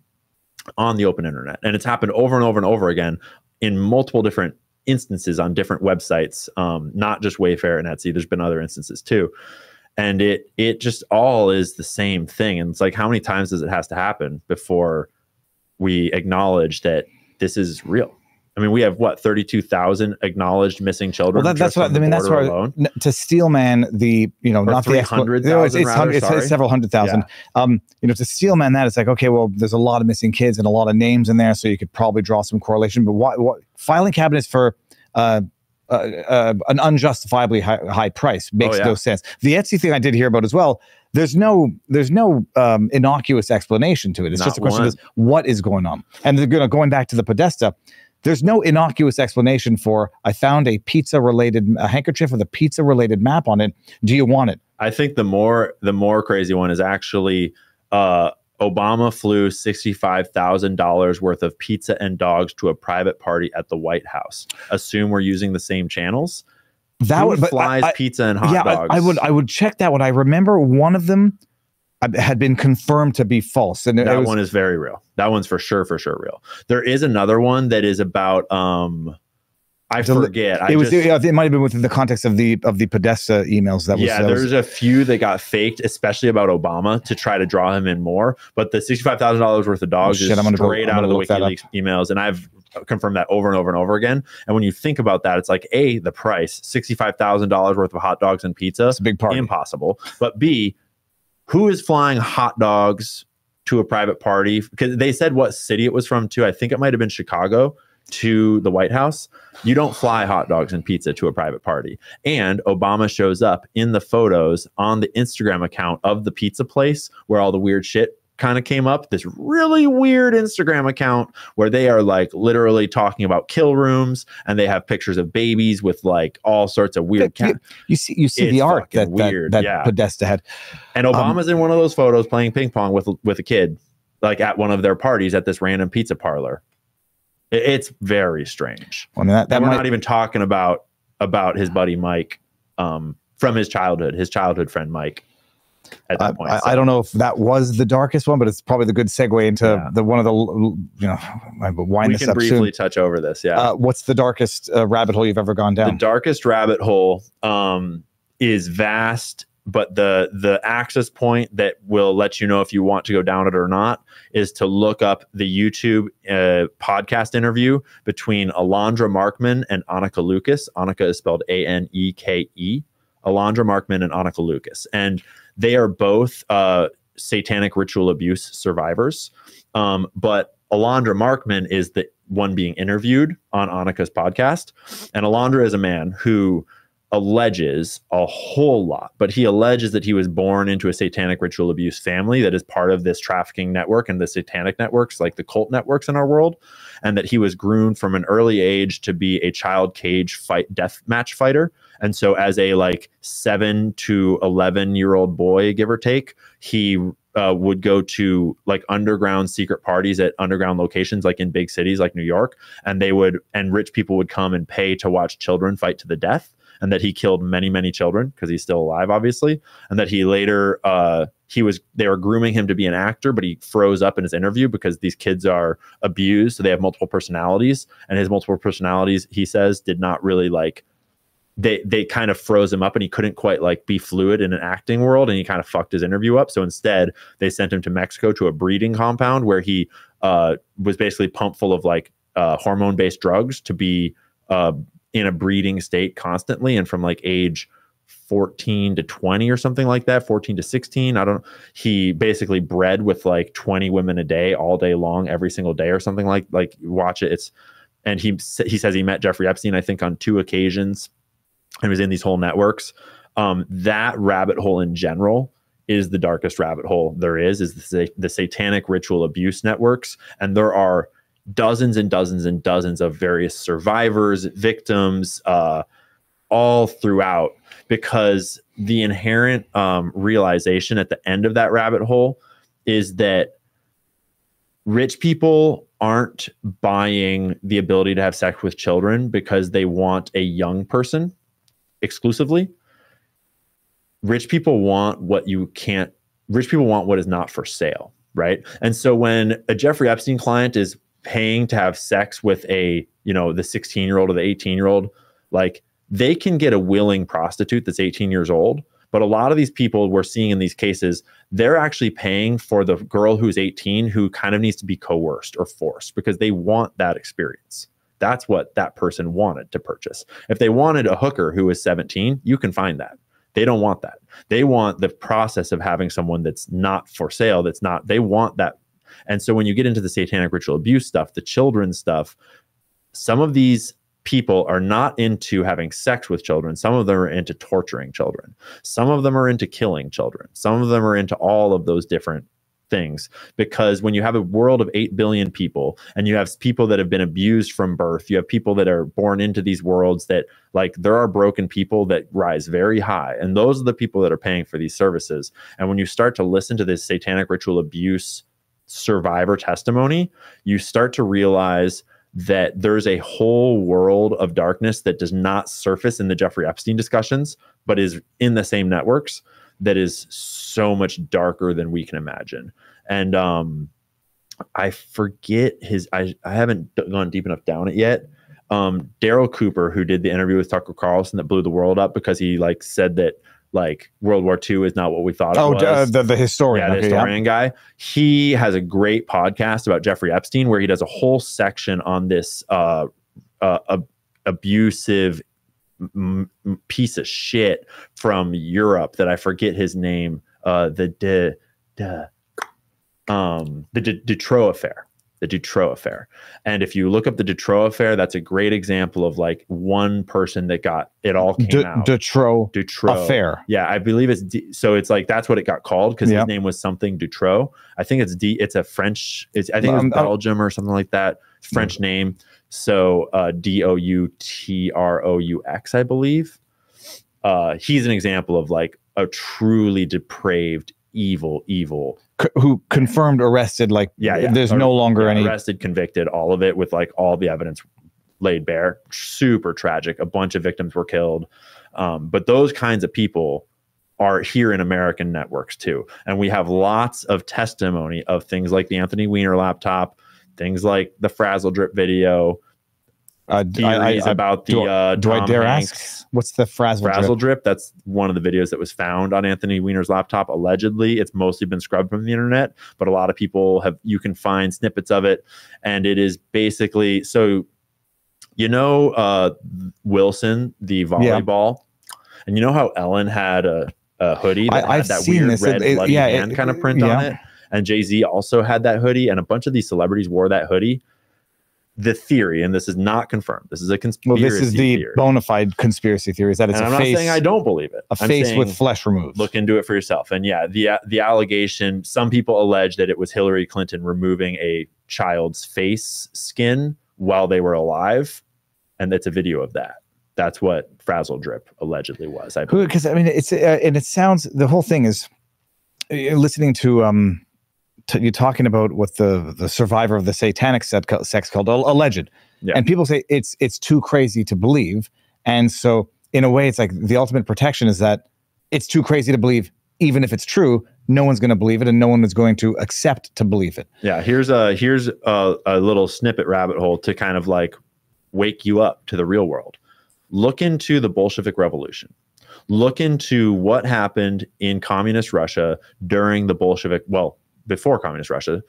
on the open internet. And it's happened over and over and over again in multiple different instances on different websites, not just Wayfair and Etsy. There's been other instances too. And it just all is the same thing. And it's like, how many times does it has to happen before we acknowledge that this is real? I mean, we have what, 32,000 acknowledged missing children. Well, that's what I mean. That's why to steelman the, you know, not 300,000. It's several hundred thousand. You know, to steelman that, it's like, okay, well, there's a lot of missing kids and a lot of names in there, so you could probably draw some correlation. But what filing cabinets for an unjustifiably high price makes no sense. The Etsy thing I did hear about as well. There's no innocuous explanation to it. It's just a question of what is going on. And going back to the Podesta. there's no innocuous explanation for, I found a handkerchief with a pizza related map on it. Do you want it? I think the more crazy one is actually Obama flew $65,000 worth of pizza and dogs to a private party at the White House. Assume we're using the same channels. Who flies pizza and hot dogs? I would check that one. I remember one of them had been confirmed to be false, and that one is very real. That one's for sure real. There is another one that is about I forget. It might have been within the context of the Podesta emails. There's a few that got faked, especially about Obama, to try to draw him in more. But the $65,000 worth of dogs is straight out of the WikiLeaks emails, and I've confirmed that over and over and over again. And when you think about that, it's like, A, the price, $65,000 worth of hot dogs and pizza, it's a big party. Impossible. But B, who is flying hot dogs to a private party? Because they said what city it was from too. I think it might have been Chicago, to the White House. You don't fly hot dogs and pizza to a private party. And Obama shows up in the photos on the Instagram account of the pizza place where all the weird shit kind of came up. This really weird Instagram account where they are like literally talking about kill rooms, and they have pictures of babies with like all sorts of weird you see the art that Podesta had. And Obama's in one of those photos playing ping pong with a kid, like at one of their parties at this random pizza parlor. It's very strange. Well, we're not even talking about his buddy Mike from his childhood friend Mike. At that point, I don't know if that was the darkest one, but it's probably the good segue into one of the, we can briefly touch over this. Yeah. What's the darkest rabbit hole you've ever gone down? The darkest rabbit hole is vast, but the access point that will let you know if you want to go down it or not is to look up the YouTube podcast interview between Alondra Markman and Annika Lucas. Annika is spelled Aneke. Alondra Markman and Annika Lucas. And they are both satanic ritual abuse survivors. But Alondra Markman is the one being interviewed on Annika's podcast. And Alondra is a man who alleges a whole lot, but he alleges that he was born into a satanic ritual abuse family that is part of this trafficking network and the satanic networks, like the cult networks in our world, and that he was groomed from an early age to be a child cage death match fighter. And so as a like 7 to 11-year-old boy, give or take, he would go to like underground secret parties at underground locations, like in big cities like New York, and rich people would come and pay to watch children fight to the death. And that he killed many, many children because he's still alive, obviously. And that he later, they were grooming him to be an actor, but he froze up in his interview because these kids are abused. So they have multiple personalities, and his multiple personalities, he says, did not really like, they kind of froze him up, and he couldn't quite like be fluid in an acting world, and he kind of fucked his interview up. So instead they sent him to Mexico to a breeding compound where he was basically pumped full of like hormone-based drugs to be in a breeding state constantly. And from like age 14 to 20 or something like that, 14 to 16, he basically bred with like 20 women a day, all day long, every single day or something like watch it. And he says he met Jeffrey Epstein, I think on 2 occasions, and was in these whole networks. That rabbit hole in general is the darkest rabbit hole there is the satanic ritual abuse networks. And there are dozens and dozens and dozens of various survivors, victims, all throughout, because the inherent realization at the end of that rabbit hole is that rich people aren't buying the ability to have sex with children because they want a young person exclusively. Rich people want what is not for sale, right? And so when a Jeffrey Epstein client is paying to have sex with the 16-year-old or the 18-year-old, like they can get a willing prostitute that's 18 years old. But a lot of these people we're seeing in these cases, they're actually paying for the girl who's 18 who kind of needs to be coerced or forced because they want that experience. That's what that person wanted to purchase. If they wanted a hooker who is 17, you can find that. They don't want that. They want the process of having someone that's not for sale, they want that. And so when you get into the satanic ritual abuse stuff, the children's stuff, some of these people are not into having sex with children. Some of them are into torturing children. Some of them are into killing children. Some of them are into all of those different things, because when you have a world of 8 billion people and you have people that have been abused from birth, you have people that are born into these worlds that, like, there are broken people that rise very high, and those are the people that are paying for these services. And when you start to listen to this satanic ritual abuse survivor testimony, you start to realize that there's a whole world of darkness that does not surface in the Jeffrey Epstein discussions, but is in the same networks, that is so much darker than we can imagine. And I forget I haven't gone deep enough down it yet. Daryl Cooper, who did the interview with Tucker Carlson that blew the world up because he like said that like World War II is not what we thought it was. The historian. Yeah, the historian guy. He has a great podcast about Jeffrey Epstein where he does a whole section on this abusive piece of shit from Europe that I forget his name. The Dutroux affair. The Dutroux affair. And if you look up the Dutroux affair, that's a great example of like one person that got it all came out. Dutroux affair. Yeah, I believe it's so it's like that's what it got called because his name was something Dutroux. I think it's a French. I think it's Belgium or something like that. French name. So Doutroux, I believe. He's an example of like a truly depraved, evil. Who confirmed arrested, like there's no longer any arrested, convicted, all of it with like all the evidence laid bare. Super tragic. A bunch of victims were killed. But those kinds of people are here in American networks too. And we have lots of testimony of things like the Anthony Weiner laptop, things like the Frazzle Drip video, theories about the do I dare Hanks. ask? What's the Frazzle Drip? That's one of the videos that was found on Anthony Weiner's laptop. Allegedly, it's mostly been scrubbed from the internet, but a lot of people you can find snippets of it. And it is basically, so, Wilson, the volleyball, and you know how Ellen had a hoodie that had that weird red bloody hand kind of print on it? And Jay-Z also had that hoodie, and a bunch of these celebrities wore that hoodie. The theory, and this is not confirmed, this is a conspiracy theory. This is the bona fide conspiracy theory, is that it's I'm not saying I don't believe it. A face with flesh removed. Look into it for yourself. And yeah, the allegation, some people allege that it was Hillary Clinton removing a child's face skin while they were alive, and that's a video of that. That's what Frazzle Drip allegedly was. Because I mean, it's and it sounds, the whole thing is listening to you talking about what the survivor of the satanic sex cult alleged, and people say it's too crazy to believe, and so in a way it's like the ultimate protection is that it's too crazy to believe, even if it's true, no one's going to believe it, and no one is going to accept to believe it. Yeah, here's a little snippet rabbit hole to kind of like wake you up to the real world. Look into the Bolshevik Revolution. Look into what happened in communist Russia during the before communist Russia,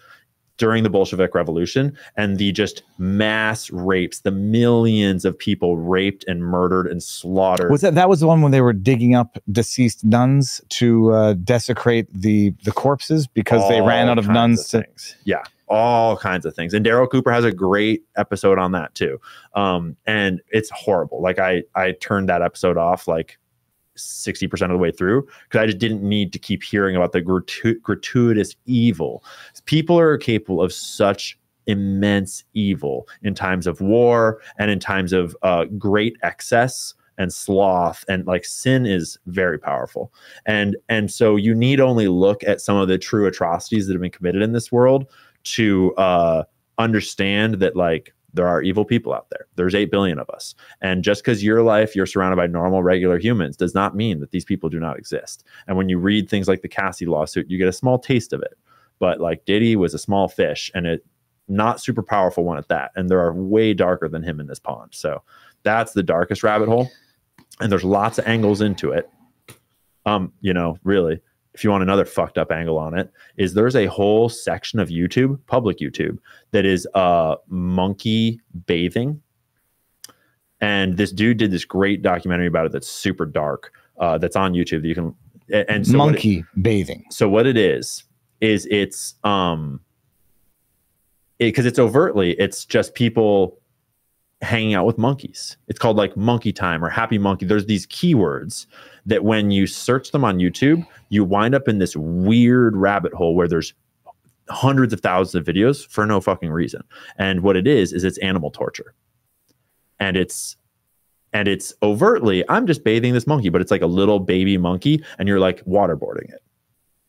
during the Bolshevik Revolution, and the just mass rapes, the millions of people raped and murdered and slaughtered. That was the one when they were digging up deceased nuns to desecrate the corpses because they ran out of nuns. Yeah, all kinds of things. And Daryl Cooper has a great episode on that too. And it's horrible. Like I turned that episode off like 60% of the way through because I just didn't need to keep hearing about the gratuitous evil. People are capable of such immense evil in times of war and in times of great excess and sloth, and like sin is very powerful. And so you need only look at some of the true atrocities that have been committed in this world to understand that like there are evil people out there. There's 8 billion of us. And just because you're surrounded by normal, regular humans does not mean that these people do not exist. And when you read things like the Cassie lawsuit, you get a small taste of it. But like Diddy was a small fish, and it not super powerful one at that. And there are way darker than him in this pond. So that's the darkest rabbit hole. And there's lots of angles into it. Really, if you want another fucked up angle on it, is there's a whole section of YouTube, public YouTube, that is monkey bathing. And this dude did this great documentary about it that's super dark, that's on YouTube that you can, and so monkey bathing. So what it is it's because it's overtly, it's just people hanging out with monkeys. It's called like monkey time or happy monkey. There's these keywords that when you search them on YouTube, you wind up in this weird rabbit hole where there's hundreds of thousands of videos for no fucking reason. And what it is it's animal torture. And it's overtly, I'm just bathing this monkey, but it's like a little baby monkey, and you're like waterboarding it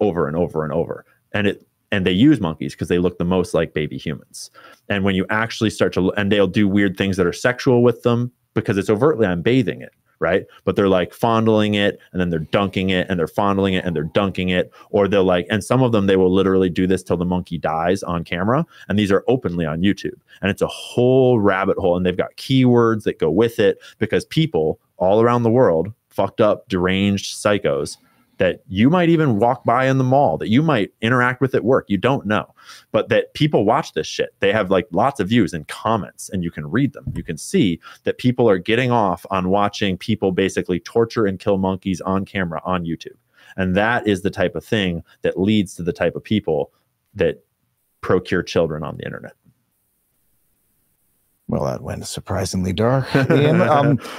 over and over and over. And they use monkeys because they look the most like baby humans. And when you actually start to, and they'll do weird things that are sexual with them because it's overtly, I'm bathing it, right? But they're like fondling it, and then they're dunking it, and they're fondling it, and they're dunking it. Or they'll like, and some of them, they will literally do this till the monkey dies on camera. And these are openly on YouTube. And it's a whole rabbit hole. And they've got keywords that go with it because people all around the world, fucked up, deranged psychos, that you might even walk by in the mall, that you might interact with at work, you don't know, but that people watch this shit. They have like lots of views and comments, and you can read them. You can see that people are getting off on watching people basically torture and kill monkeys on camera on YouTube. And that is the type of thing that leads to the type of people that procure children on the internet. Well, that went surprisingly dark, Ian.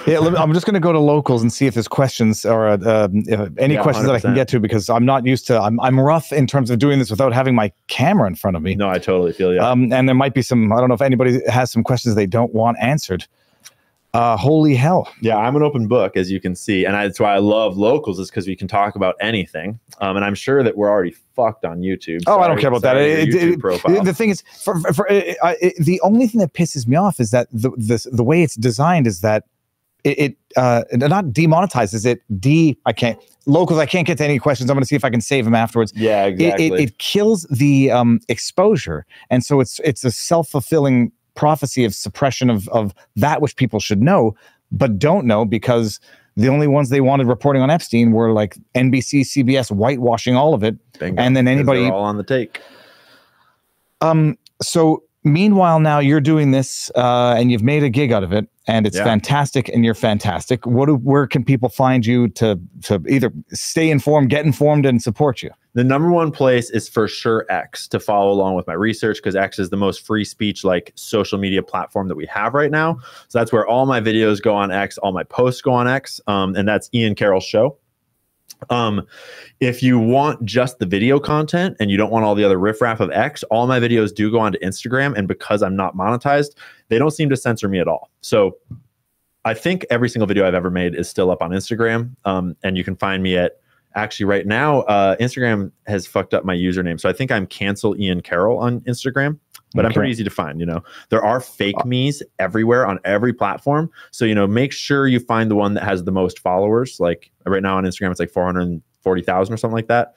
Yeah, I'm just going to go to locals and see if there's questions or any questions 100%. That I can get to, because I'm not used to. I'm rough in terms of doing this without having my camera in front of me. No, I totally feel you. And there might be some. I don't know if anybody has some questions they don't want answered. Holy hell. Yeah, I'm an open book, as you can see. And that's why I love locals, is because we can talk about anything. And I'm sure that we're already fucked on YouTube. Oh, I don't care about that. The thing is, the only thing that pisses me off is that the way it's designed is that it not demonetizes it. I can't get to any questions. I'm going to see if I can save them afterwards. Yeah, exactly. It kills the exposure. And so it's a self-fulfilling prophecy of suppression of that which people should know but don't know, because the only ones they wanted reporting on Epstein were like NBC, CBS whitewashing all of it. Bingo. And then anybody all on the take. So meanwhile, now you're doing this and you've made a gig out of it, and it's fantastic, and you're fantastic. Where can people find you to either stay informed, get informed, and support you? The number one place is for sure X, to follow along with my research, because X is the most free speech like social media platform that we have right now. So that's where all my videos go on X, all my posts go on X, and that's Ian Carroll's show. If you want just the video content and you don't want all the other riffraff of X, all my videos do go onto Instagram, and because I'm not monetized, they don't seem to censor me at all. So I think every single video I've ever made is still up on Instagram, and you can find me at, actually right now, Instagram has fucked up my username. So I think I'm Cancel Ian Carroll on Instagram, but I'm pretty easy to find. You know, there are fake me's everywhere on every platform. So, you know, make sure you find the one that has the most followers. Like right now on Instagram, it's like 440,000 or something like that.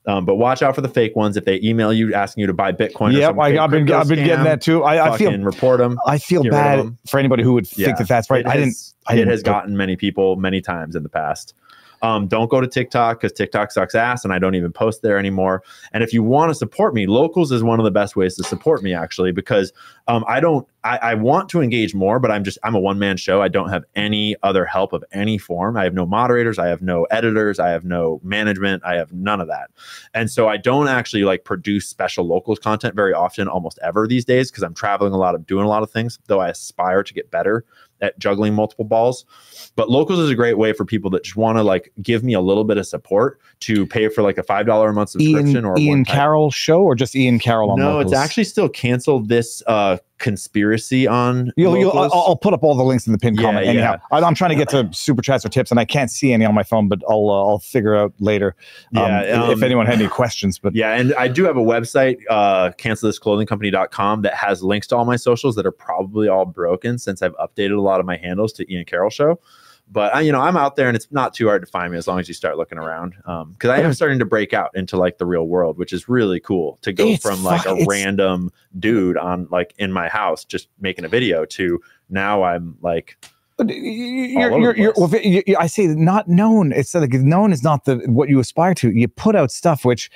But watch out for the fake ones. If they email you asking you to buy Bitcoin, yep, I've been getting that too. I feel report them. I feel bad for anybody who would think that that's right. It has gotten many people many times in the past. Don't go to TikTok, because TikTok sucks ass, and I don't even post there anymore. And if you want to support me, Locals is one of the best ways to support me, actually, because I want to engage more, but I'm a one-man show. I don't have any other help of any form. I have no moderators. I have no editors. I have no management. I have none of that. And so I don't actually like produce special Locals content very often, almost ever these days, because I'm traveling a lot, I'm doing a lot of things, though I aspire to get better at juggling multiple balls. But Locals is a great way for people that just want to like give me a little bit of support to pay for like a $5 a month subscription. Or Ian Carroll show, or just Ian Carroll on Locals? No, it's actually still canceled this conspiracy on I'll put up all the links in the pinned comment anyhow. I'm trying to get to super chats or tips, and I can't see any on my phone, but I'll figure out later if anyone had any questions. But yeah, and I do have a website, cancelthisclothingcompany.com, that has links to all my socials that are probably all broken since I've updated a lot of my handles to Ian Carroll Show. But I'm out there, and it's not too hard to find me as long as you start looking around. Because I am starting to break out into like the real world, which is really cool to go from like a random dude on like in my house just making a video to now I'm like. I say not known. It's like known is not what you aspire to. You put out stuff which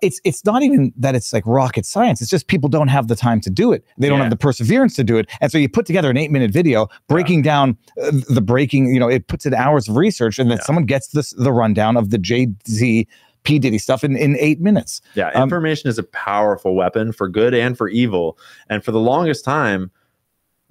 it's not even that it's like rocket science. It's just people don't have the time to do it. They don't have the perseverance to do it. And so you put together an 8-minute video breaking down the breaking. It puts in hours of research, and then someone gets the rundown of the Jay-Z, P. Diddy stuff in 8 minutes. Yeah, information is a powerful weapon for good and for evil. And for the longest time,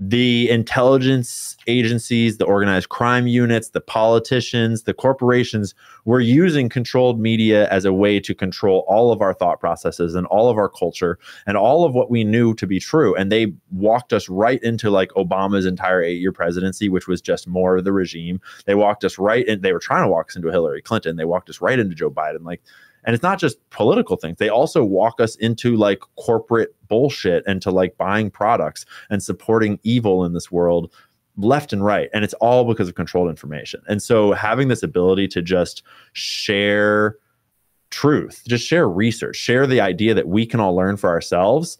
the intelligence agencies, the organized crime units, the politicians, the corporations were using controlled media as a way to control all of our thought processes and all of our culture and all of what we knew to be true. And they walked us right into like Obama's entire 8-year presidency, which was just more of the regime. They walked us right in. They were trying to walk us into Hillary Clinton. They walked us right into Joe Biden. Like, and it's not just political things. They also walk us into like corporate bullshit and to like buying products and supporting evil in this world left and right. And it's all because of controlled information. And so having this ability to just share truth, just share research, share the idea that we can all learn for ourselves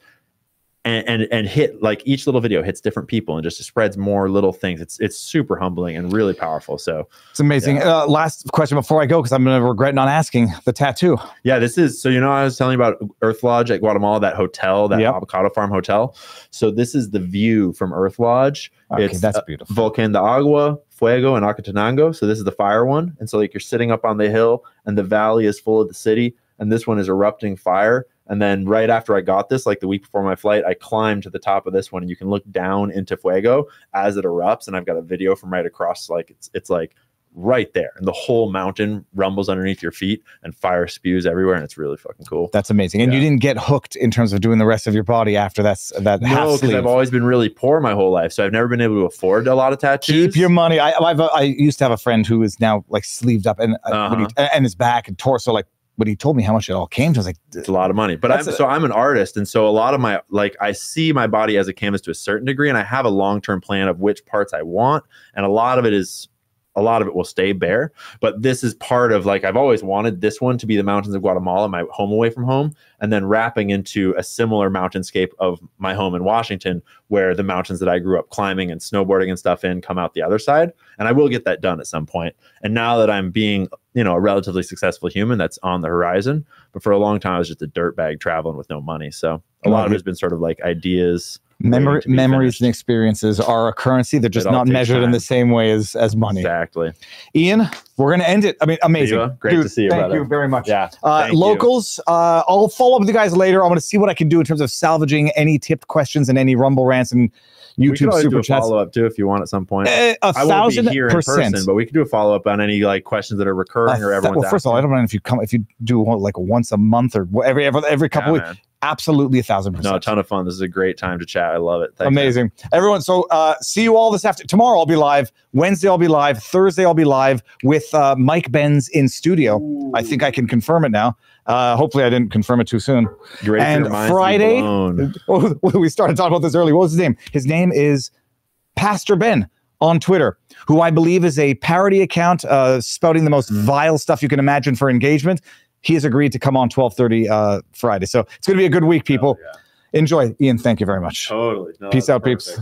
and hit, like, each little video hits different people and just spreads more little things. It's super humbling and really powerful. So it's amazing. Yeah. Last question before I go, because I'm going to regret not asking, the tattoo. Yeah, this is, so, I was telling you about Earth Lodge at Guatemala, that hotel, that avocado farm hotel. So this is the view from Earth Lodge. Okay, that's beautiful. Volcán de Agua, Fuego, and Acatenango. So this is the fire one. And so like you're sitting up on the hill and the valley is full of the city. And this one is erupting fire. And then right after I got this, like the week before my flight, I climbed to the top of this one and you can look down into Fuego as it erupts. And I've got a video from right across, like it's like right there. And the whole mountain rumbles underneath your feet and fire spews everywhere. And it's really fucking cool. That's amazing. And you didn't get hooked in terms of doing the rest of your body after that half sleeve? No, because I've always been really poor my whole life. So I've never been able to afford a lot of tattoos. Keep your money. I used to have a friend who is now like sleeved up and his back and torso, like, but he told me how much it all came to. I was like, it's a lot of money. But I'm an artist. And so a lot of my, like, I see my body as a canvas to a certain degree. And I have a long-term plan of which parts I want. And a lot of it will stay bare. But this is part of, like, I've always wanted this one to be the mountains of Guatemala, my home away from home, and then wrapping into a similar mountainscape of my home in Washington, where the mountains that I grew up climbing and snowboarding and stuff in come out the other side. And I will get that done at some point. And now that I'm being, a relatively successful human, that's on the horizon. But for a long time, I was just a dirtbag traveling with no money. So a lot of it has been sort of like ideas. Memories and experiences are a currency. They're just not measured in the same way as money. Exactly. Ian, we're going to end it. I mean, amazing. Viva, great to see you, Thank you very much. Yeah. Locals, I'll follow up with you guys later. I'm going to see what I can do in terms of salvaging any tipped questions and any Rumble rants and YouTube super chats. Follow up too if you want at some point. 1,000%. I won't be here in person, but we could do a follow up on any like questions that are recurring or everyone's Well, first of all, I don't mind if you do like once a month or every couple weeks. Absolutely 1,000%. No, a ton of fun. This is a great time to chat. I love it. Thanks, amazing. Everyone, so see you all this afternoon. Tomorrow I'll be live. Wednesday I'll be live. Thursday I'll be live with Mike Benz in studio. Ooh. I think I can confirm it now. Hopefully I didn't confirm it too soon. Great. And Friday, we started talking about this earlier. What was his name? His name is Pastor Ben on Twitter, who I believe is a parody account spouting the most vile stuff you can imagine for engagement. He has agreed to come on 12:30 Friday. So it's going to be a good week, people. Enjoy. Ian, thank you very much. Totally. No, peace out, peeps.